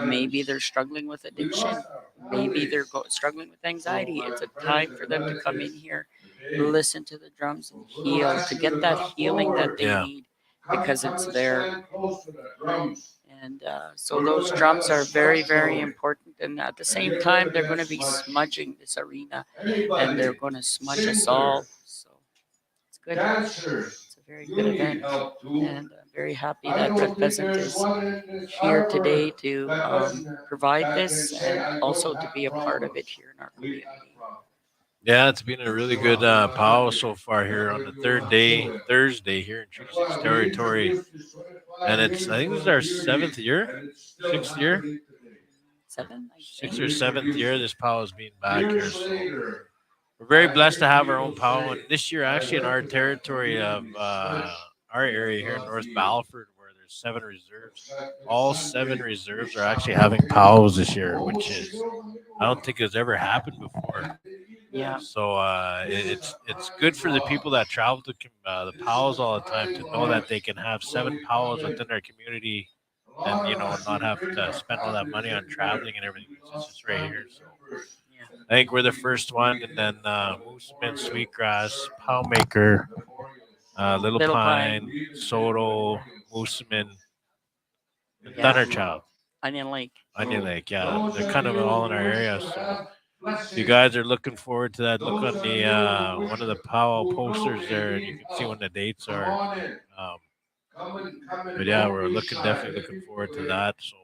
Maybe they're struggling with addiction. Maybe they're struggling with anxiety. It's a time for them to come in here, listen to the drums, and heal, to get that healing that they Yeah. need, because it's there. And so those drums are very, very important. And at the same time, they're going to be smudging this arena, and they're going to smudge us all. So it's good. It's a very good event. And I'm very happy that Red Pheasant is here today to provide this, and also to be a part of it here in our community. Yeah, it's been a really good powwow so far here on the third day, Thursday here in Treaty 6 territory. And I think this is our 7th year, 6th year, 6th or 7th year this powwow has been back here. So we're very blessed to have our own powwow. And this year, actually, in our territory of our area here in North Balford, where there's 7 reserves, all 7 reserves are actually having powwows this year, which is, I don't think has ever happened before. Yeah. So it's good for the people that travel to the powwows all the time to know that they can have 7 powwows within their community, and not have to spend all that money on traveling and everything. It's just right here. So I think we're the first one, and then Mooseman, Sweetgrass, Powmaker, Little Little Pine, Pine. Soto, Mooseman, and Yeah. Thunderchild. Onion Lake. Onion Lake, yeah, they're kind of all in our area. So if you guys are looking forward to that, look on the one of the powwow posters there, and you can see when the dates are. But yeah, we're definitely looking forward to that. So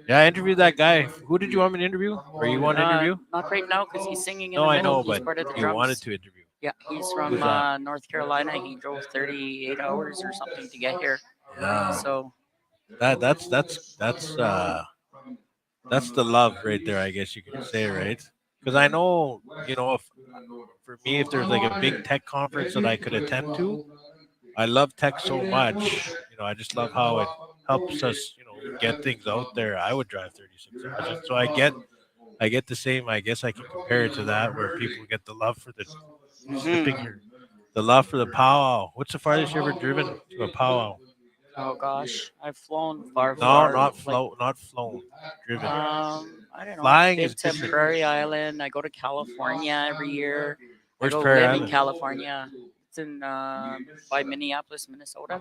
yeah, I interviewed that guy. Who did you want me to interview? Or you want to interview? Not right now because he's singing in No, the I middle. know, He's but part of the you drums. wanted to interview. Yeah, he's Who's from that? North Carolina. He drove 38 hours or something to get here. Yeah. So That's the love right there, I guess you could say, right? Because I know, if for me, if there's like a big tech conference that I could attend to, I love tech so much. I just love how it helps us, get things out there. I would drive 36 hours, and so I get the same. I guess I can compare it to that, where people get the love for the slipping here, the love for the powwow. What's the farthest you ever driven to a powwow? oh gosh, I've flown far. No, not flown, driven. I don't know. Flying I've is been to different. Prairie Island. I go to California every year. Where's I go Prairie live Island? in California. It's in by Minneapolis, Minnesota.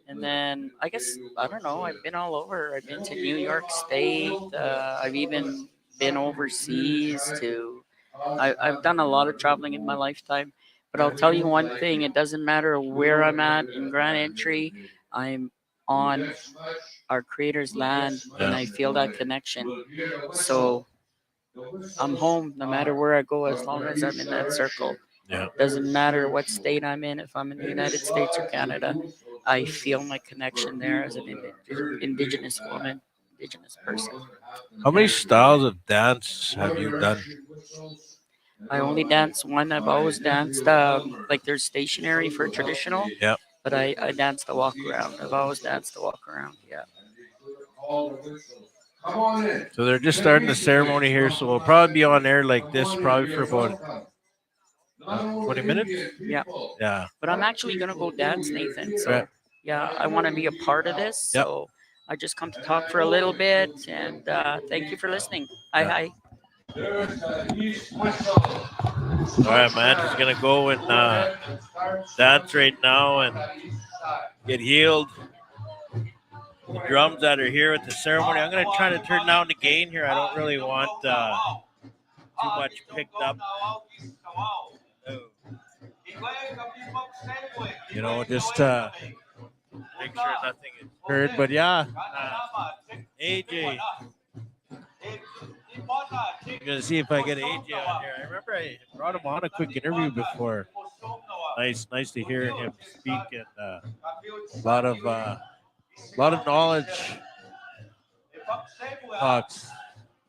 And then I guess I don't know. I've been all over. I've been to New York State. I've even been overseas to. I've done a lot of traveling in my lifetime. But I'll tell you one thing: it doesn't matter where I'm at in Grand Entry. I'm on our Creator's land, and I feel that connection. So I'm home no matter where I go, as long as I'm in that circle. Yeah. Doesn't matter what state I'm in, if I'm in the United States or Canada, I feel my connection there as an indigenous woman, indigenous person. How many styles of dance have you done? I only dance one. I've always danced like there's stationary for traditional. Yep. But I dance the walk around. I've always danced the walk around. Yeah. So they're just starting the ceremony here, so we'll probably be on air like this probably for about 20 minutes. Yeah. Yeah. But I'm actually gonna go dance, Nathan. So Right. yeah, I want to be a part of this. Yep. So I just come to talk for a little bit, and thank you for listening. Hi, hi. All right, man. Just gonna go and dance right now and get healed. The drums that are here at the ceremony. I'm gonna try to turn down the gain here. I don't really want too much picked up. Just make sure nothing is heard. But yeah, AJ. I'm gonna see if I get AJ on here. I remember I brought him on a quick interview before. Nice to hear him speak, and a lot of knowledge talks.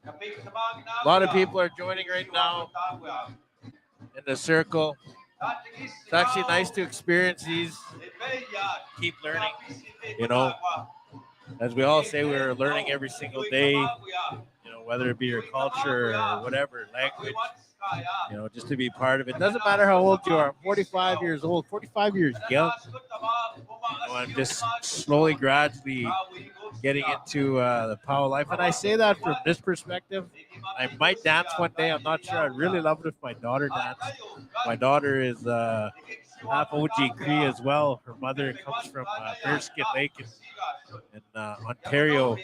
A lot of people are joining right now in the circle. It's actually nice to experience these. Keep learning. As we all say, we're learning every single day. Whether it be your culture or whatever language. Just to be part of it. Doesn't matter how old you are. I'm 45 years old. 45 years young. I'm just slowly, gradually getting into the powwow life. And I say that from this perspective. I might dance one day. I'm not sure. I'd really love it if my daughter danced. My daughter is half OG Cree as well. Her mother comes from Bearskin Lake in Ontario.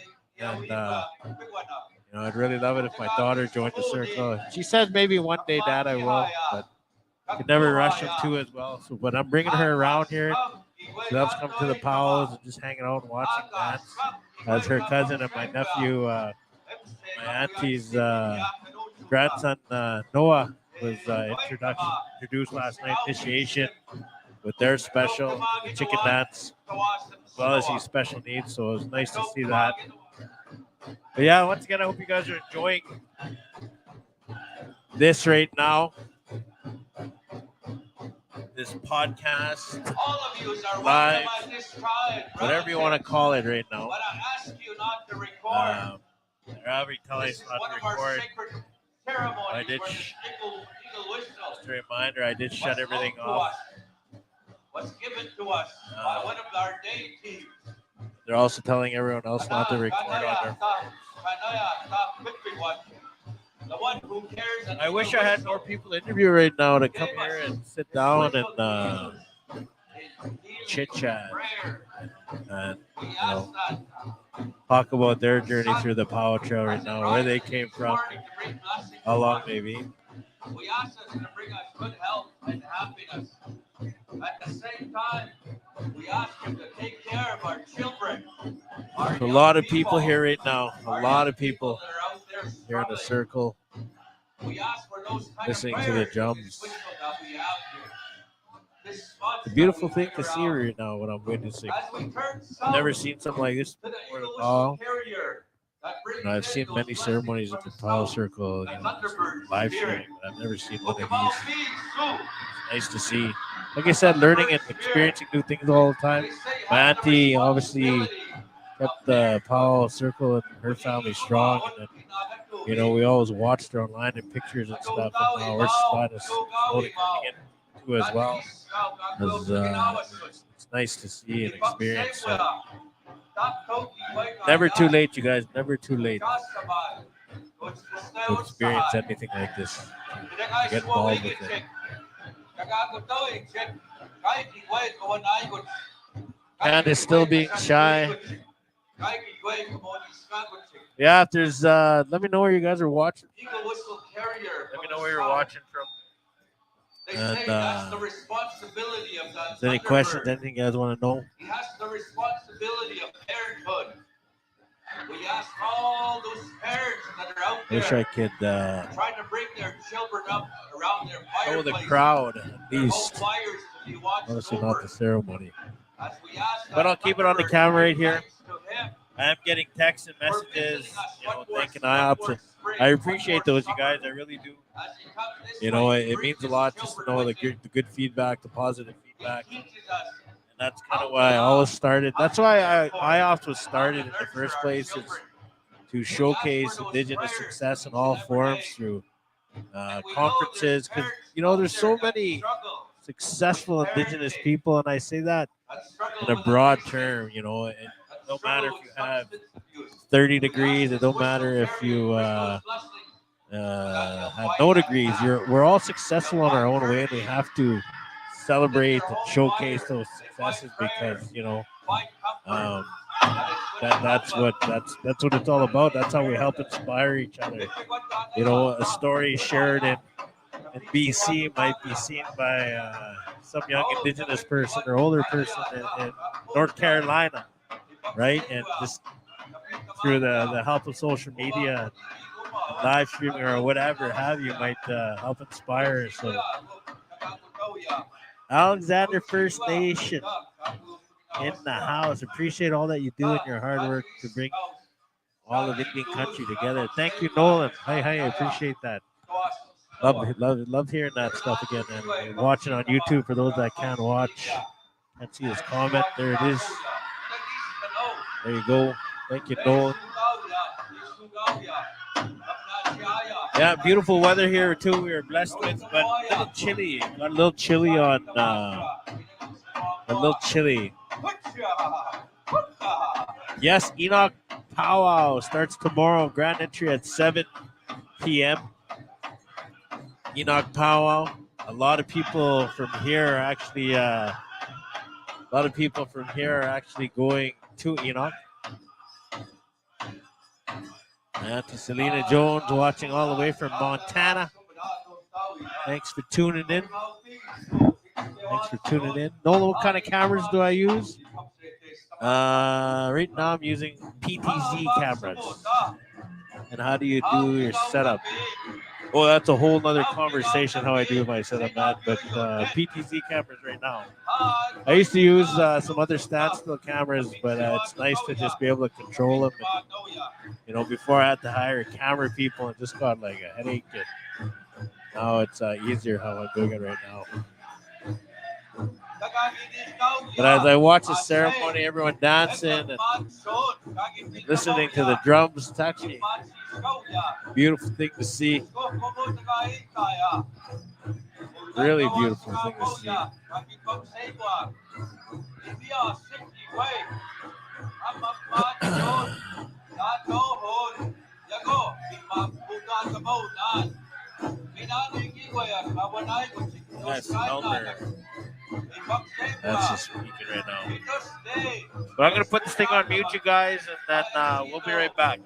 And I'd really love it if my daughter joined the circle. She says maybe one day, Dad, I will, but I could never rush him to as well. So, but I'm bringing her around here. She loves coming to the powwows and just hanging out and watching dance. As her cousin and my nephew, my auntie's grandson Noah was introduced last night. Initiation with their special chicken dance, as well as his special needs. So it was nice to see that. But yeah, once again, I hope you guys are enjoying this right now. This podcast, live, whatever you want to call it right now. They're having telling us not to record. I did. Just a reminder, I did shut everything off. Was given to us by one of our deities. They're also telling everyone else not to record on their phones. The one who cares. I wish I had more people to interview right now to come here and sit down and chit chat and talk about their journey through the Powwow Trail right now, where they came from, how long they've been. We ask us to bring us good health and happiness. At the same time, we ask him to take care of our children. There's a lot of people here right now. A lot of people here in the circle listening to the drums. It's a beautiful thing to see right now when I'm witnessing. I've never seen something like this before in the powwow. I've seen many ceremonies at the powwow circle, live streaming, but I've never seen one of these. It's nice to see. Like I said, learning and experiencing new things all the time. My auntie obviously kept the powwow circle and her family strong, and then, we always watched her online in pictures and stuff, and now we're slowly coming into as well. It's nice to see and experience. So. Never too late, you guys. Never too late to experience anything like this. To get involved with it. And is still being shy. Yeah, if there's let me know where you guys are watching. Let me know where you're watching from. And if there's any questions, anything you guys want to know? He has the responsibility of parenthood. We ask all those parents that are out there. Wish I could trying to bring their children up around their fireplace. the crowd at least. Honestly, not the ceremony. But I'll keep it on the camera right here. I am getting texts and messages, thanking IOPS. And I appreciate those, you guys. I really do. It means a lot just to know the good feedback, the positive feedback. And that's kind of why I always started. That's why IOPS was started in the first place, is to showcase Indigenous success in all forms through conferences. Because, there's so many successful Indigenous people, and I say that in a broad term, it don't matter if you have 30 degrees. It don't matter if you have no degrees. We're all successful in our own way, and we have to celebrate and showcase those successes because that's what it's all about. That's how we help inspire each other. A story shared in BC might be seen by some young Indigenous person or older person in North Carolina, right? And just through the help of social media, live streaming or whatever have you, might help inspire. So, Alexander First Nation in the house. Appreciate all that you do and your hard work to bring all of Indian country together. Thank you, Nolan. Hi, I appreciate that. Love hearing that stuff again, and watching on YouTube for those that can watch. Can't see his comment. There it is. There you go. Thank you, Nolan. Yeah, beautiful weather here too. We are blessed with, but a little chilly. Got a little chilly on. Yes, Enoch Powwow starts tomorrow. Grand entry at 7 p.m. Enoch Powwow. A lot of people from here are actually. Going to Enoch. And to Selena Jones watching all the way from Montana. Thanks for tuning in. Nola, what kind of cameras do I use? Right now I'm using PTZ cameras. And how do you do your setup? Oh, that's a whole nother conversation how I do my setup, man. But PTZ cameras right now. I used to use some other standstill cameras, but it's nice to just be able to control them. And, before I had to hire camera people, it just got like a headache. And now it's easier how I'm doing it right now. But as I watch the ceremony, everyone dancing and listening to the drums, it's actually Beautiful thing to see. Really beautiful thing to see. Nice number. That's just speaking right now. But I'm gonna put this thing on mute, you guys, and then we'll be right back.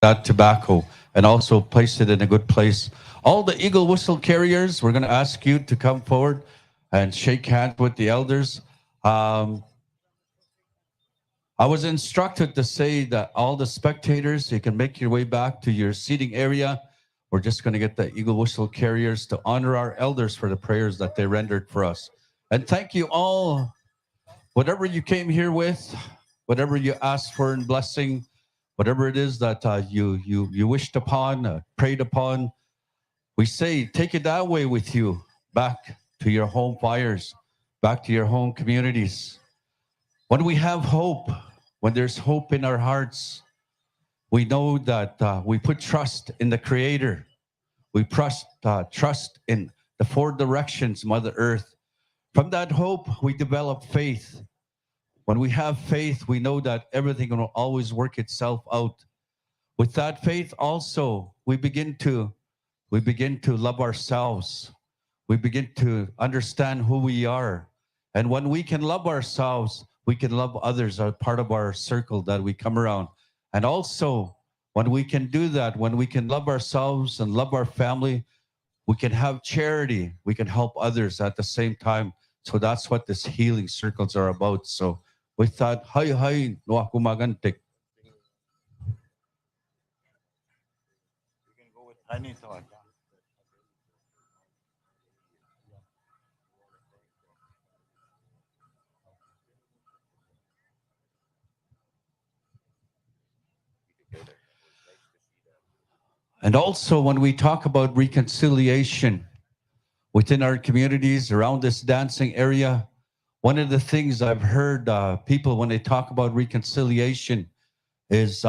that tobacco and also place it in a good place. All the eagle whistle carriers, we're going to ask you to come forward and shake hands with the elders. I was instructed to say that all the spectators, you can make your way back to your seating area. We're just going to get the eagle whistle carriers to honor our elders for the prayers that they rendered for us. And thank you all. Whatever you came here with, whatever you asked for in blessing, whatever it is that you wished upon, prayed upon, we say, take it that way with you back to your home fires, back to your home communities. When we have hope, when there's hope in our hearts, we know that we put trust in the Creator. We trust in the four directions, Mother Earth. From that hope, we develop faith. When we have faith, we know that everything will always work itself out. With that faith also, we begin to love ourselves. We begin to understand who we are. And when we can love ourselves, we can love others as part of our circle that we come around. And also, when we can do that, when we can love ourselves and love our family, we can have charity. We can help others at the same time. So that's what this healing circles are about. So with that, hay no ako magantik. And also, when we talk about reconciliation within our communities around this dancing area, one of the things I've heard people when they talk about reconciliation is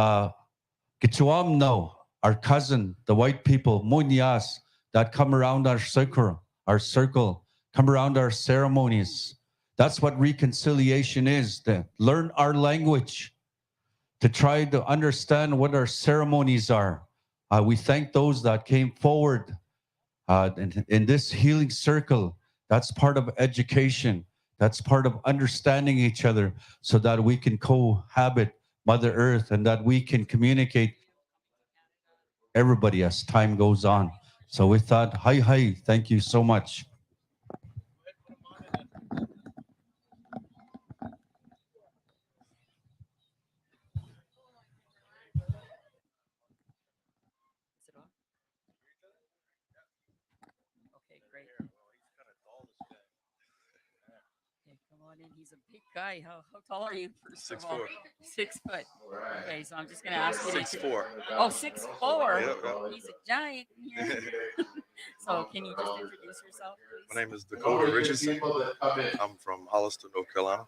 Kichuamno, our cousin, the white people, Munyas, that come around our circle, come around our ceremonies. That's what reconciliation is, to learn our language, to try to understand what our ceremonies are. We thank those that came forward in this healing circle. That's part of education. That's part of understanding each other so that we can cohabit Mother Earth and that we can communicate everybody as time goes on. So with that, hi, thank you so much. Okay, great. Okay, come on in. He's a big guy. How tall are you? First of all? 6'4". 6 foot. Okay, so I'm just gonna ask you. 6'4". Oh, 6'4". Yep, yep. He's a giant here. So can you just introduce yourself, please? My name is Dakota Richardson. I'm from Holliston, North Carolina.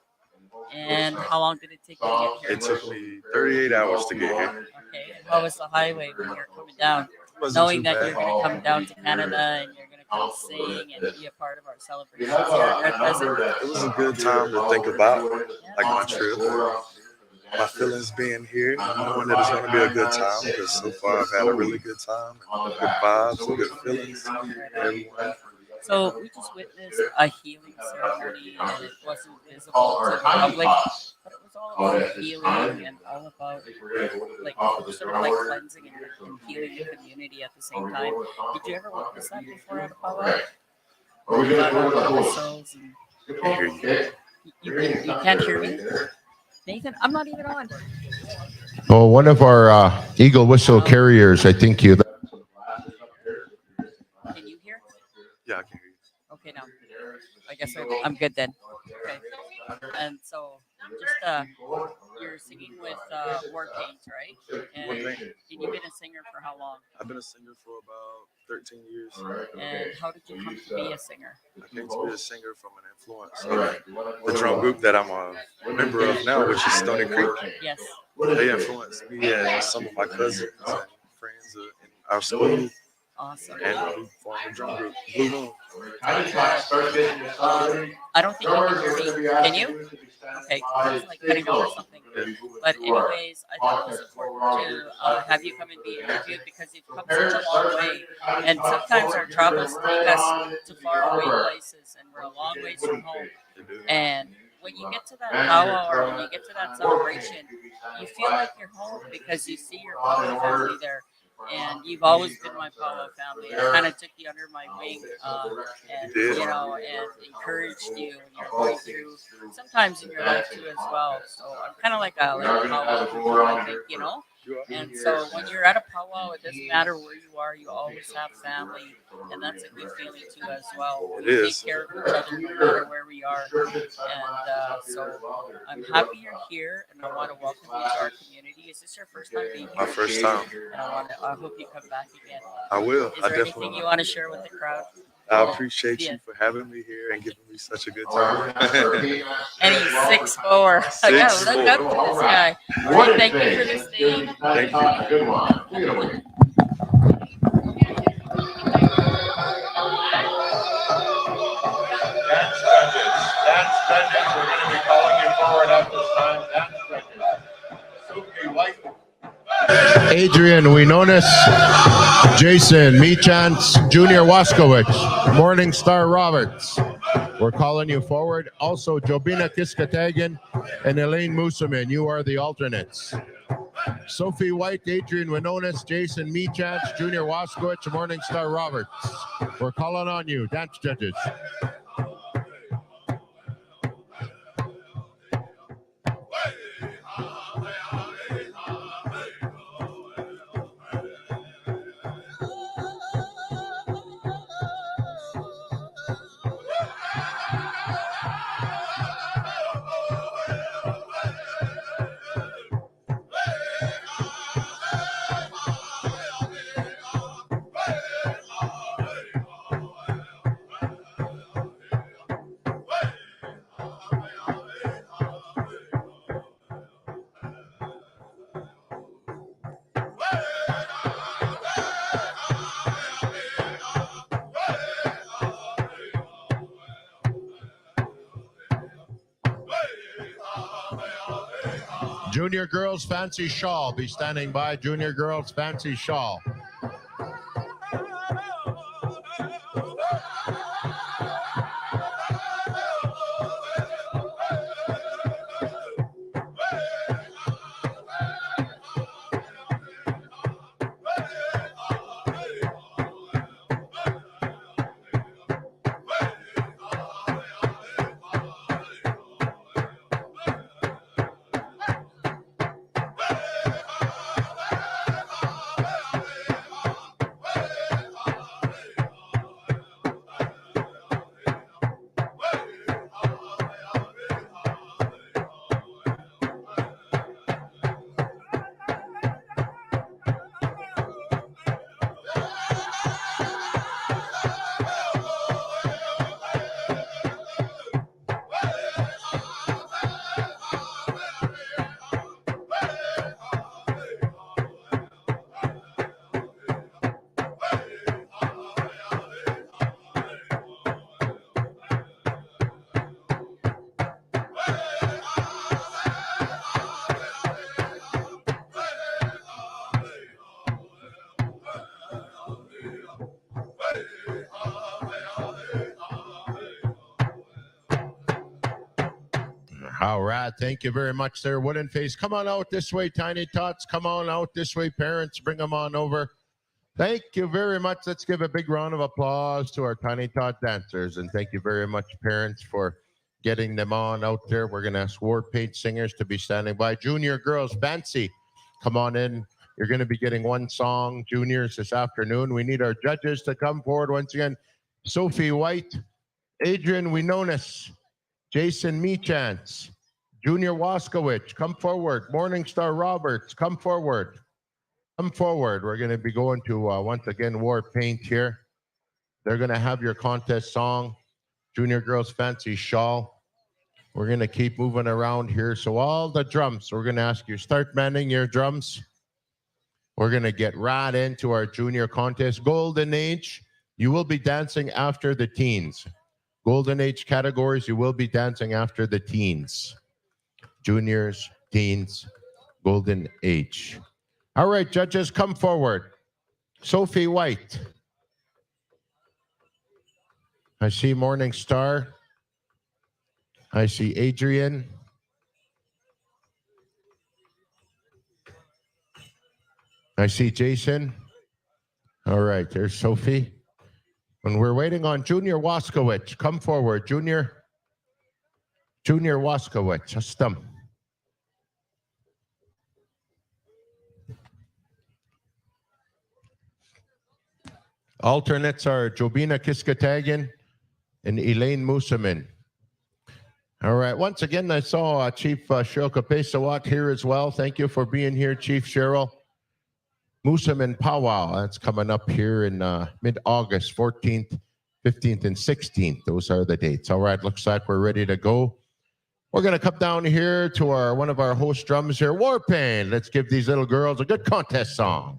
And how long did it take you to get here? It took me 38 hours to get here. Okay, and how was the highway when you're coming down? Wasn't Knowing too that bad. you're going to come down to Canada and you're going to come sing and be a part of our celebrations here at Red Pheasant. It was a good time to think about, like my trip, my feelings being here, knowing that it's going to be a good time because so far I've had a really good time, and good vibes, and good feelings. Everyone. So we just witnessed a healing ceremony and it wasn't visible to the public, but it was all about healing and all about like sort of like cleansing and healing the community at the same time. Did you ever witness that before at a powwow? Whistles and you can't hear me? Nathan, I'm not even on. Oh, one of our eagle whistle carriers, I think you. Can you hear? Yeah, I can hear you. Okay, now I guess I'm good then. Okay, and so just you're singing with War Paint, right? And you've been a singer for how long? I've been a singer for about 13 years. And how did you come to be a singer? I came to be a singer from an influence of the drum group that I'm a member of now, which is Stony Creek. Yes. They influenced me and some of my cousins and friends in our school. Awesome. And we formed a drum group, Blue Moon. I don't think you can hear me. Can you? Okay, it's like cutting out or something. But anyways, I thought it was important to have you come and be interviewed because you've come such a long way. And sometimes our travels take us to far away places and we're a long ways from home. And when you get to that powwow or when you get to that celebration, you feel like you're home because you see your powwow family there. And you've always been my powwow family. I kind of took you under my wing, and and encouraged you. And you're going through sometimes in your life too as well. So I'm kind of like a powwow guru, I think. And so when you're at a powwow, it doesn't matter where you are. You always have family, and that's a good feeling too as well. It We is. take care of each other no matter where we are. And so I'm happy you're here, and I want to welcome you to our community. Is this your first time being here? My first time. And I hope you come back again. I will. Is I there definitely anything you want to share with the crowd? I appreciate you for having me here and giving me such a good time. And he's 6'4". I gotta look up to this guy. All right, thank you for this thing. Thank you. Good one. Beautiful. Dance judges, we're going to be calling you forward at this time. Dance judges. Sophie White. Adrian Winonis, Jason Meachance, Junior Waskowicz, Morning Star Roberts. We're calling you forward. Also, Jobina Kiskatagan and Elaine Musamin, you are the alternates. Sophie White, Adrian Winonis, Jason Meachance, Junior Waskowicz, Morning Star Roberts. We're calling on you, dance judges. Junior Girls Fancy Shawl, be standing by. Junior Girls Fancy Shawl. All right. Thank you very much there, Wooden Face. Come on out this way, Tiny Tots. Come on out this way, parents. Bring them on over. Thank you very much. Let's give a big round of applause to our Tiny Tot dancers. And thank you very much, parents, for getting them on out there. We're going to ask War Paint singers to be standing by. Junior Girls Fancy, come on in. You're going to be getting one song, juniors, this afternoon. We need our judges to come forward once again. Sophie White, Adrian Winonis, Jason Meachance, Junior Waskowicz, come forward. Morning Star Roberts, come forward. Come forward. We're going to be going to, once again, War Paint here. They're going to have your contest song, Junior Girls Fancy Shawl. We're going to keep moving around here. So all the drums, we're going to ask you, start manning your drums. We're going to get right into our junior contest. Golden Age, you will be dancing after the teens. Golden Age categories, you will be dancing after the teens. Juniors, teens, Golden Age. All right, judges, come forward. Sophie White. I see Morning Star. I see Adrian. I see Jason. All right, there's Sophie. And we're waiting on Junior Waskowicz. Come forward, Junior. Junior Waskowicz, just them. Alternates are Jobina Kiskatagan and Elaine Musamin. All right, once again, I saw Chief Cheryl Kapesawat here as well. Thank you for being here, Chief Cheryl. Pheasant Powwow, that's coming up here in mid-August, 14th, 15th, and 16th. Those are the dates. All right, looks like we're ready to go. We're going to come down here to one of our host drums here, Warpaint. Let's give these little girls a good contest song.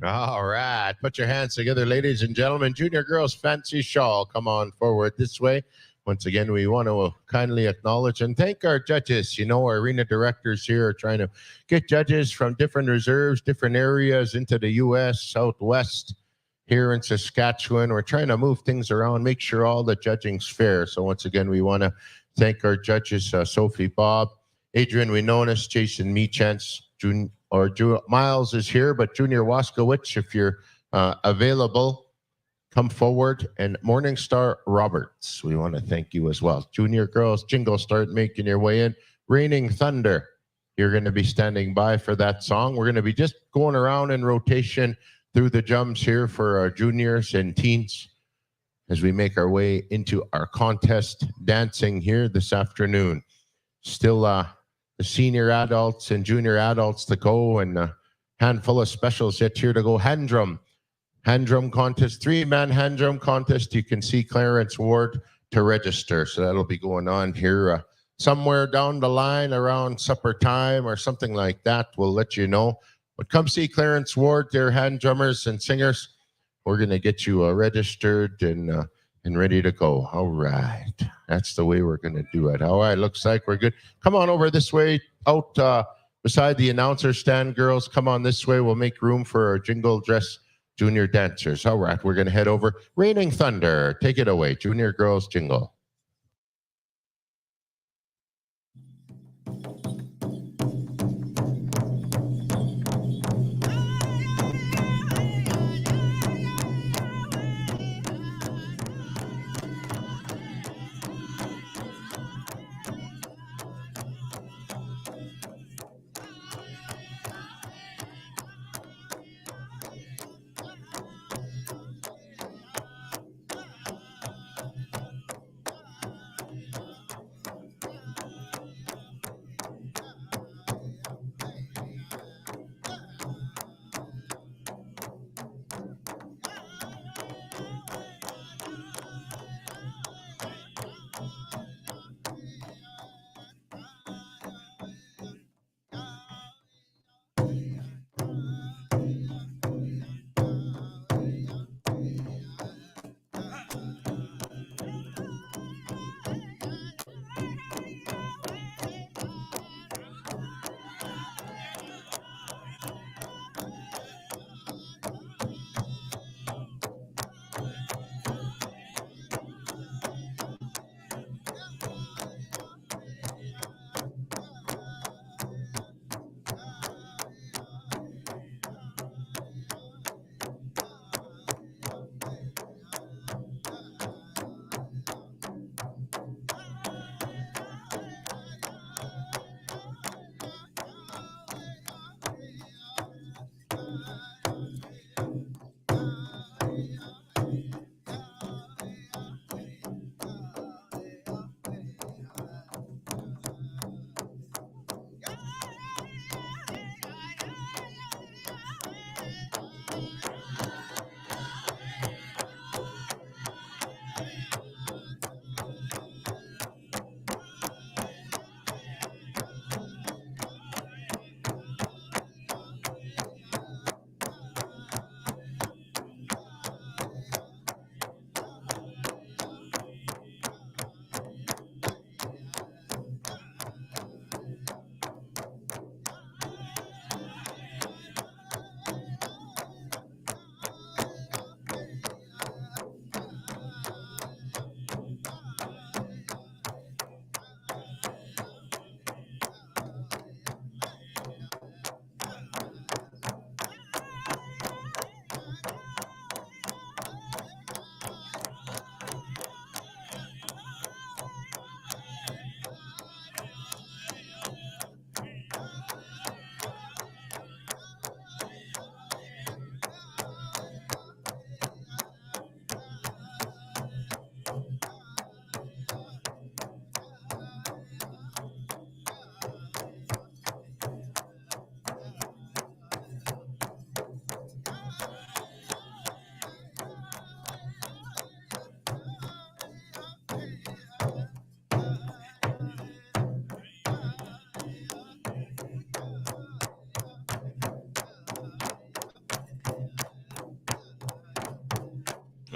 All right. Put your hands together, ladies and gentlemen. Junior Girls Fancy Shawl. Come on forward this way. Once again, we want to kindly acknowledge and thank our judges. You know, our arena directors here are trying to get judges from different reserves, different areas into the U.S., Southwest, here in Saskatchewan. We're trying to move things around, make sure all the judging's fair. So once again, we want to thank our judges, Sophie, Bob, Adrian Winonis, Jason Meachance, Miles is here, but Junior Waskowicz, if you're available, come forward. And Morningstar Roberts, we want to thank you as well. Junior Girls Jingle, start making your way in. Raining Thunder, you're going to be standing by for that song. We're going to be just going around in rotation through the jumps here for our juniors and teens as we make our way into our contest dancing here this afternoon. Still the senior adults and junior adults to go, and a handful of specials yet here to go. Hand drum contest, 3-man hand drum contest. You can see Clarence Ward to register. So that'll be going on here somewhere down the line around supper time or something like that. We'll let you know. But come see Clarence Ward, their hand drummers and singers. We're going to get you registered and ready to go. All right. That's the way we're going to do it. All right. Looks like we're good. Come on over this way out beside the announcer stand, girls. Come on this way. We'll make room for our jingle dress junior dancers. All right. We're going to head over. Raining Thunder. Take it away. Junior Girls Jingle.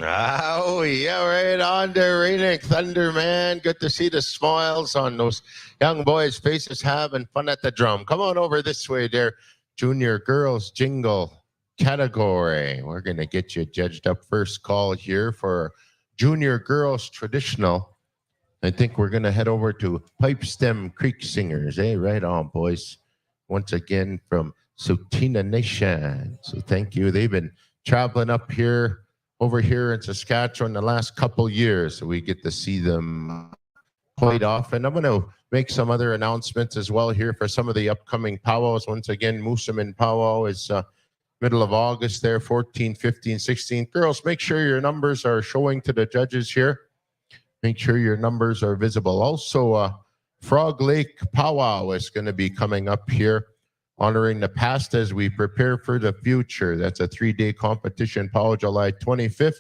Oh, yeah, right on there, Renick Thunderman. Good to see the smiles on those young boys' faces having fun at the drum. Come on over this way there. Junior Girls Jingle category. We're going to get you judged up. First call here for Junior Girls Traditional. I think we're going to head over to Pipe Stem Creek Singers. Right on, boys. Once again from Sutina Nation. So thank you. They've been traveling up here, over here in Saskatchewan the last couple years. So we get to see them quite often. I'm going to make some other announcements as well here for some of the upcoming powwows. Once again, Moosomin Powwow is middle of August there, 14, 15, 16. Girls, make sure your numbers are showing to the judges here. Make sure your numbers are visible. Also, Frog Lake Powwow is going to be coming up here, honoring the past as we prepare for the future. That's a 3-day competition, powwow July 25th,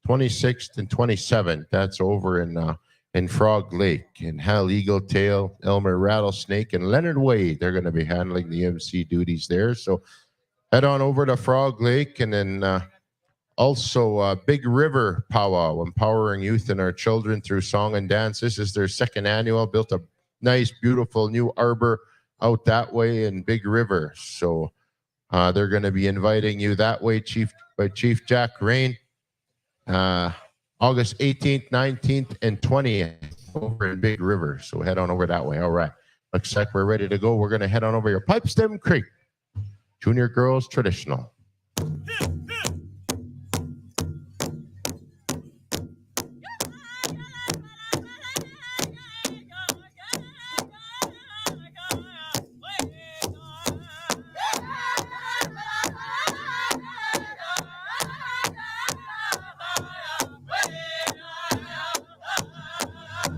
26th, and 27th. That's over in Frog Lake. And Hal Eagletail, Elmer Rattlesnake, and Leonard Wade, they're going to be handling the MC duties there. So head on over to Frog Lake, and then also, Big River Powwow, empowering youth and our children through song and dance. This is their second annual. Built a nice, beautiful new arbor out that way in Big River. So they're going to be inviting you that way, Chief Jack Rain. August 18th, 19th, and 20th over in Big River. So head on over that way. All right. Looks like we're ready to go. We're going to head on over here. Pipe Stem Creek, Junior Girls Traditional.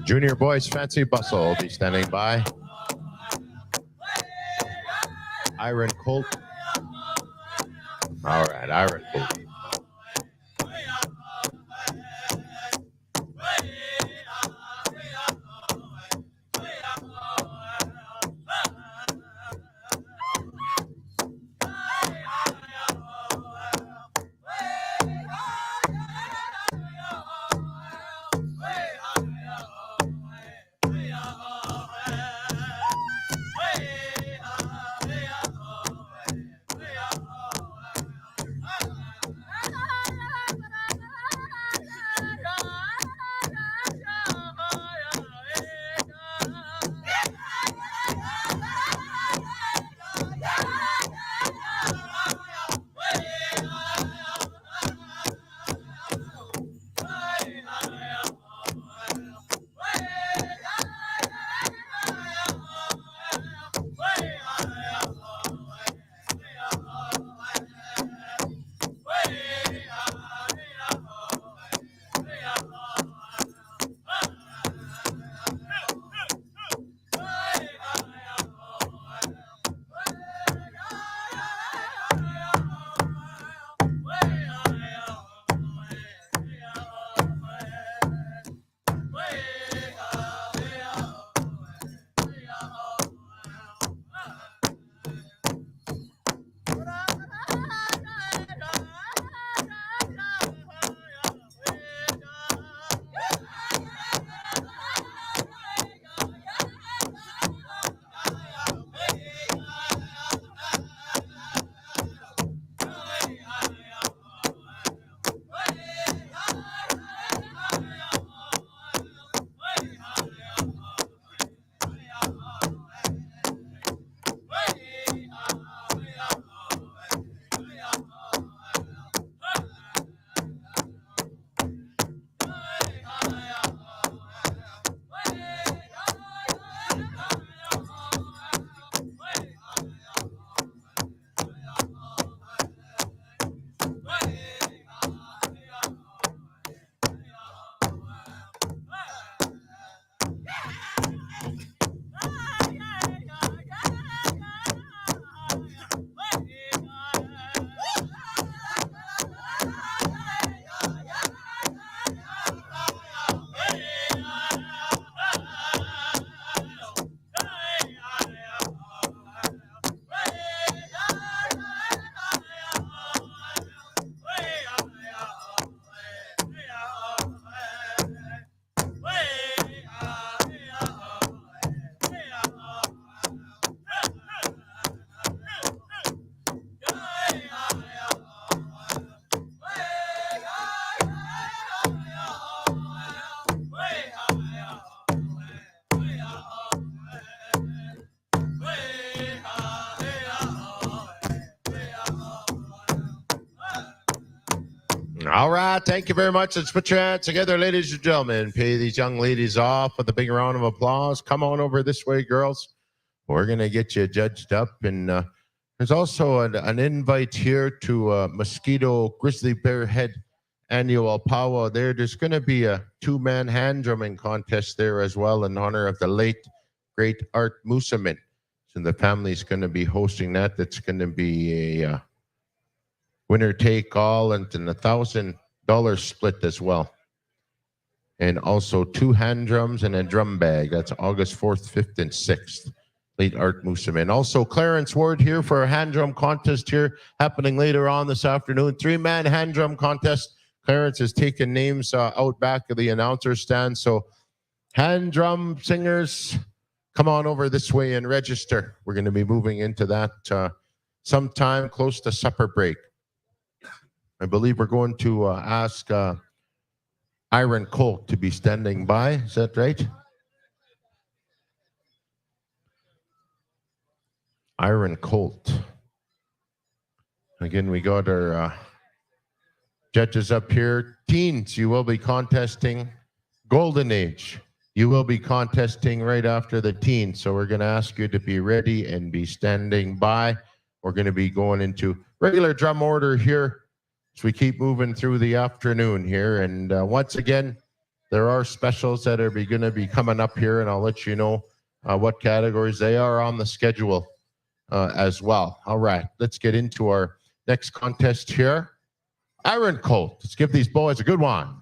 Junior Boys Fancy Bustle will be standing by. Iron Colt. All right, Iron Colt. All right, thank you very much. Let's put your hands together, ladies and gentlemen. Pay these young ladies off with a big round of applause. Come on over this way, girls. We're going to get you judged up. And there's also an invite here to Mosquito Grizzly Bear Head annual powwow there. There's going to be a two-man hand drumming contest there as well in honor of the late, great Art Mooseman. So the family's going to be hosting that. That's going to be a winner take all and an $1,000 split as well. And also 2 hand drums and a drum bag. That's August 4th, 5th, and 6th. Late Art Mooseman. Also Clarence Ward here for a hand drum contest here happening later on this afternoon. 3-man hand drum contest. Clarence has taken names out back of the announcer stand. So hand drum singers, come on over this way and register. We're going to be moving into that sometime close to supper break. I believe we're going to ask Iron Colt to be standing by. Is that right? Iron Colt. Again, we got our judges up here. Teens, you will be contesting. Golden Age, you will be contesting right after the teens. So we're going to ask you to be ready and be standing by. We're going to be going into regular drum order here as we keep moving through the afternoon here. And once again, there are specials that are going to be coming up here, and I'll let you know what categories they are on the schedule as well. All right, let's get into our next contest here. Iron Colt, let's give these boys a good one.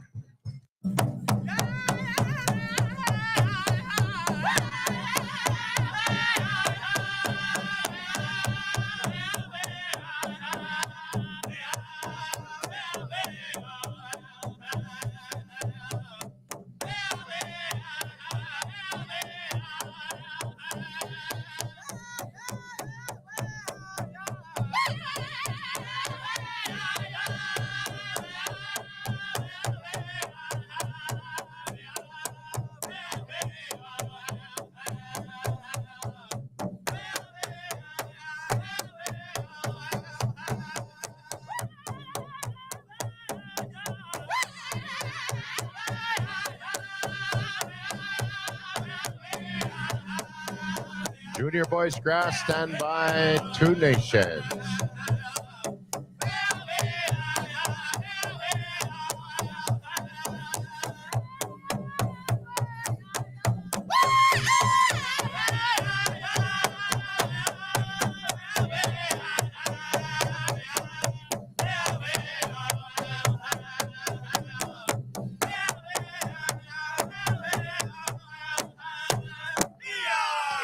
Junior Boys Grass, stand by. Two Nations.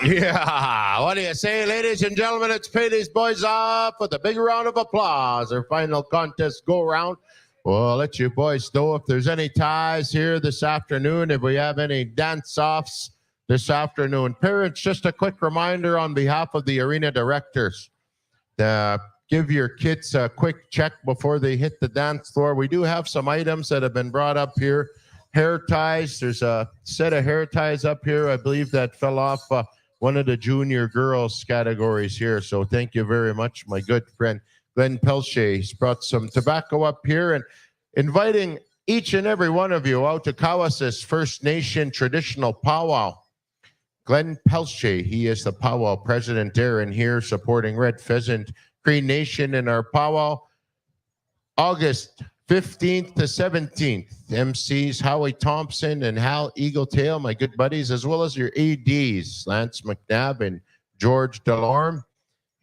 Yeah, what do you say, ladies and gentlemen? Let's pay these boys off with a big round of applause. Our final contest go round. We'll let you boys know if there's any ties here this afternoon, if we have any dance-offs this afternoon. Parents, just a quick reminder on behalf of the arena directors. Give your kids a quick check before they hit the dance floor. We do have some items that have been brought up here. Hair ties. There's a set of hair ties up here, I believe, that fell off one of the junior girls categories here. So thank you very much, my good friend Glenn Pelche. He's brought some tobacco up here and inviting each and every one of you out to Kawasis First Nation traditional powwow. Glenn Pelche, he is the powwow president there and here supporting Red Pheasant Cree Nation in our powwow. August 15th to 17th, MCs Howie Thompson and Hal Eagletail, my good buddies, as well as your ADs, Lance McNabb and George Delorme.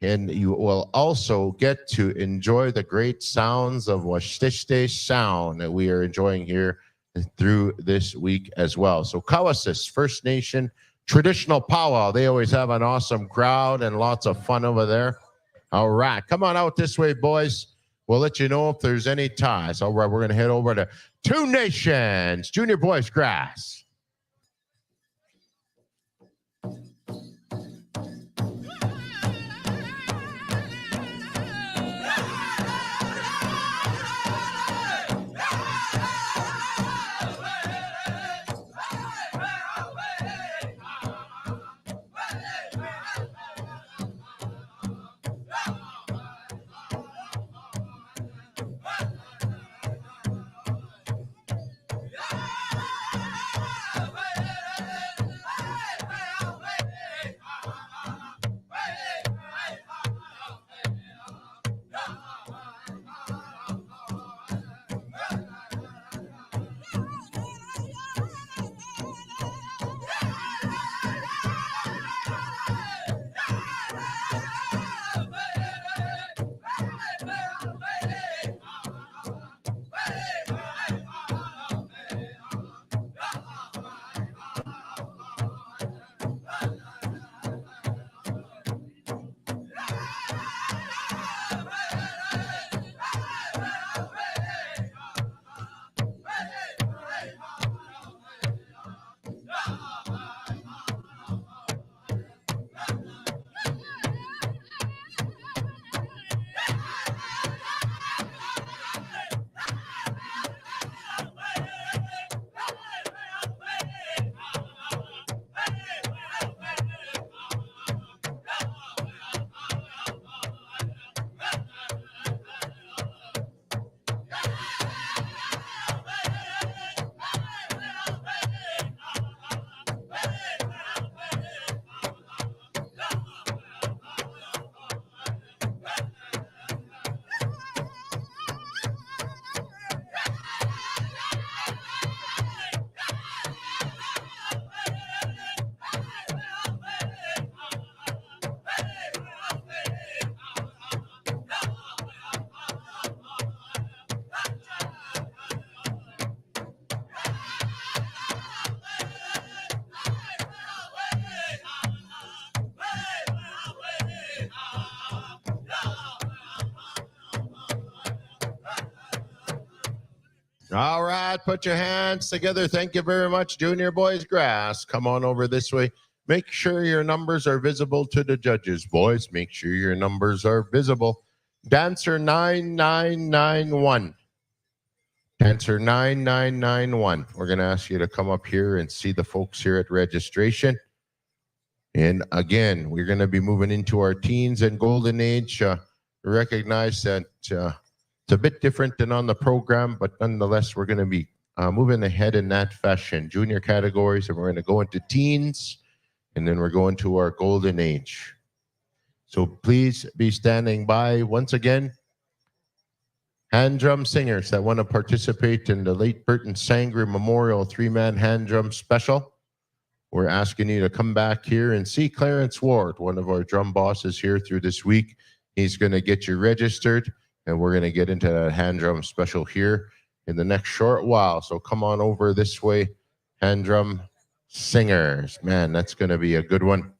And you will also get to enjoy the great sounds of Washtishte sound that we are enjoying here through this week as well. So Kawasis First Nation traditional powwow. They always have an awesome crowd and lots of fun over there. All right, come on out this way, boys. We'll let you know if there's any ties. All right, we're going to head over to Two Nations, Junior Boys Grass. All right, put your hands together. Thank you very much, Junior Boys Grass. Come on over this way. Make sure your numbers are visible to the judges, boys. Make sure your numbers are visible. Dancer 9991. Dancer 9991. We're going to ask you to come up here and see the folks here at registration. And again, we're going to be moving into our teens and golden age. Recognize that it's a bit different than on the program, but nonetheless, we're going to be moving ahead in that fashion. Junior categories, and we're going to go into teens, and then we're going to our golden age. So please be standing by. Once again, hand drum singers that want to participate in the late Burton Sangre Memorial 3-man hand drum special. We're asking you to come back here and see Clarence Ward, one of our drum bosses here through this week. He's going to get you registered, and we're going to get into that hand drum special here in the next short while. So come on over this way, hand drum singers. Man, that's going to be a good one.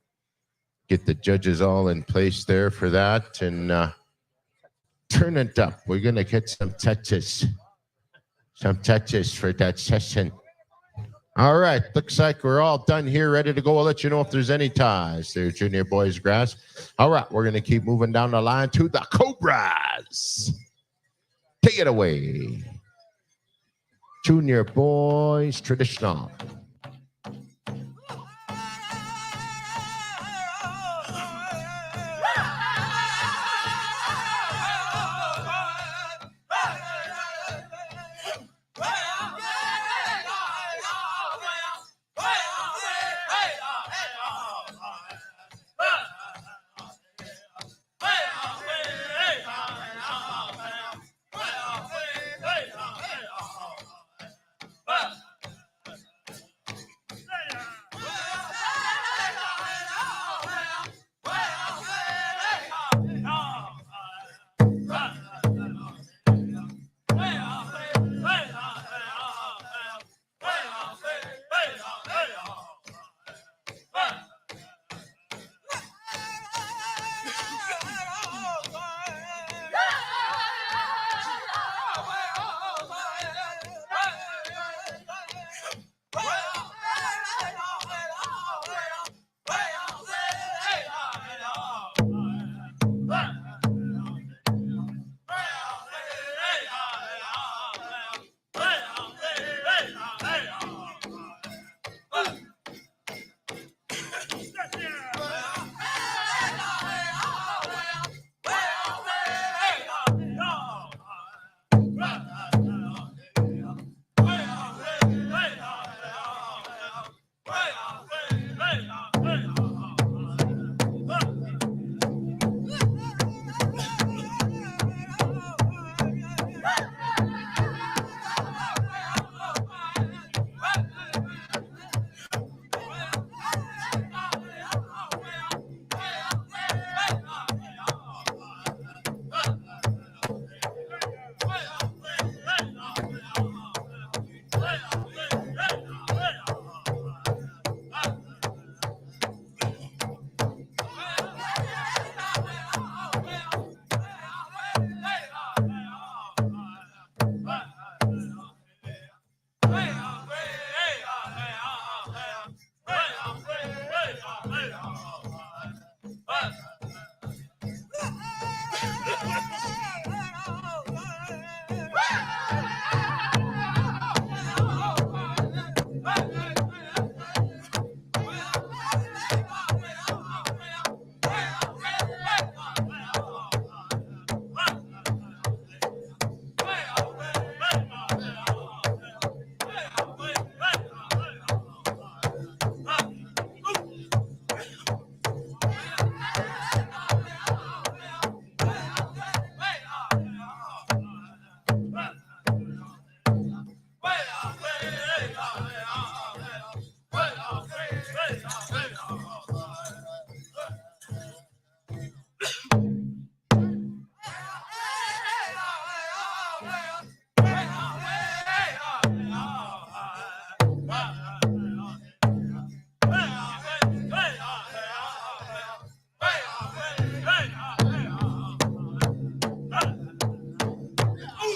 Get the judges all in place there for that, and turn it up. We're going to get some touches for that session. All right, looks like we're all done here, ready to go. I'll let you know if there's any ties there, Junior Boys Grass. All right, we're going to keep moving down the line to the Cobras. Take it away. Junior Boys Traditional.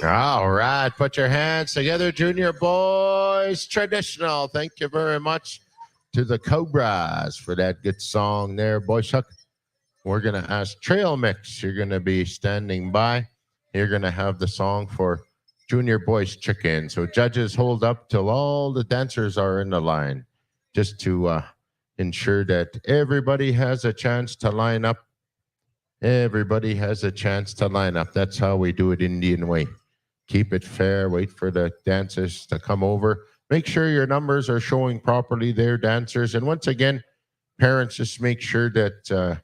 All right, put your hands together, Junior Boys Traditional. Thank you very much to the Cobras for that good song there, Boys Huck. We're going to ask Trail Mix. You're going to be standing by. You're going to have the song for Junior Boys Chicken. So judges, hold up till all the dancers are in the line, just to ensure that everybody has a chance to line up. Everybody has a chance to line up. That's how we do it Indian way. Keep it fair. Wait for the dancers to come over. Make sure your numbers are showing properly there, dancers. And once again, parents, just make sure that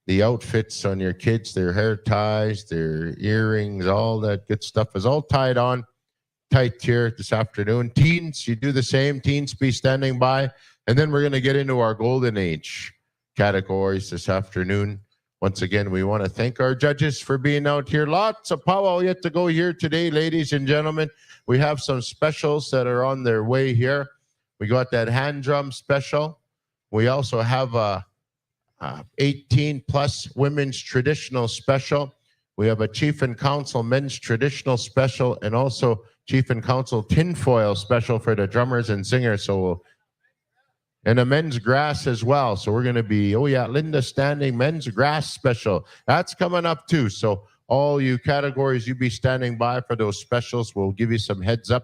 the outfits on your kids, their hair ties, their earrings, all that good stuff is all tied on tight here this afternoon. Teens, you do the same. Teens, be standing by. And then we're going to get into our golden age categories this afternoon. Once again, we want to thank our judges for being out here. Lots of powwow yet to go here today, ladies and gentlemen. We have some specials that are on their way here. We got that hand drum special. We also have a 18-plus women's traditional special. We have a Chief and Council men's traditional special, and also Chief and Council tinfoil special for the drummers and singers. And a men's grass as well. So we're going to be, Linda Standing men's grass special. That's coming up too. So all you categories, you be standing by for those specials. We'll give you some heads up.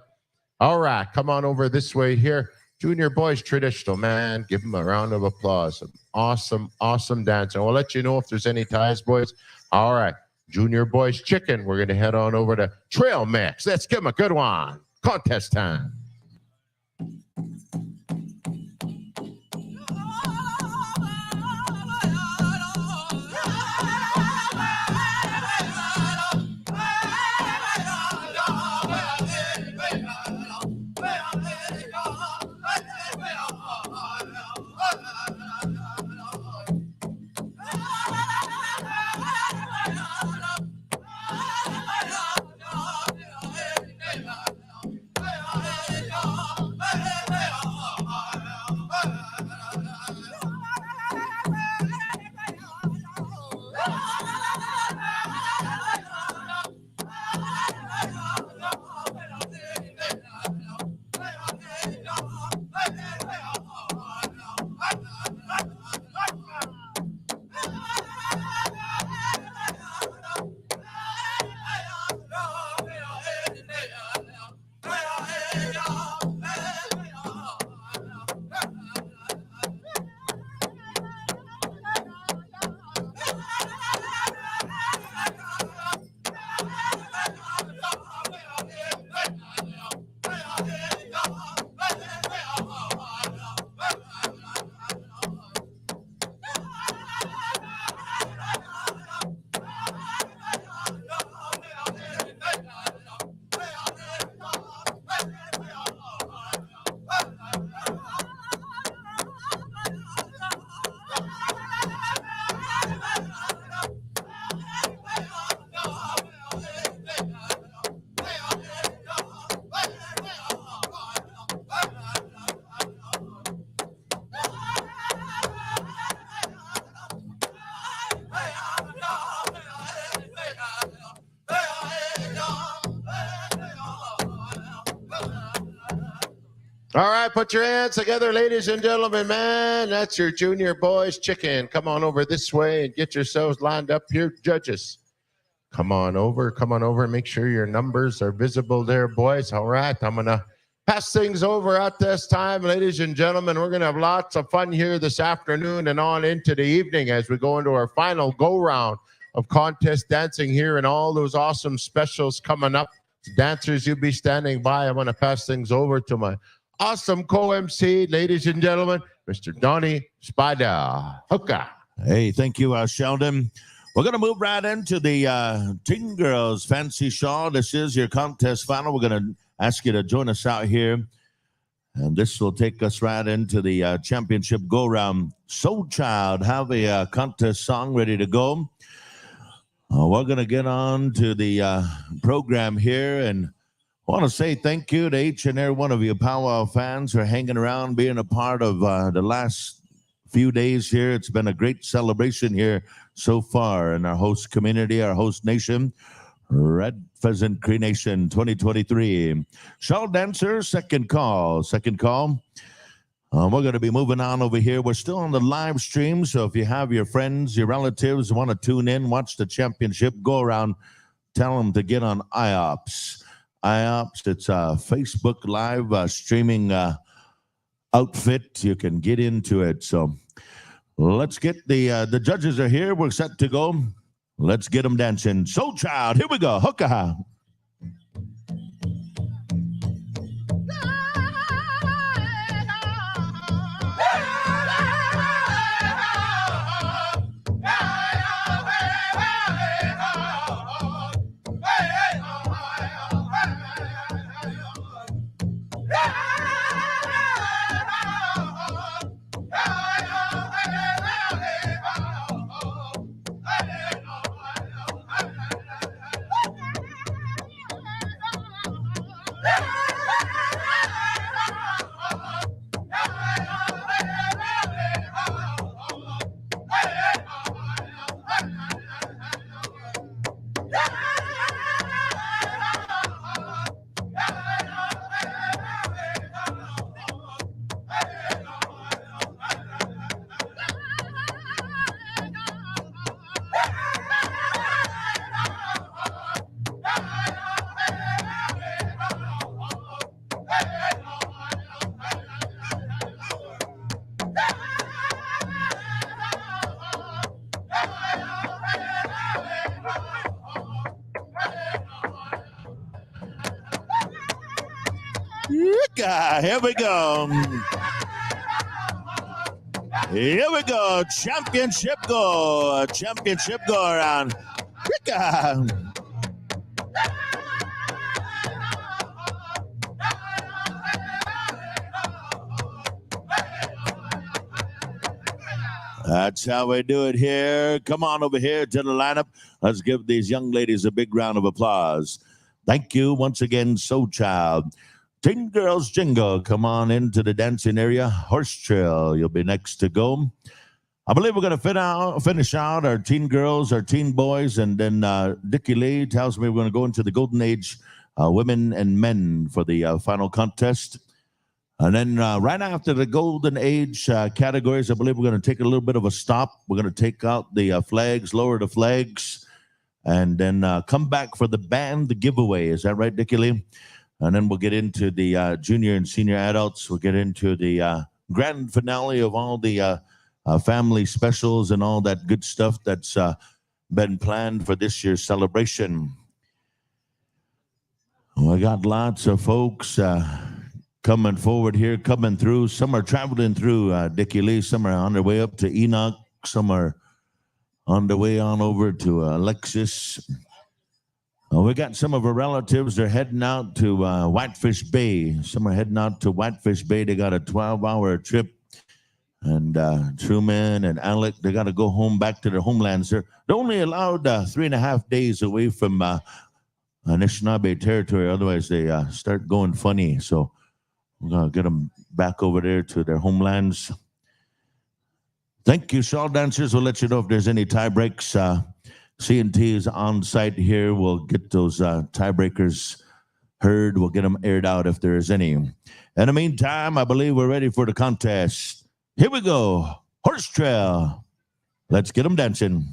All right, come on over this way here. Junior Boys Traditional, man. Give them a round of applause. Awesome, awesome dancing. We'll let you know if there's any ties, boys. All right, Junior Boys Chicken. We're going to head on over to Trail Mix. Let's give them a good one. Contest time. All right, put your hands together, ladies and gentlemen, man. That's your Junior Boys Chicken. Come on over this way and get yourselves lined up here, judges. Come on over. Make sure your numbers are visible there, boys. All right, I'm going to pass things over at this time, ladies and gentlemen. We're going to have lots of fun here this afternoon and on into the evening as we go into our final go-round of contest dancing here and all those awesome specials coming up. Dancers, you be standing by. I'm going to pass things over to my awesome co-MC, ladies and gentlemen, Mr. Donnie Spider Hooker. Hey, thank you, Sheldon. We're going to move right into the Teen Girls Fancy Shawl. This is your contest final. We're going to ask you to join us out here. And this will take us right into the championship go-round. Soul Child, have a contest song ready to go. We're going to get on to the program here, and I want to say thank you to each and every one of you powwow fans for hanging around, being a part of the last few days here. It's been a great celebration here so far in our host community, our host nation. Red Pheasant Cree Nation 2023. Shawl Dancer, second call. Second call. We're going to be moving on over here. We're still on the live stream, so if you have your friends, your relatives want to tune in, watch the championship, go around, tell them to get on IOPS. IOPS, it's a Facebook live streaming outfit. You can get into it. So let's get the judges are here. We're set to go. Let's get them dancing. Soul Child, here we go. Hookah. Here we go. Here we go. Championship go. Championship go around. That's how we do it here. Come on over here to the lineup. Let's give these young ladies a big round of applause. Thank you once again, Soul Child. Teen Girls Jingle, come on into the dancing area. Horse Trail, you'll be next to go. I believe we're going to finish out our teen girls, our teen boys, and then Dickie Lee tells me we're going to go into the Golden Age women and men for the final contest. And then right after the Golden Age categories, I believe we're going to take a little bit of a stop. We're going to take out the flags, lower the flags, and then come back for the band giveaway. Is that right, Dickie Lee? And then we'll get into the junior and senior adults. We'll get into the grand finale of all the family specials and all that good stuff that's been planned for this year's celebration. We got lots of folks coming forward here, coming through. Some are traveling through Dickie Lee. Some are on their way up to Enoch. Some are on their way on over to Alexis. We got some of our relatives. They're heading out to Whitefish Bay. Some are heading out to Whitefish Bay. They got a 12-hour trip. And Truman and Alec, they got to go home back to their homelands. They're only allowed 3.5 days away from Anishinaabe territory. Otherwise, they start going funny. So we're going to get them back over there to their homelands. Thank you, Shawl Dancers. We'll let you know if there's any tie breaks. C&T is on site here. We'll get those tiebreakers heard. We'll get them aired out if there is any. In the meantime, I believe we're ready for the contest. Here we go. Horse Trail. Let's get them dancing.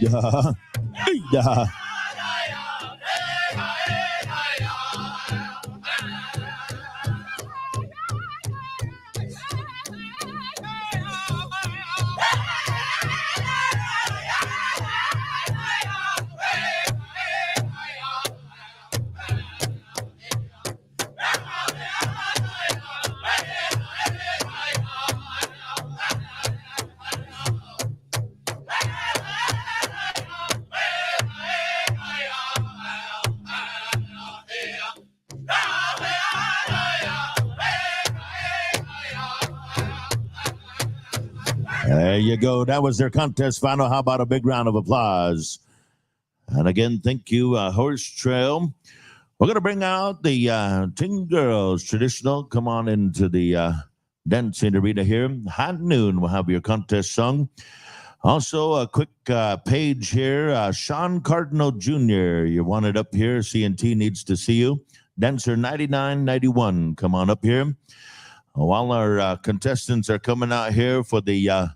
Yeah. Yeah. There you go. That was their contest final. How about a big round of applause? And again, thank you, Horse Trail. We're going to bring out the Teen Girls traditional. Come on into the dancing arena here. High noon, we'll have your contest song. Also, a quick page here. Sean Cardinal Jr., you want it up here. CNT needs to see you. Dancer 9991, come on up here. While our contestants are coming out here for the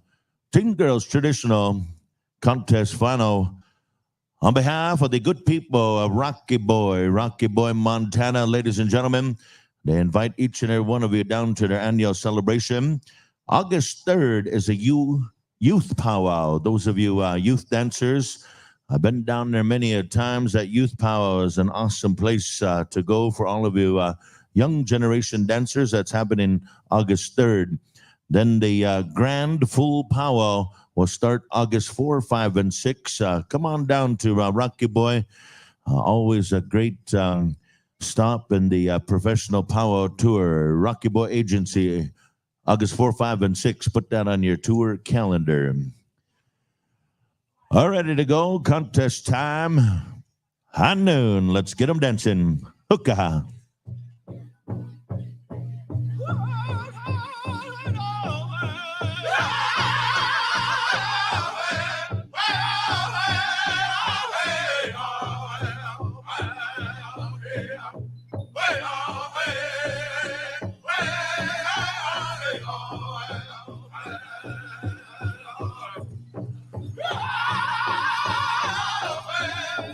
Teen Girls Traditional Contest Final, on behalf of the good people of Rocky Boy, Montana, ladies and gentlemen, they invite each and every one of you down to their annual celebration. August 3rd is a youth powwow. Those of you youth dancers, I've been down there many a times. That youth powwow is an awesome place to go for all of you young generation dancers. That's happening August 3rd. Then the grand full powwow will start August 4, 5, and 6. Come on down to Rocky Boy. Always a great stop in the professional powwow tour. Rocky Boy Agency, August 4, 5, and 6. Put that on your tour calendar. All ready to go. Contest time. High noon. Let's get them dancing. Hookah.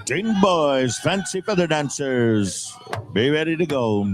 Teen Boys, Fancy Feather Dancers, be ready to go.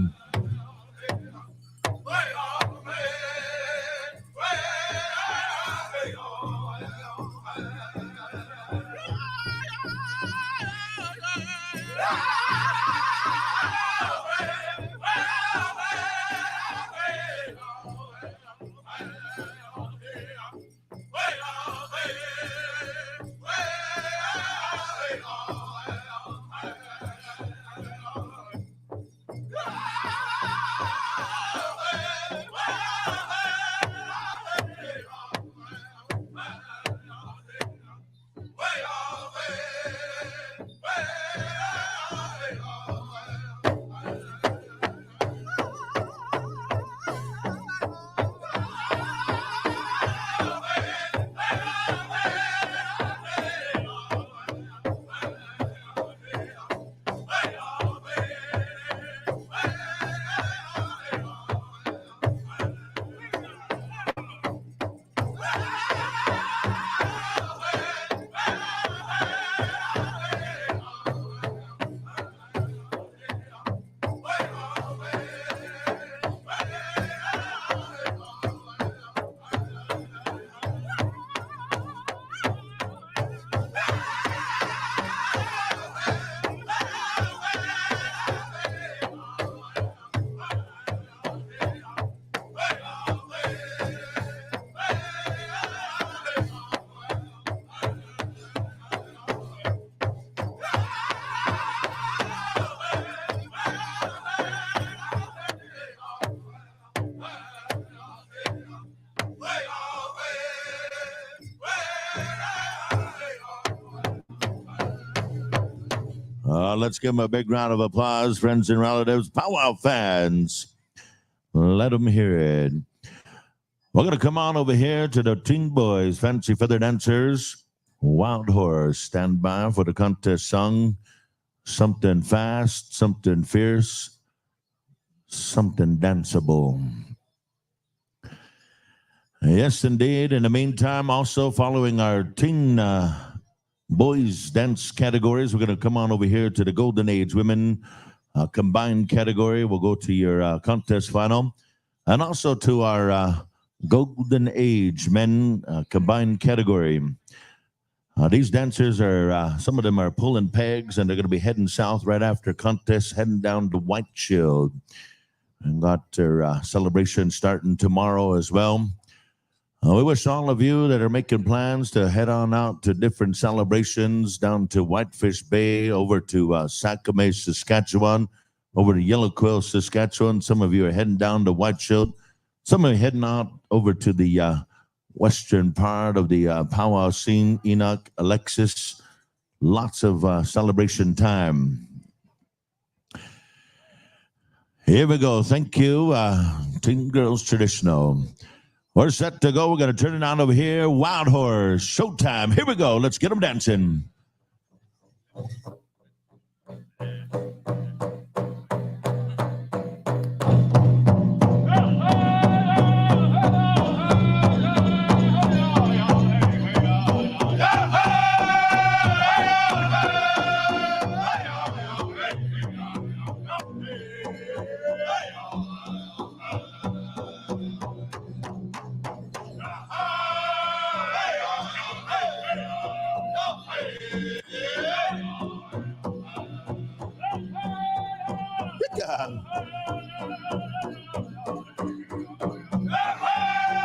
Let's give them a big round of applause, friends and relatives, powwow fans. Let them hear it. We're going to come on over here to the Teen Boys, Fancy Feather Dancers. Wild Horse, stand by for the contest song. Something fast, something fierce, something danceable. Yes, indeed. In the meantime, also following our teen boys dance categories, we're going to come on over here to the Golden Age women combined category. We'll go to your contest final, and also to our Golden Age men combined category. These dancers are, some of them are pulling pegs, and they're going to be heading south right after contest, heading down to White Shield. And got their celebration starting tomorrow as well. We wish all of you that are making plans to head on out to different celebrations down to Whitefish Bay, over to Sakamay, Saskatchewan, over to Yellow Quill, Saskatchewan. Some of you are heading down to White Shield. Some are heading out over to the western part of the powwow scene, Enoch, Alexis. Lots of celebration time. Here we go. Thank you, Teen Girls Traditional. We're set to go. We're going to turn it on over here. Wild Horse, showtime. Here we go. Let's get them dancing.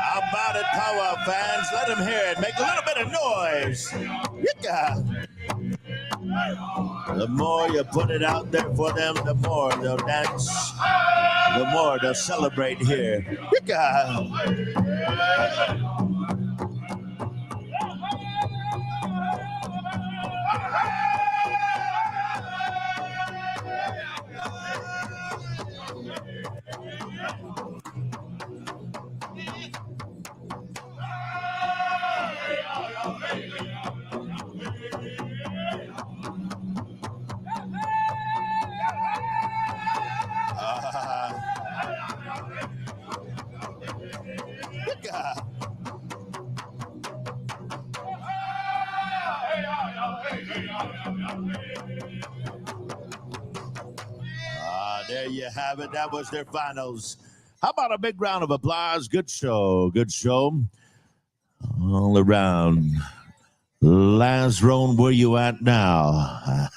How about it, powwow fans? Let them hear it. Make a little bit of noise. The more you put it out there for them, the more they'll dance. The more they'll celebrate here. There you have it. That was their finals. How about a big round of applause? Good show. Good show. All around. Lazarone, where you at now?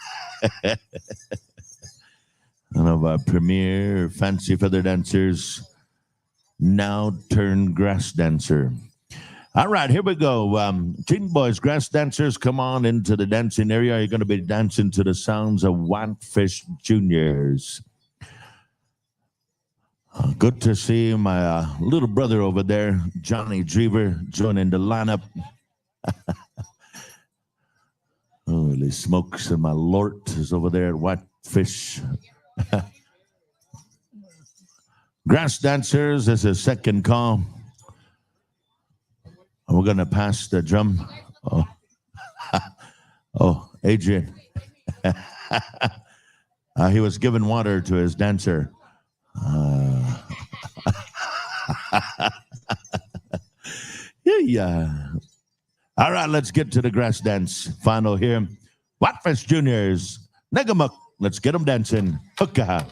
One of our premier fancy feather dancers, now turned grass dancer. All right, here we go. Teen boys, grass dancers, come on into the dancing area. You're going to be dancing to the sounds of Whitefish Juniors. Good to see my little brother over there, Johnny Drever, joining the lineup. Holy smokes, and my Lord is over there at Whitefish. Grass dancers is a second call. We're going to pass the drum. Oh, Adrian. He was giving water to his dancer. Yeah. All right, let's get to the grass dance final here. Whitefish Juniors, Negamuk, let's get them dancing. Hookah.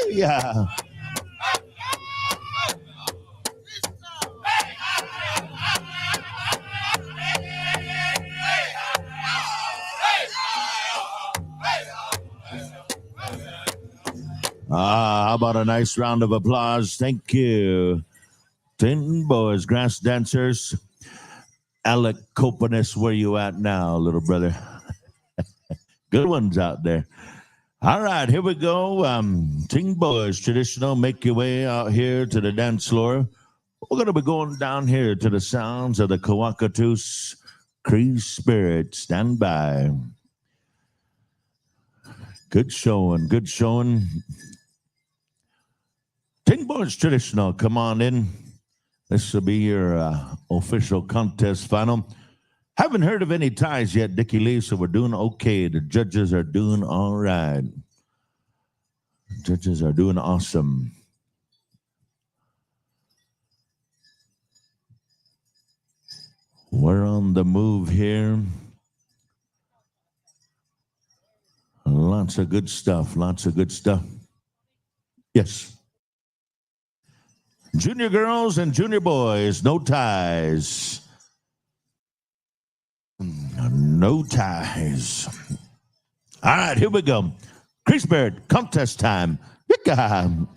Yeah. How about a nice round of applause? Thank you. Tin boys, grass dancers. Alec Copenus, where you at now, little brother? Good ones out there. All right, here we go. Ting boys, traditional. Make your way out here to the dance floor. We're going to be going down here to the sounds of the Kawakatus Cree Spirit. Stand by. Good showing, good showing. Ting boys, traditional. Come on in. This will be your official contest final. Haven't heard of any ties yet, Dickie Lee, so we're doing okay. The judges are doing all right. Judges are doing awesome. We're on the move here. Lots of good stuff. Lots of good stuff. Yes. Junior girls and junior boys, no ties. No ties. All right, here we go. Chris Bird, contest time. Yika.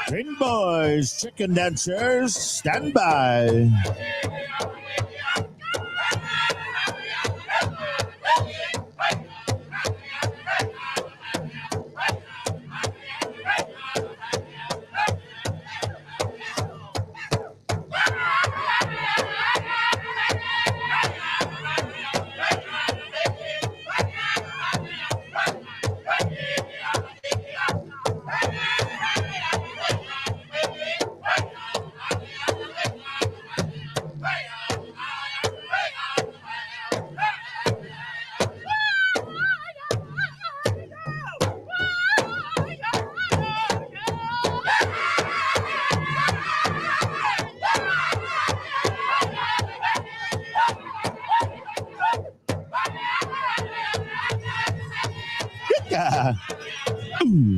Green boys, chicken dancers, stand by. Yeah. Ooh.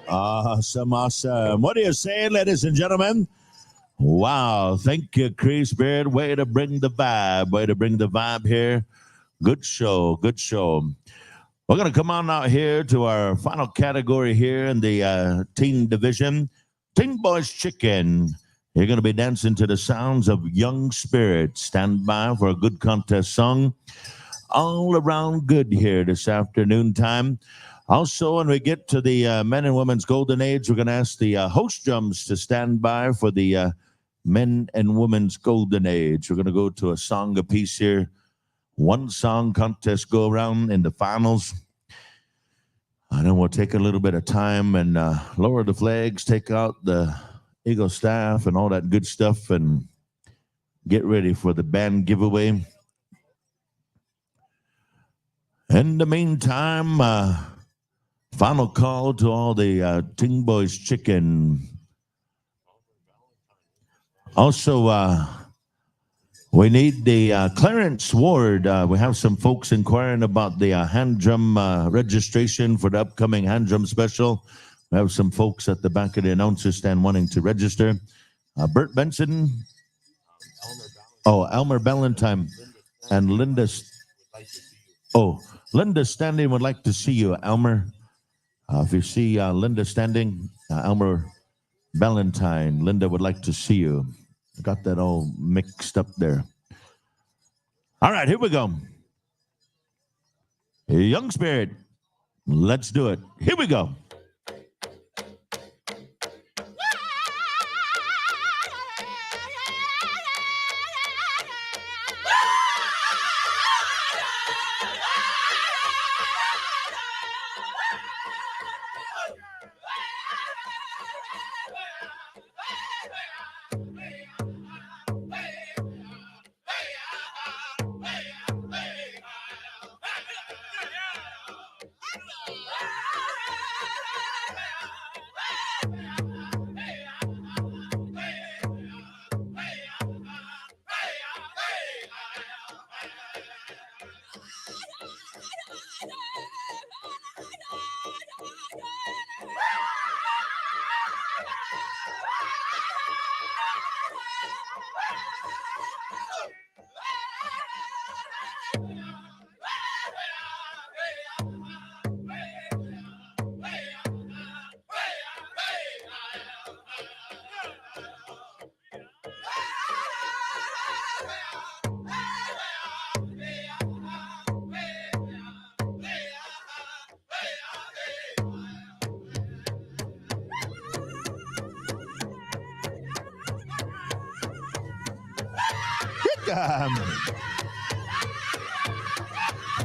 Awesome, awesome. What do you say, ladies and gentlemen? Wow, thank you, Chris Beard. Way to bring the vibe. Way to bring the vibe here. Good show, good show. We're going to come on out here to our final category here in the teen division. Teen Boys Chicken. You're going to be dancing to the sounds of Young Spirit. Stand by for a good contest song. All around good here this afternoon time. Also, when we get to the men and women's golden age, we're going to ask the host drums to stand by for the men and women's golden age. We're going to go to a song apiece here. One song contest go around in the finals. And then we'll take a little bit of time and lower the flags, take out the Eagle staff and all that good stuff and get ready for the band giveaway. In the meantime, final call to all the Teen Boys Chicken. Also, we need the Clarence Ward. We have some folks inquiring about the hand drum registration for the upcoming hand drum special. We have some folks at the back of the announcer stand wanting to register. Bert Benson. Oh, Elmer Ballantyne and Linda. Oh, Linda Standing would like to see you, Elmer. If you see Linda Standing, Elmer Ballantyne, Linda would like to see you. Got that all mixed up there. All right, here we go. Young Spirit, let's do it. Here we go.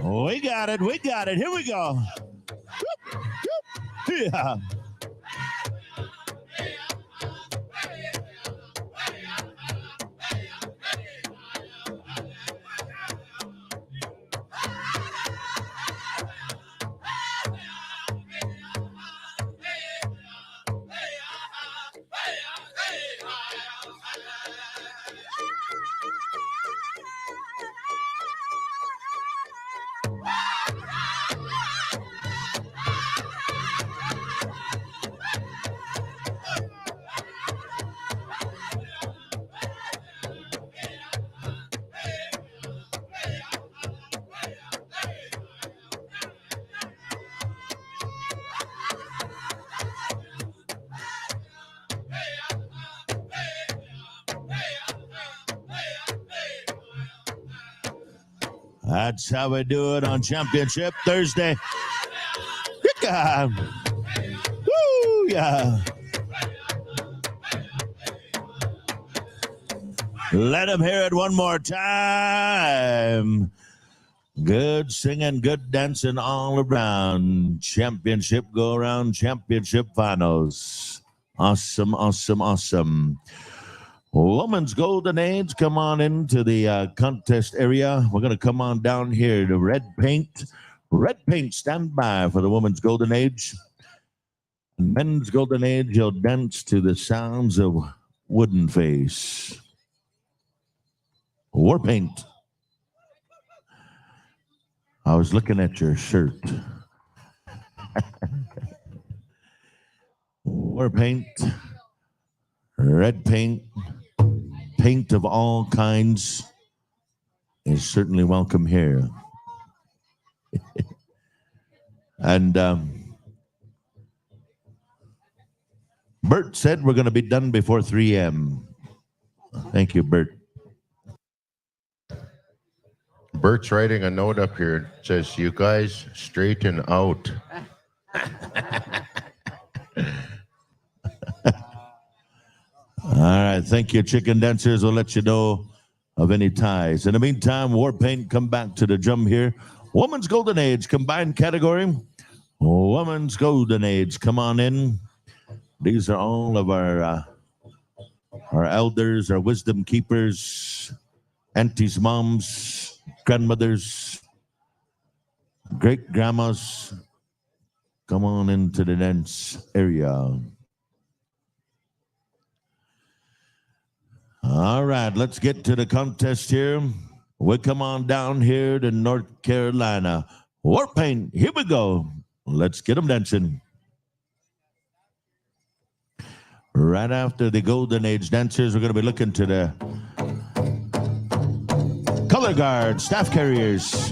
We got it. We got it. Here we go. Yeah. That's how we do it on Championship Thursday. Woo, yeah. Let them hear it one more time. Good singing, good dancing all around. Championship go around, championship finals. Awesome, awesome, awesome. Women's Golden Age, come on into the contest area. We're going to come on down here to Red Paint. Red Paint, stand by for the Women's Golden Age. Men's Golden Age, you'll dance to the sounds of Wooden Face. War Paint. I was looking at your shirt. war paint, red paint, paint of all kinds is certainly welcome here. And Bert said we're going to be done before 3 a.m. Thank you, Bert. Bert's writing a note up here. It says, "You guys straighten out." All right, thank you, chicken dancers. We'll let you know of any ties. In the meantime, war paint, come back to the drum here. Woman's Golden Age, combined category. Woman's Golden Age, come on in. These are all of our elders, our wisdom keepers, aunties, moms, grandmothers, great grandmas. Come on into the dance area. All right, let's get to the contest here. We come on down here to North Carolina. War paint, here we go. Let's get them dancing. Right after the Golden Age dancers, we're going to be looking to the color guard, staff carriers.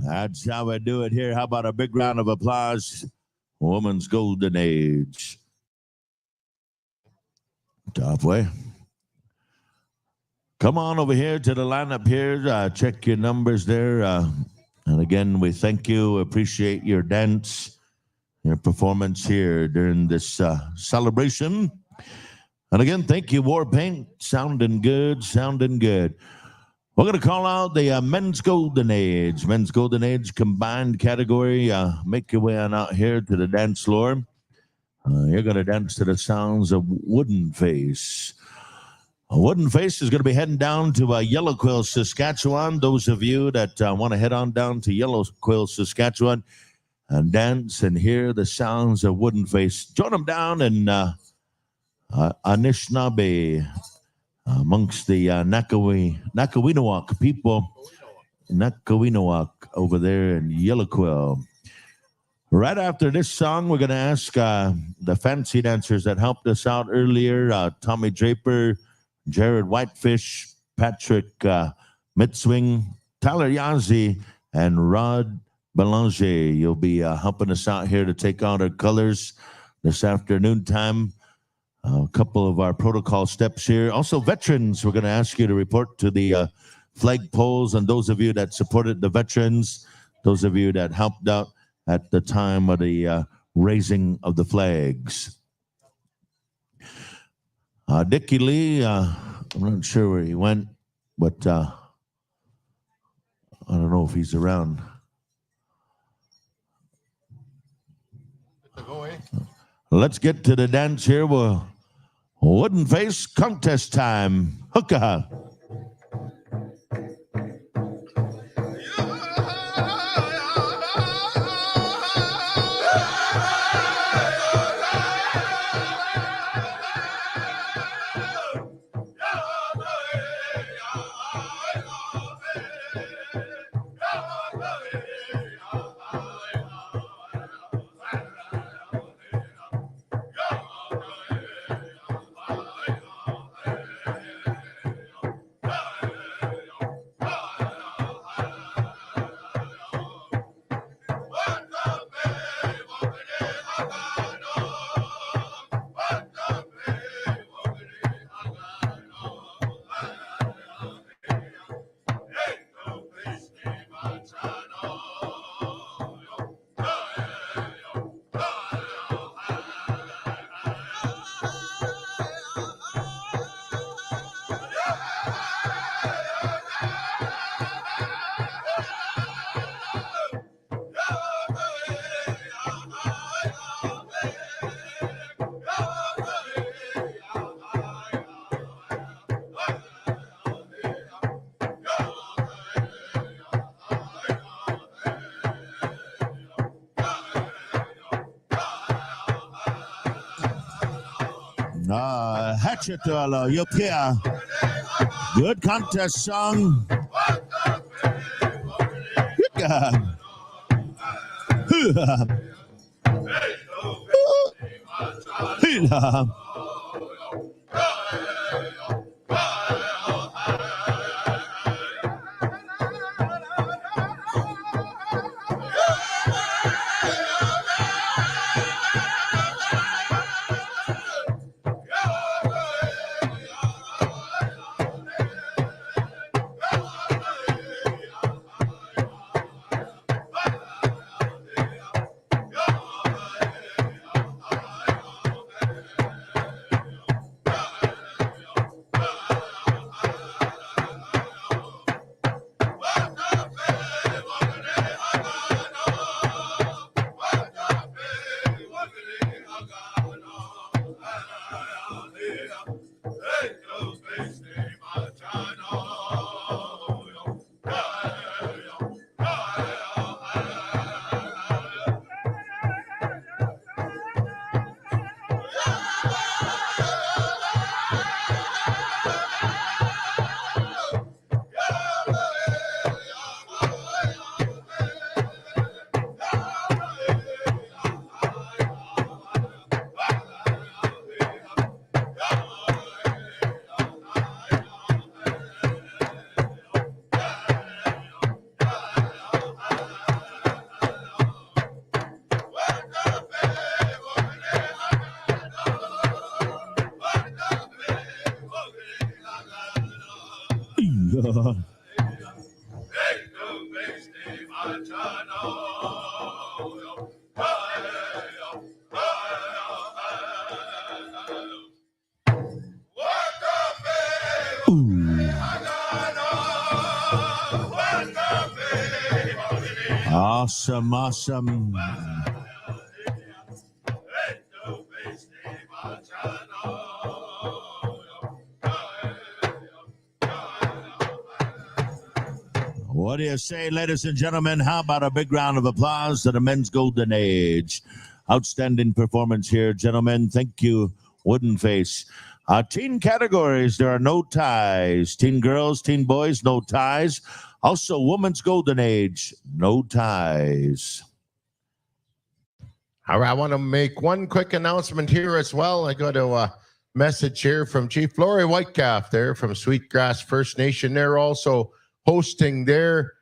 That's how we do it here. How about a big round of applause? Woman's Golden Age. Top way. Come on over here to the lineup here. Check your numbers there. And again, we thank you, appreciate your dance, your performance here during this celebration. And again, thank you, War Paint. Sounding good, sounding good. We're going to call out the Men's Golden Age. Men's Golden Age combined category. Make your way on out here to the dance floor. You're going to dance to the sounds of Wooden Face. Wooden Face is going to be heading down to Yellow Quill, Saskatchewan. Those of you that want to head on down to Yellow Quill, Saskatchewan, and dance and hear the sounds of Wooden Face, join them down in Anishinaabe, amongst the Nakawinawak people, Nakawinawak over there in Yellow Quill. Right after this song, we're going to ask the fancy dancers that helped us out earlier, Tommy Draper, Jared Whitefish, Patrick Mitzwing, Tyler Yazzie, and Rod Belanger. You'll be helping us out here to take out our colors this afternoon time. A couple of our protocol steps here. Also, veterans, we're going to ask you to report to the flag poles, and those of you that supported the veterans, those of you that helped out at the time of the raising of the flags. Dickie Lee, I'm not sure where he went, but I don't know if he's around. Let's get to the dance here. Wooden Face contest time. Hookah. Hatchetala, Yokia. Good contest song. Awesome, awesome. What do you say, ladies and gentlemen? How about a big round of applause to the men's golden age? Outstanding performance here, gentlemen. Thank you, Wooden Face. Teen categories, there are no ties. Teen girls, teen boys, no ties. Also, women's golden age, no ties. All right, I want to make one quick announcement here as well. I got a message here from Chief Laurie Whitecalf there from Sweetgrass First Nation. They're also hosting their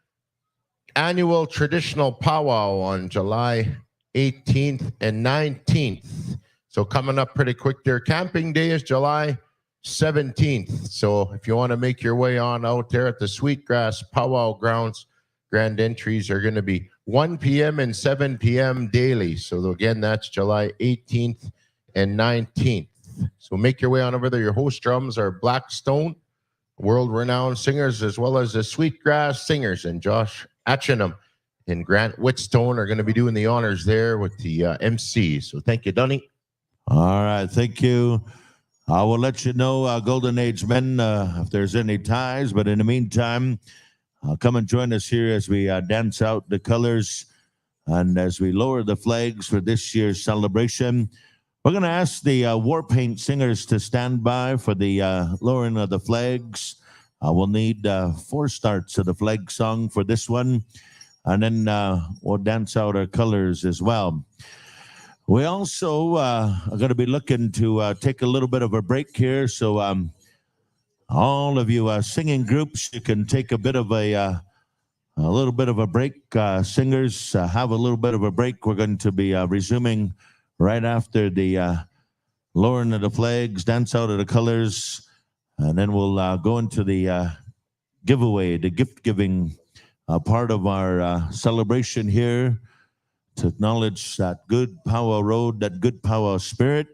annual traditional powwow on July 18th and 19th. So coming up pretty quick. Their camping day is July 17th. So if you want to make your way on out there at the Sweetgrass Powwow Grounds, grand entries are going to be 1 p.m. and 7 p.m. daily. So again, that's July 18th and 19th. So make your way on over there. Your host drums are Blackstone, world-renowned singers, as well as the Sweetgrass Singers, and Josh Atchinham and Grant Whitstone are going to be doing the honors there with the MC. So thank you, Dunny. All right, thank you. I will let you know, Golden Age men, if there's any ties. But in the meantime, come and join us here as we dance out the colors and as we lower the flags for this year's celebration. We're going to ask the war paint singers to stand by for the lowering of the flags. We'll need 4 starts of the flag song for this one, and then we'll dance out our colors as well. We also are going to be looking to take a little bit of a break here. So all of you singing groups, you can take a little bit of a break. Singers, have a little bit of a break. We're going to be resuming right after the lowering of the flags, dance out of the colors, and then we'll go into the giveaway, the gift-giving part of our celebration here, to acknowledge that good powwow road, that good powwow spirit.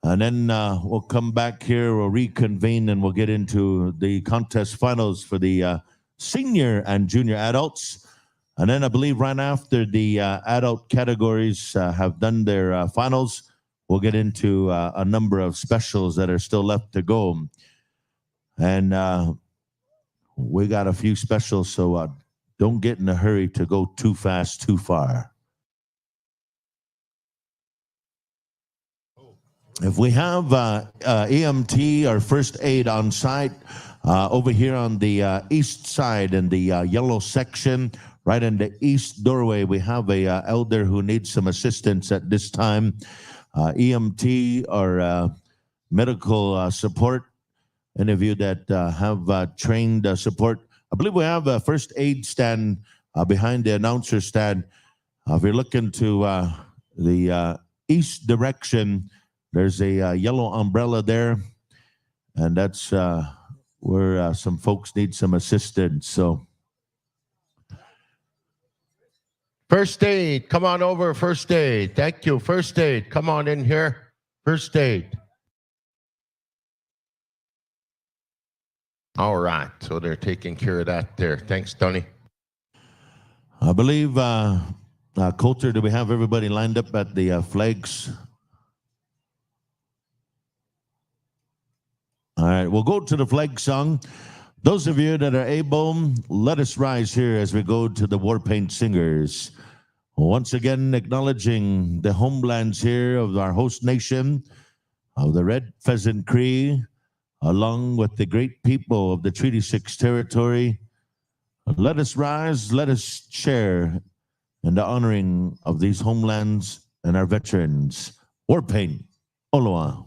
And then we'll come back here, we'll reconvene, and we'll get into the contest finals for the senior and junior adults. And then I believe right after the adult categories have done their finals, we'll get into a number of specials that are still left to go. And we got a few specials, so don't get in a hurry to go too fast, too far. If we have EMT or first aid on site over here on the east side in the yellow section, right in the east doorway, we have a elder who needs some assistance at this time. EMT or medical support, any of you that have trained support. I believe we have a first aid stand behind the announcer stand. If you're looking to the east direction, there's a yellow umbrella there, and that's where some folks need some assistance. So, First aid, come on over, first aid. Thank you, first aid. Come on in here, first aid. All right, so they're taking care of that there. Thanks, Tony. I believe, Coulter, do we have everybody lined up at the flags? All right, we'll go to the flag song. Those of you that are able, let us rise here as we go to the War Paint Singers. Once again, acknowledging the homelands here of our host nation, of the Red Pheasant Cree, along with the great people of the Treaty 6 territory. Let us rise, let us share in the honoring of these homelands and our veterans. War Paint, Oloa.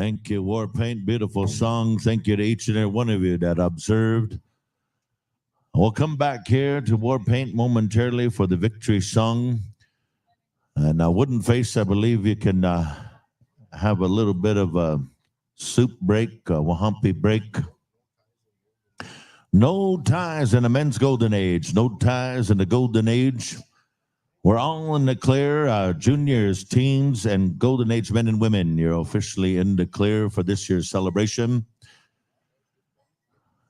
Thank you, Warpaint. Beautiful song. Thank you to each and every one of you that observed. We'll come back here to Warpaint momentarily for the victory song. And Wooden Face, I believe you can have a little bit of a soup break, a wahampi break. No ties in the men's golden age. No ties in the golden age. We're all in the clear, juniors, teens, and golden age men and women. You're officially in the clear for this year's celebration.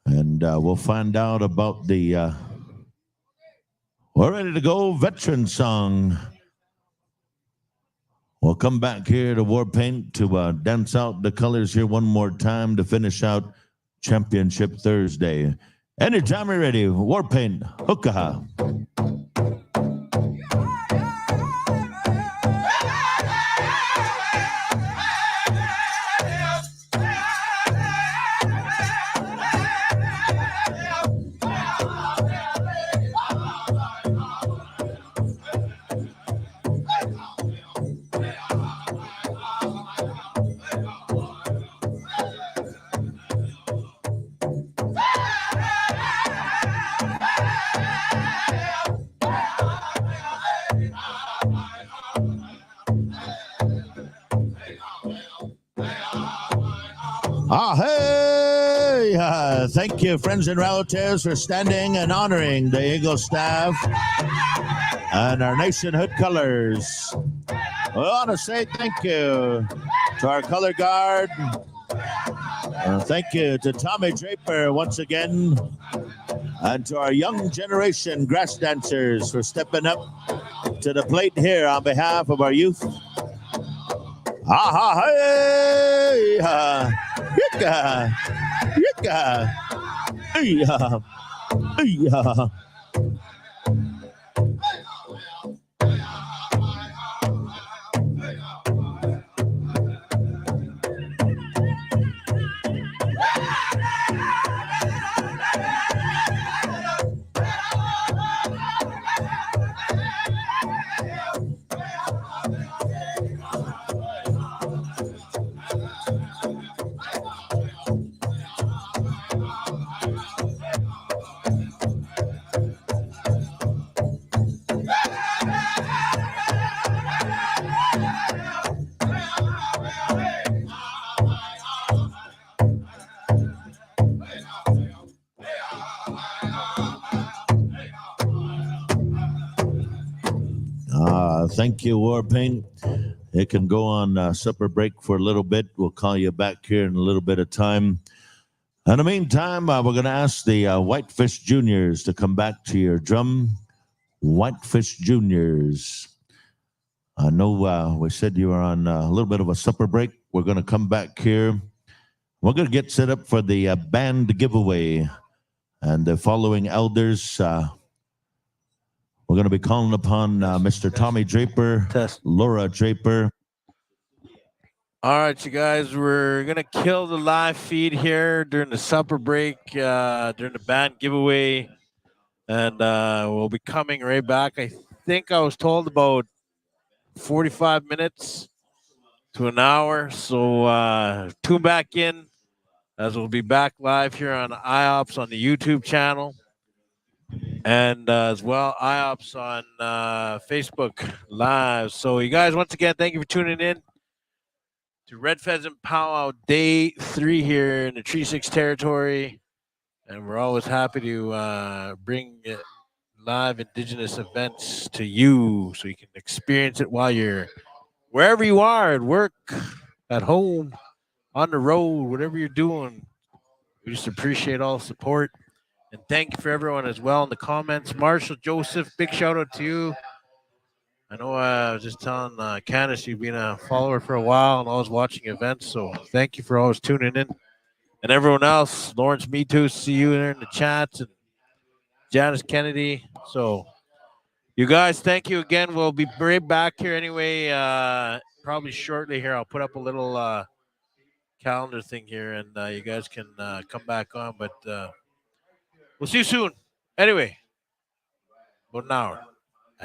And we'll find out about the we're ready to go veteran song. We'll come back here to Warpaint to dance out the colors here one more time to finish out Championship Thursday. Anytime you're ready, Warpaint, hookah. Hey! Thank you, friends and relatives, for standing and honoring the Eagle staff and our nationhood colors. We want to say thank you to our color guard. Thank you to Tommy Draper once again, and to our young generation grass dancers for stepping up to the plate here on behalf of our youth. Hey! Yika! Yika! Iya! Iya! Thank you, Warpaint. It can go on supper break for a little bit. We'll call you back here in a little bit of time. In the meantime, we're going to ask the Whitefish Juniors to come back to your drum. Whitefish Juniors. I know we said you were on a little bit of a supper break. We're going to come back here. We're going to get set up for the band giveaway. And the following elders, we're going to be calling upon Mr. Tommy Draper, Laura Draper. All right, you guys, we're going to kill the live feed here during the supper break, during the band giveaway. And we'll be coming right back. I think I was told about 45 minutes to an hour. So tune back in as we'll be back live here on IOPS on the YouTube channel. And as well, IOPS on Facebook Live. So you guys, once again, thank you for tuning in to Red Pheasant Powwow Day 3 here in the Tree 6 territory. And we're always happy to bring live Indigenous events to you so you can experience it while you're wherever you are, at work, at home, on the road, whatever you're doing. We just appreciate all the support. And thank you for everyone as well in the comments. Marshall, Joseph, big shout out to you. I know I was just telling Candace you've been a follower for a while and always watching events. So thank you for always tuning in. And everyone else, Lawrence, me too. See you there in the chats. And Janice Kennedy. So you guys, thank you again. We'll be right back here anyway. Probably shortly here. I'll put up a little calendar thing here and you guys can come back on. But we'll see you soon. Anyway, about an hour.